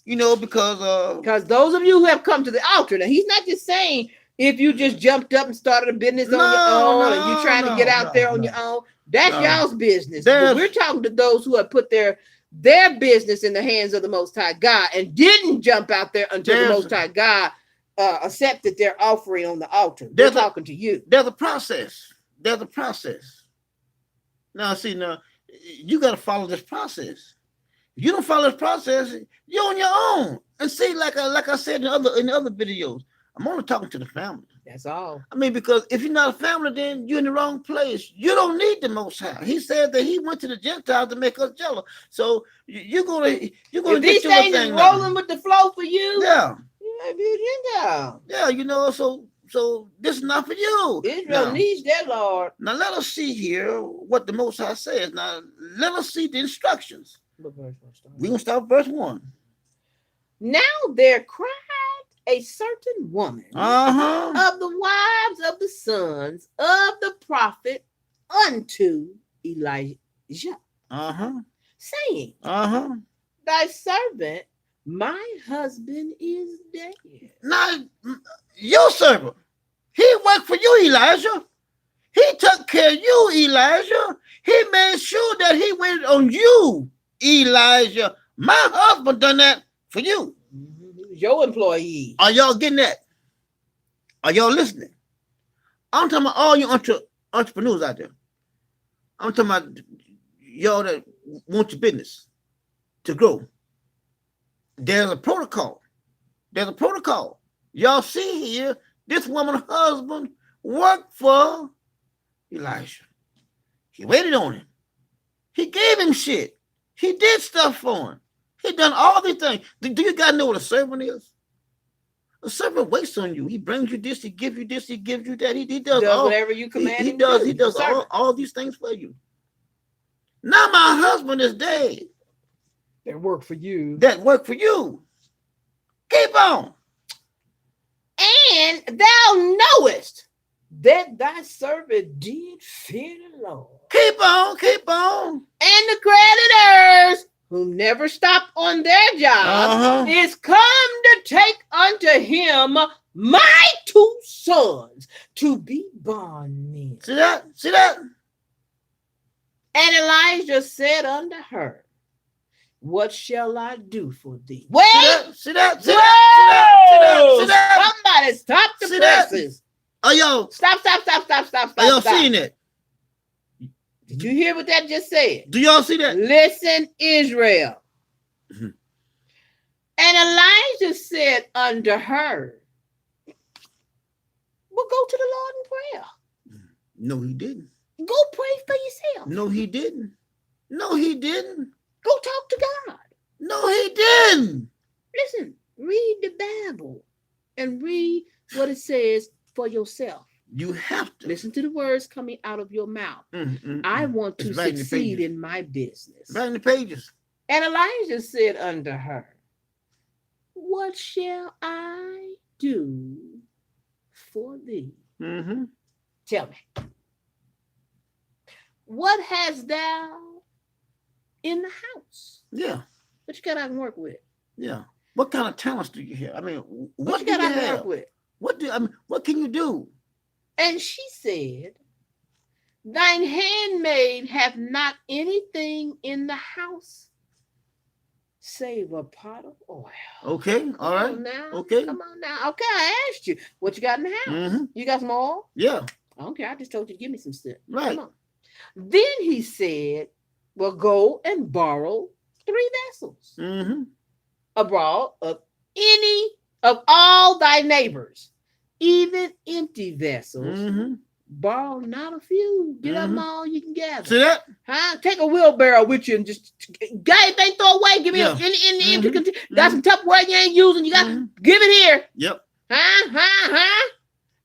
S1: because
S2: those of you who have come to the altar. Now, he's not just saying if you just jumped up and started a business on your own, or you trying to get out there on your own. That's y'all's business. But we're talking to those who have put their business in the hands of the Most High God and didn't jump out there until the Most High God accepted their offering on the altar. They're talking to you.
S1: There's a process. Now, you got to follow this process. If you don't follow this process, you're on your own. And see, like I said in the other videos, I'm only talking to the family.
S2: That's all.
S1: I mean, because if you're not a family, then you're in the wrong place. You don't need the Most High. He said that he went to the Gentiles to make us jealous. So you're gonna
S2: if these things is rolling with the flow for you.
S1: Yeah.
S2: Yeah,
S1: So this is not for you.
S2: Israel needs their Lord.
S1: Now let us see here what the Most High says. Now let us see the instructions. We're gonna start verse 1.
S2: Now there cried a certain woman of the wives of the sons of the prophet unto Elijah, saying, thy servant, my husband is dead.
S1: Now, your servant, he worked for you, Elijah. He took care of you, Elijah. He made sure that he waited on you, Elijah. My husband done that for you.
S2: Your employee.
S1: Are y'all getting that? Are y'all listening? I'm talking about all you entrepreneurs out there. I'm talking about y'all that want your business to grow. There's a protocol. Y'all see here, this woman's husband worked for Elijah. He waited on him. He gave him shit. He did stuff for him. He done all these things. Do you guys know what a servant is? A servant waits on you. He brings you this. He gives you this. He gives you that. He does all,
S2: whatever you command.
S1: He does all these things for you. Now my husband is dead.
S2: That work for you.
S1: Keep on.
S2: And thou knowest that thy servant did fear the Lord.
S1: Keep on.
S2: And the creditors who never stop on their job is come to take unto him my 2 sons to be bondmen.
S1: See that?
S2: And Elijah said unto her, what shall I do for thee? Wait!
S1: See that?
S2: Somebody stop the presses. Stop.
S1: Are y'all seeing it?
S2: Did you hear what that just said?
S1: Do y'all see that?
S2: Listen, Israel. And Elijah said unto her, well, go to the Lord in prayer.
S1: No, he didn't.
S2: Go pray for yourself.
S1: No, he didn't.
S2: Go talk to God.
S1: No, he didn't.
S2: Listen, read the Bible and read what it says for yourself.
S1: You have to
S2: listen to the words coming out of your mouth. I want to succeed in my business.
S1: Right in the pages.
S2: And Elijah said unto her, what shall I do for thee? Tell me. What hast thou in the house?
S1: Yeah.
S2: What you got I can work with?
S1: Yeah. What kind of talents do you have? I mean, what
S2: you got I can work with?
S1: What can you do?
S2: And she said, thine handmaid hath not anything in the house save a pot of oil.
S1: Okay, all right. Okay.
S2: Come on now. Okay, I asked you, what you got in the house? You got some oil?
S1: Yeah.
S2: Okay, I just told you to give me some stuff.
S1: Right.
S2: Come on. Then he said, well, go and borrow 3 vessels abroad of any of all thy neighbors, even empty vessels, borrow not a few. Get them all you can gather.
S1: See that?
S2: Huh? Take a wheelbarrow with you and just get anything throw away. Give me in the empty container. Got some Tupperware you ain't using. You got give it here.
S1: Yep.
S2: Huh?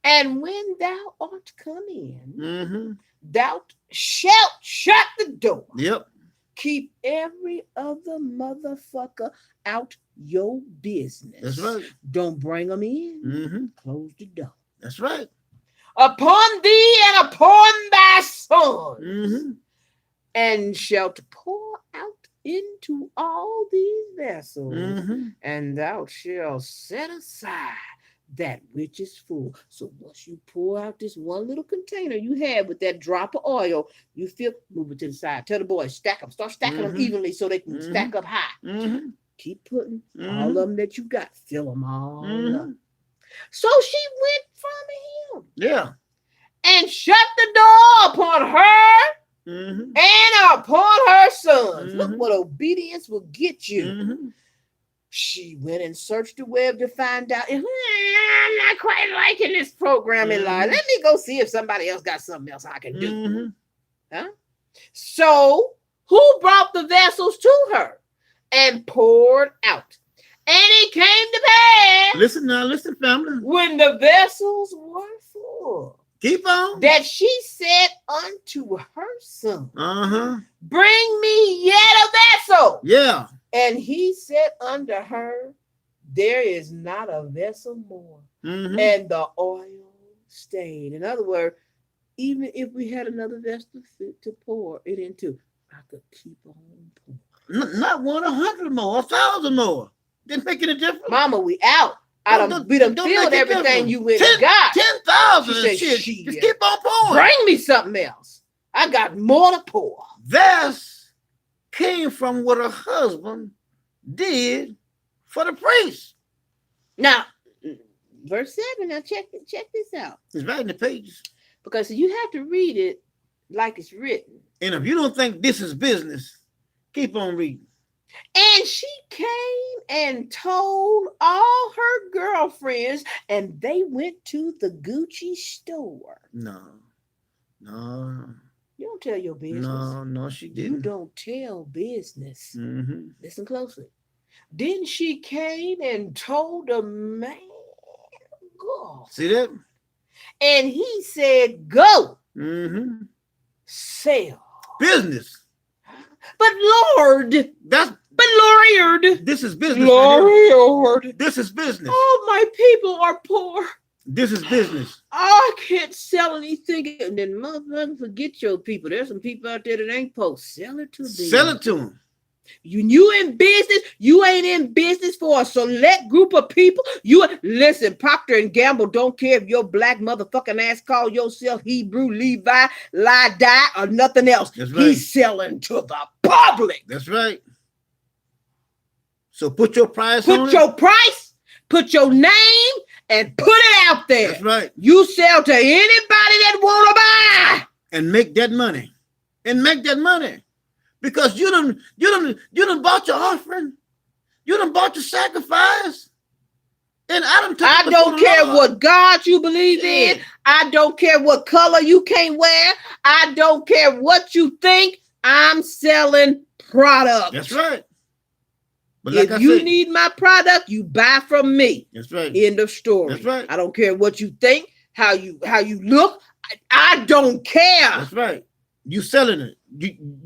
S2: And when thou art come in, thou shalt shut the door.
S1: Yep.
S2: Keep every other motherfucker out your business.
S1: That's right.
S2: Don't bring them in. Close the door.
S1: That's right.
S2: Upon thee and upon thy sons, and shalt pour out into all these vessels, and thou shalt set aside that which is full. So once you pour out this one little container you have with that drop of oil, you move it to the side. Tell the boys, stack them. Start stacking them evenly so they can stack up high. Keep putting all of them that you got. Fill them all up. So she went from him.
S1: Yeah.
S2: And shut the door upon her and upon her sons. Look what obedience will get you. She went and searched the web to find out. I'm not quite liking this programming line. Let me go see if somebody else got something else I can do. Huh? So who brought the vessels to her and poured out? And it came to pass.
S1: Listen, family.
S2: When the vessels were full.
S1: Keep on.
S2: That she said unto her son, bring me yet a vessel.
S1: Yeah.
S2: And he said unto her, there is not a vessel more. And the oil stayed. In other words, even if we had another vessel fit to pour it into, I could keep on pouring.
S1: Not 100 more, 1,000 more. Didn't make any difference.
S2: Mama, we out. We done filled everything you went and got.
S1: 10,000 and shit. Just keep on pouring.
S2: Bring me something else. I got more to pour.
S1: This came from what her husband did for the priest.
S2: Now, verse 7, now check this out.
S1: It's right in the pages.
S2: Because you have to read it like it's written.
S1: And if you don't think this is business, keep on reading.
S2: And she came and told all her girlfriends, and they went to the Gucci store.
S1: No.
S2: You don't tell your business.
S1: No, she didn't.
S2: You don't tell business. Listen closely. Then she came and told the man, go.
S1: See that?
S2: And he said, go. Sell.
S1: Business.
S2: But Lord. But Lord.
S1: This is business.
S2: Lord.
S1: This is business.
S2: All my people are poor.
S1: This is business.
S2: I can't sell anything. And then motherfucker, forget your people. There's some people out there that ain't poor. Sell it to them.
S1: Sell it to them.
S2: You in business, you ain't in business for a select group of people. Listen, Procter and Gamble don't care if your black motherfucking ass call yourself Hebrew, Levi, Lie, or nothing else.
S1: That's right.
S2: He's selling to the public.
S1: That's right. So put your price on it.
S2: Put your price, put your name, and put it out there.
S1: That's right.
S2: You sell to anybody that want to buy.
S1: And make that money. Because you done bought your offering. You done bought your sacrifice. And I
S2: don't care what God you believe in. I don't care what color you can't wear. I don't care what you think. I'm selling product.
S1: That's right. But
S2: if you need my product, you buy from me.
S1: That's right.
S2: End of story.
S1: That's right.
S2: I don't care what you think, how you look. I don't care.
S1: That's right. You selling it.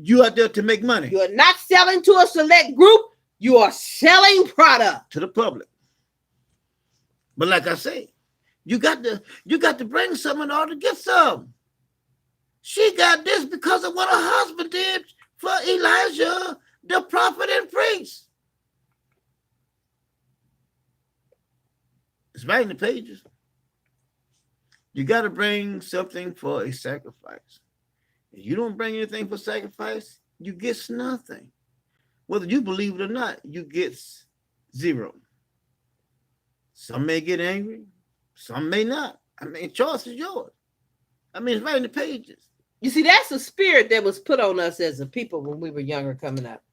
S1: You out there to make money.
S2: You are not selling to a select group. You are selling product
S1: to the public. But like I say, you got to bring some in order to get some. She got this because of what her husband did for Elijah, the prophet and priest. It's right in the pages. You got to bring something for a sacrifice. If you don't bring anything for sacrifice, you get nothing. Whether you believe it or not, you get zero. Some may get angry, some may not. I mean, choice is yours. I mean, it's right in the pages.
S2: You see, that's a spirit that was put on us as a people when we were younger coming up.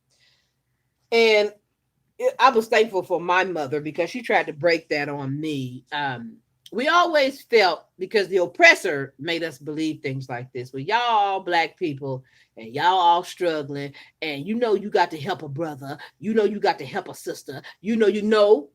S2: And I was thankful for my mother because she tried to break that on me. we always felt, because the oppressor made us believe things like this. Well, y'all all black people and y'all all struggling, and you got to help a brother. You got to help a sister. You know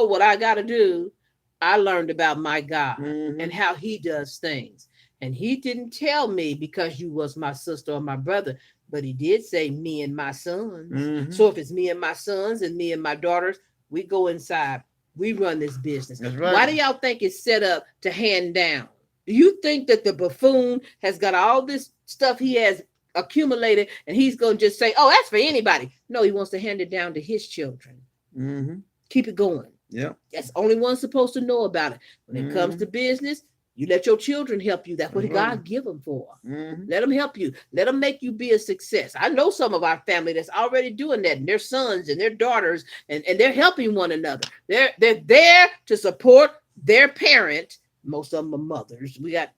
S2: what I got to do. I learned about my God and how he does things. And he didn't tell me because you was my sister or my brother, but he did say me and my sons. So if it's me and my sons and me and my daughters, we go inside. We run this business.
S1: That's right.
S2: Why do y'all think it's set up to hand down? Do you think that the buffoon has got all this stuff he has accumulated and he's going to just say, oh, that's for anybody? No, he wants to hand it down to his children. Keep it going.
S1: Yeah.
S2: That's the only one supposed to know about it. When it comes to business, you let your children help you. That's what God give them for. Let them help you. Let them make you be a success. I know some of our family that's already doing that, and their sons and their daughters, and they're helping one another. They're there to support their parent. Most of them are mothers. We got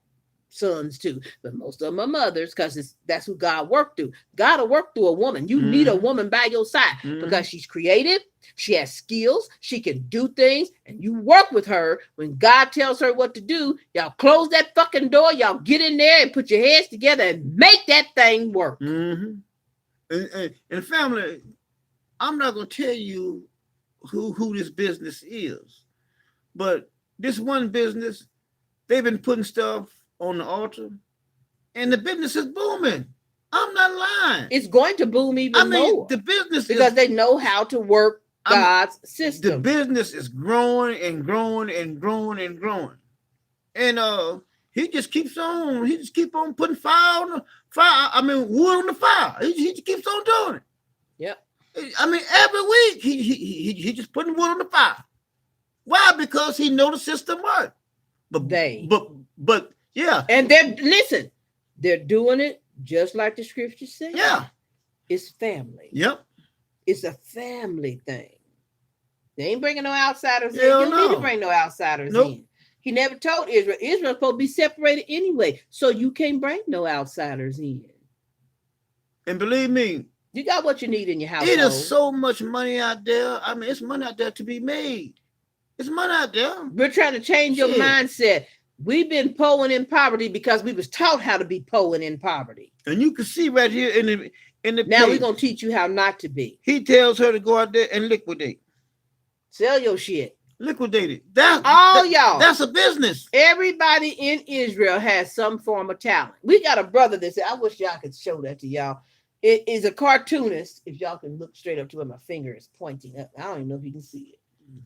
S2: sons too, but most of them are mothers, because that's who God worked through. God will work through a woman. You need a woman by your side because she's creative, she has skills, she can do things, and you work with her. When God tells her what to do, y'all close that fucking door, y'all get in there and put your heads together and make that thing work.
S1: And family, I'm not gonna tell you who this business is, but this one business, they've been putting stuff on the altar, and the business is booming. I'm not lying.
S2: It's going to boom even more.
S1: The business
S2: because they know how to work God's system.
S1: The business is growing and growing and growing and growing, and he just keeps on. He just keep on putting fire on the fire. Wood on the fire. He just keeps on doing it.
S2: Yep.
S1: Every week he just putting wood on the fire. Why? Because he knows the system works. But yeah.
S2: And they're doing it just like the scripture says.
S1: Yeah.
S2: It's family.
S1: Yep.
S2: It's a family thing. They ain't bringing no outsiders in.
S1: You
S2: don't need to bring no outsiders in. He never told Israel. Israel's supposed to be separated anyway. So you can't bring no outsiders in.
S1: And believe me,
S2: you got what you need in your household.
S1: It is so much money out there. It's money out there to be made. It's money out there.
S2: We're trying to change your mindset. We've been poor and in poverty because we was taught how to be poor and in poverty.
S1: And you can see right here in the
S2: now we're gonna teach you how not to be.
S1: He tells her to go out there and liquidate.
S2: Sell your shit.
S1: Liquidate it.
S2: Y'all.
S1: That's a business.
S2: Everybody in Israel has some form of talent. We got a brother that said, I wish y'all could show that to y'all. It is a cartoonist. If y'all can look straight up to where my finger is pointing up. I don't even know if you can see it.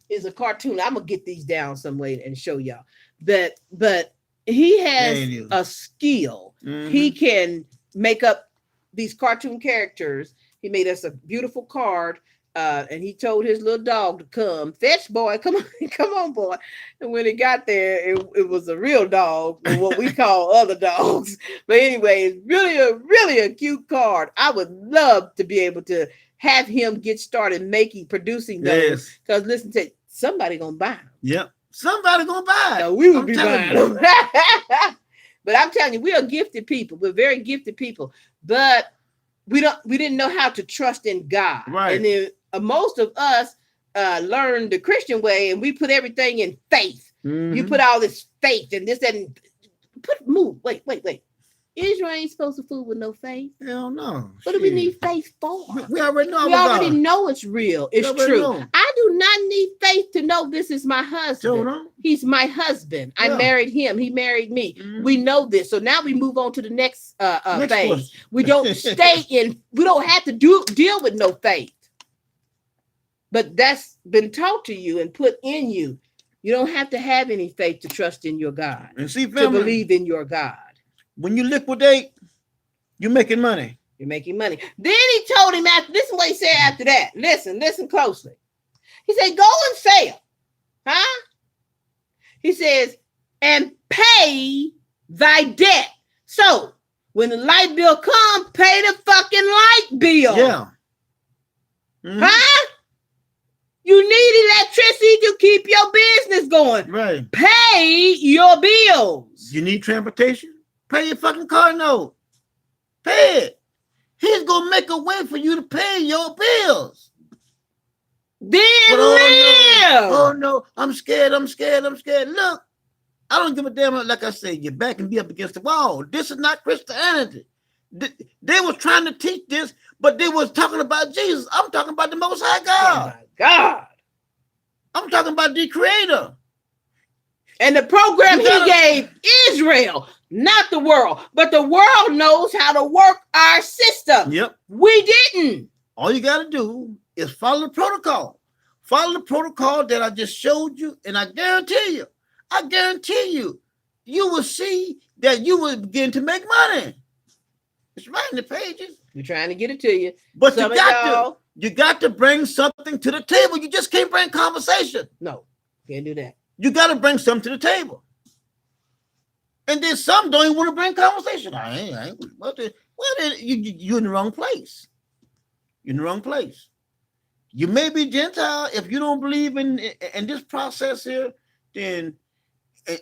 S2: Is a cartoon. I'm gonna get these down some way and show y'all. But he has a skill. He can make up these cartoon characters. He made us a beautiful card, and he told his little dog to come. Fetch, boy, come on, boy. And when it got there, it was a real dog, or what we call other dogs. But anyway, it's really a cute card. I would love to be able to have him get started producing those. Because listen to somebody gonna buy them.
S1: Yep. Somebody gonna buy it.
S2: No, we would be buying them. But I'm telling you, we are gifted people. We're very gifted people. But we didn't know how to trust in God.
S1: Right.
S2: And then most of us learned the Christian way, and we put everything in faith. You put all this faith and this and wait. Israel ain't supposed to fool with no faith.
S1: Hell no.
S2: What do we need faith for?
S1: We already know.
S2: We already know it's real. It's true.
S1: Know.
S2: I do not need faith to know this is my husband. He's my husband. I married him. He married me. We know this. So now we move on to the next phase. We don't we don't have to deal with no faith. But that's been taught to you and put in you. You don't have to have any faith to trust in your God.
S1: And see, family,
S2: to believe in your God.
S1: When you liquidate, you're making money.
S2: You're making money. Then he told him this is what he said after that. Listen closely. He said, go and sell. Huh? He says, and pay thy debt. So when the light bill comes, pay the fucking light bill.
S1: Yeah.
S2: Huh? You need electricity to keep your business going.
S1: Right.
S2: Pay your bills.
S1: You need transportation? Pay your fucking car note. Pay it. He's going to make a way for you to pay your bills.
S2: Then live.
S1: Oh no, I'm scared. Look, I don't give a damn. Like I said, you're backing me up against the wall. This is not Christianity. They was trying to teach this, but they was talking about Jesus. I'm talking about the Most High God.
S2: Oh my God.
S1: I'm talking about the Creator.
S2: And the program he gave Israel, not the world. But the world knows how to work our system.
S1: Yep.
S2: We didn't.
S1: All you got to do is follow the protocol. Follow the protocol that I just showed you, and I guarantee you, you will see that you will begin to make money. It's right in the pages.
S2: We're trying to get it to you.
S1: But you got to bring something to the table. You just can't bring conversation.
S2: No, can't do that.
S1: You got to bring something to the table. And then some don't even want to bring conversation. I ain't. You're in the wrong place. You're in the wrong place. You may be Gentile if you don't believe in this process here, then,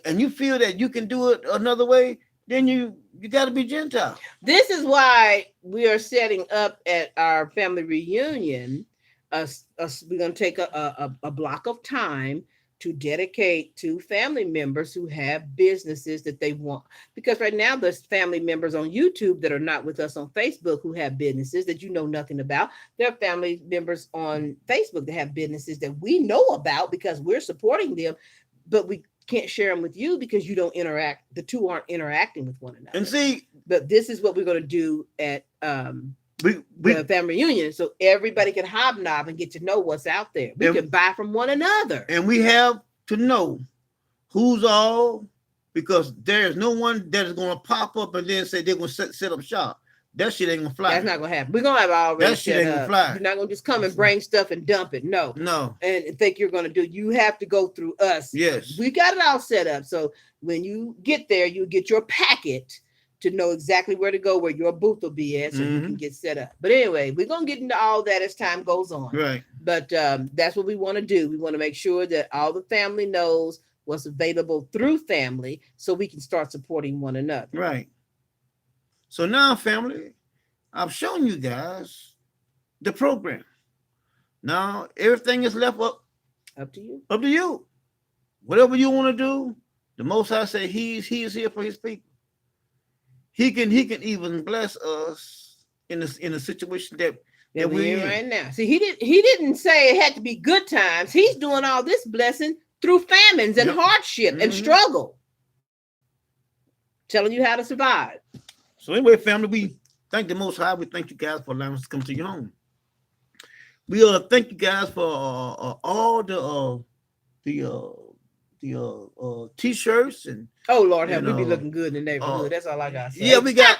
S1: and you feel that you can do it another way, then you got to be Gentile.
S2: This is why we are setting up at our family reunion. We're going to take a block of time to dedicate to family members who have businesses that they want. Because right now there's family members on YouTube that are not with us on Facebook who have businesses that you know nothing about. There are family members on Facebook that have businesses that we know about because we're supporting them, but we can't share them with you because you don't interact. The two aren't interacting with one another.
S1: And see,
S2: but this is what we're going to do at the family reunion, so everybody can hobnob and get to know what's out there. We can buy from one another,
S1: and we have to know who's all, because there's no one that is going to pop up and then say they're going to set up shop. That shit ain't gonna fly.
S2: That's not gonna happen. We're gonna have already.
S1: That shit ain't gonna fly.
S2: You're not gonna just come and bring stuff and dump it. No, and think you're gonna do. You have to go through us.
S1: Yes,
S2: we got it all set up. So when you get there, you get your packet to know exactly where to go, where your booth will be at, so you can get set up. But anyway, we're gonna get into all that as time goes on.
S1: Right.
S2: But that's what we want to do. We want to make sure that all the family knows what's available through family, so we can start supporting one another.
S1: Right. So now, family, I've shown you guys the program. Now everything is left up
S2: to you.
S1: Up to you. Whatever you want to do, the Most High say He is here for His people. He can even bless us in a situation that we're in
S2: right now. See, he didn't say it had to be good times. He's doing all this blessing through famines and hardship and struggle, telling you how to survive.
S1: So anyway, family, we thank the Most High. We thank you guys for allowing us to come to your home. We thank you guys for all the t-shirts and.
S2: Oh Lord, we be looking good in the neighborhood. That's all I got to say.
S1: Yeah, we got.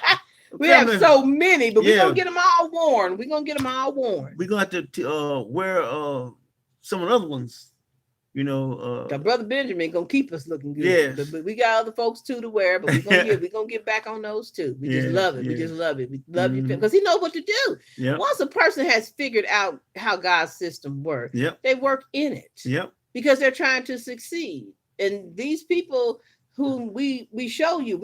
S2: we have so many, but we're gonna get them all worn. We're gonna
S1: have to wear some of the other ones.
S2: Brother Benjamin gonna keep us looking good.
S1: Yes.
S2: But we got other folks too to wear, but we're gonna get back on those too. We just love it. We just love it. We love you because he knows what to do.
S1: Yep.
S2: Once a person has figured out how God's system works, they work in it.
S1: Yep.
S2: Because they're trying to succeed. And these people whom we show you,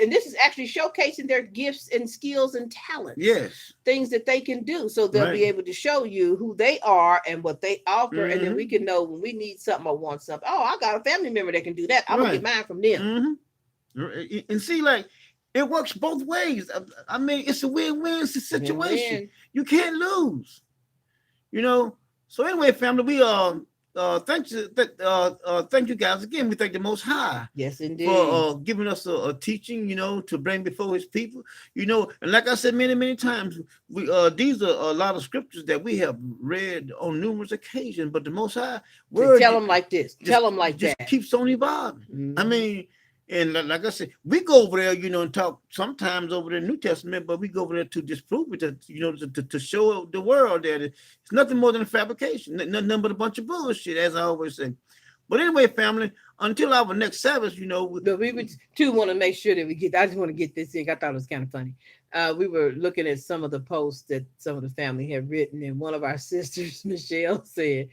S2: and this is actually showcasing their gifts and skills and talents.
S1: Yes.
S2: Things that they can do. So they'll be able to show you who they are and what they offer. And then we can know when we need something or want something. Oh, I got a family member that can do that. I'm gonna get mine from them.
S1: And see, like, it works both ways. I mean, it's a win-win situation. Win-win. You can't lose. So anyway, family, we thank you guys again. We thank the Most High.
S2: Yes, indeed.
S1: For giving us a teaching, to bring before His people. And like I said many times, these are a lot of scriptures that we have read on numerous occasions. But the Most High word,
S2: tell them like this. Tell them like that.
S1: Keeps on evolving. I mean. And like I said, we go over there, and talk sometimes over the New Testament, but we go over there to disprove it, to show the world that it's nothing more than a fabrication, nothing but a bunch of bullshit, as I always say. But anyway, family, until our next Sabbath,
S2: But we would too want to make sure that I just want to get this in. I thought it was kind of funny. We were looking at some of the posts that some of the family had written, and one of our sisters, Michelle, said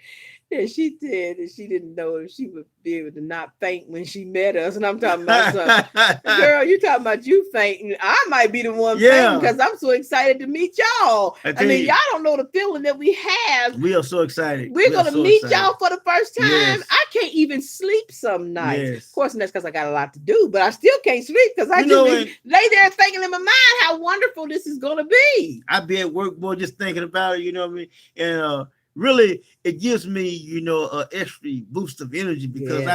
S2: that she said that she didn't know if she would be able to not faint when she met us. And I'm talking about girl, you talking about you fainting. I might be the one fainting because I'm so excited to meet y'all. I mean, y'all don't know the feeling that we have.
S1: We are so excited.
S2: We're going to meet y'all for the first time. Yes. I can't even sleep sometimes. something nice.
S1: Yes.
S2: Of course, and that's because I got a lot to do, but I still can't sleep because I just lay there thinking in my mind how wonderful this is going to be.
S1: I be at work, boy, just thinking about it, you know what I mean? And really, it gives me, you know, an extra boost of energy because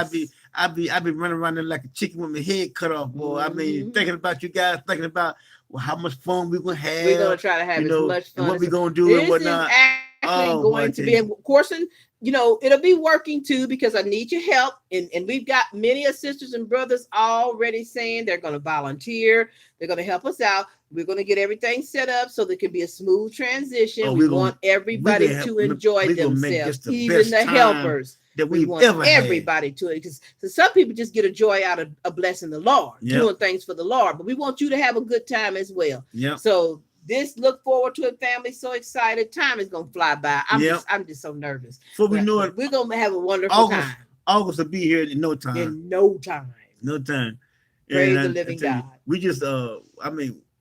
S1: I be running around there like a chicken with my head cut off, boy. I mean, thinking about you guys, thinking about how much fun we're gonna have.
S2: We're gonna try to have as much fun.
S1: And what we're gonna do and whatnot.
S2: Actually going to be, of course, and you know, it'll be working too because I need your help. And we've got many sisters and brothers already saying they're going to volunteer. They're going to help us out. We're going to get everything set up so there can be a smooth transition. We want everybody to enjoy themselves, even the helpers.
S1: That we want
S2: everybody to it because some people just get a joy out of a blessing the Lord, doing things for the Lord. But we want you to have a good time as well. So look forward to it, family. So excited. Time is gonna fly by. I'm just so nervous.
S1: Before we know it,
S2: we're gonna have a wonderful time.
S1: August will be here in no time.
S2: In no time.
S1: No time.
S2: Praise the living God.
S1: We just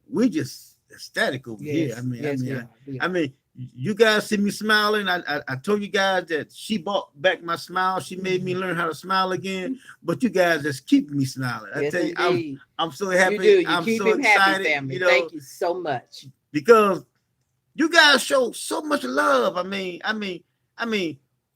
S1: we just ecstatic over here. I mean, you guys see me smiling. I told you guys that she brought back my smile. She made me learn how to smile again. But you guys just keep me smiling. I tell you, I'm so happy.
S2: You do. You
S1: I'm
S2: keep
S1: so
S2: him
S1: excited.
S2: Happy, family. You know, thank you so much.
S1: Because you guys show so much love. I mean,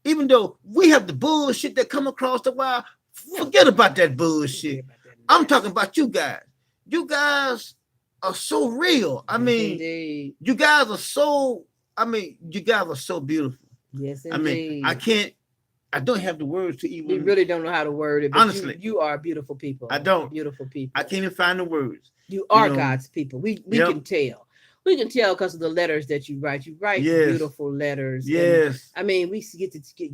S1: even though we have the bullshit that come across the wire, forget about that bullshit. I'm talking about you guys. You guys are so real. I mean, you guys are so. You guys are so beautiful.
S2: Yes, indeed.
S1: I don't have the words to even.
S2: We really don't know how to word it. But honestly, you are beautiful people.
S1: I don't.
S2: Beautiful people.
S1: I can't even find the words.
S2: You are God's people. We can tell. We can tell because of the letters that you write. You write beautiful letters.
S1: Yes.
S2: And, we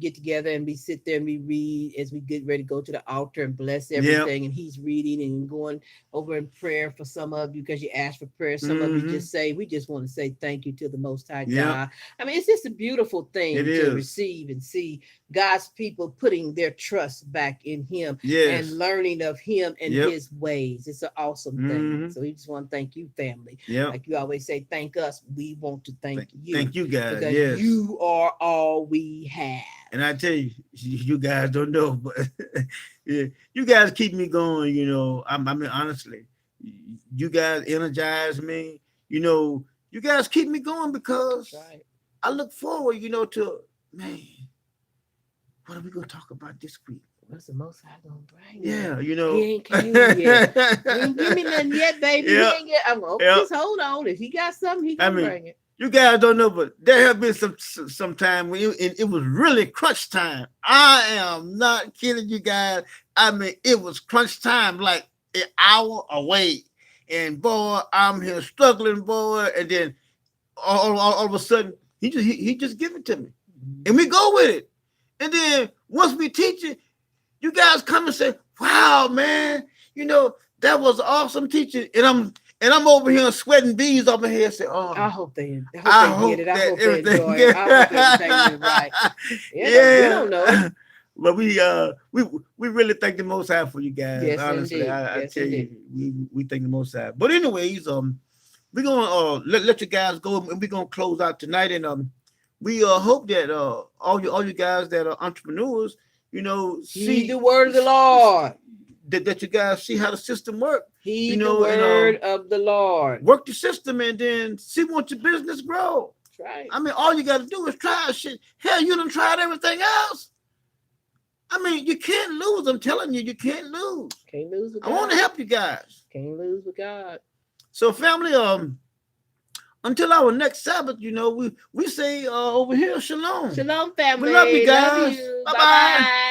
S2: get together and we sit there and we read as we get ready to go to the altar and bless everything. And he's reading and going over in prayer for some of you because you asked for prayer. Some of you just say, we just want to say thank you to the Most High God. It's just a beautiful thing to receive and see God's people putting their trust back in him and learning of him and his ways. It's an awesome thing. So we just want to thank you, family. Like you always say, thank us. We want to thank you.
S1: Thank you guys.
S2: Because you are all we have.
S1: And I tell you, you guys don't know, but you guys keep me going. You know, honestly, you guys energize me. You know, you guys keep me going because I look forward, to, man, what are we going to talk about this week?
S2: What's the Most High gonna bring?
S1: He
S2: ain't came yet. He ain't give me nothing yet, baby. He ain't get. Just hold on. If he got something, he can bring it.
S1: You guys don't know, but there have been some time when it was really crunch time. I am not kidding you guys. It was crunch time, like an hour away, and boy, I'm here struggling, boy. And then all of a sudden, he just give it to me, and we go with it. And then once we teach it, you guys come and say, "Wow, man, that was awesome teaching." And I'm over here sweating bees over here. Say, "Oh,
S2: I hope they get it. I hope they enjoy it. I hope everything is right." We don't know.
S1: But we really thank the Most High for you guys.
S2: Yes,
S1: honestly,
S2: indeed.
S1: I tell you, we thank the Most High. But anyways, we're gonna let you guys go, and we're gonna close out tonight. And we hope that all you guys that are entrepreneurs,
S2: see the word of the Lord.
S1: That you guys see how the system works.
S2: Heed the word of the Lord.
S1: Work the system and then see what your business grow.
S2: That's right.
S1: All you got to do is try shit. Hell, you done tried everything else. You can't lose. I'm telling you, you can't lose.
S2: Can't lose with God.
S1: I want to help you guys.
S2: Can't lose with God.
S1: So, family, until our next Sabbath, we say over here, shalom.
S2: Shalom, family.
S1: We love you guys.
S2: Bye-bye.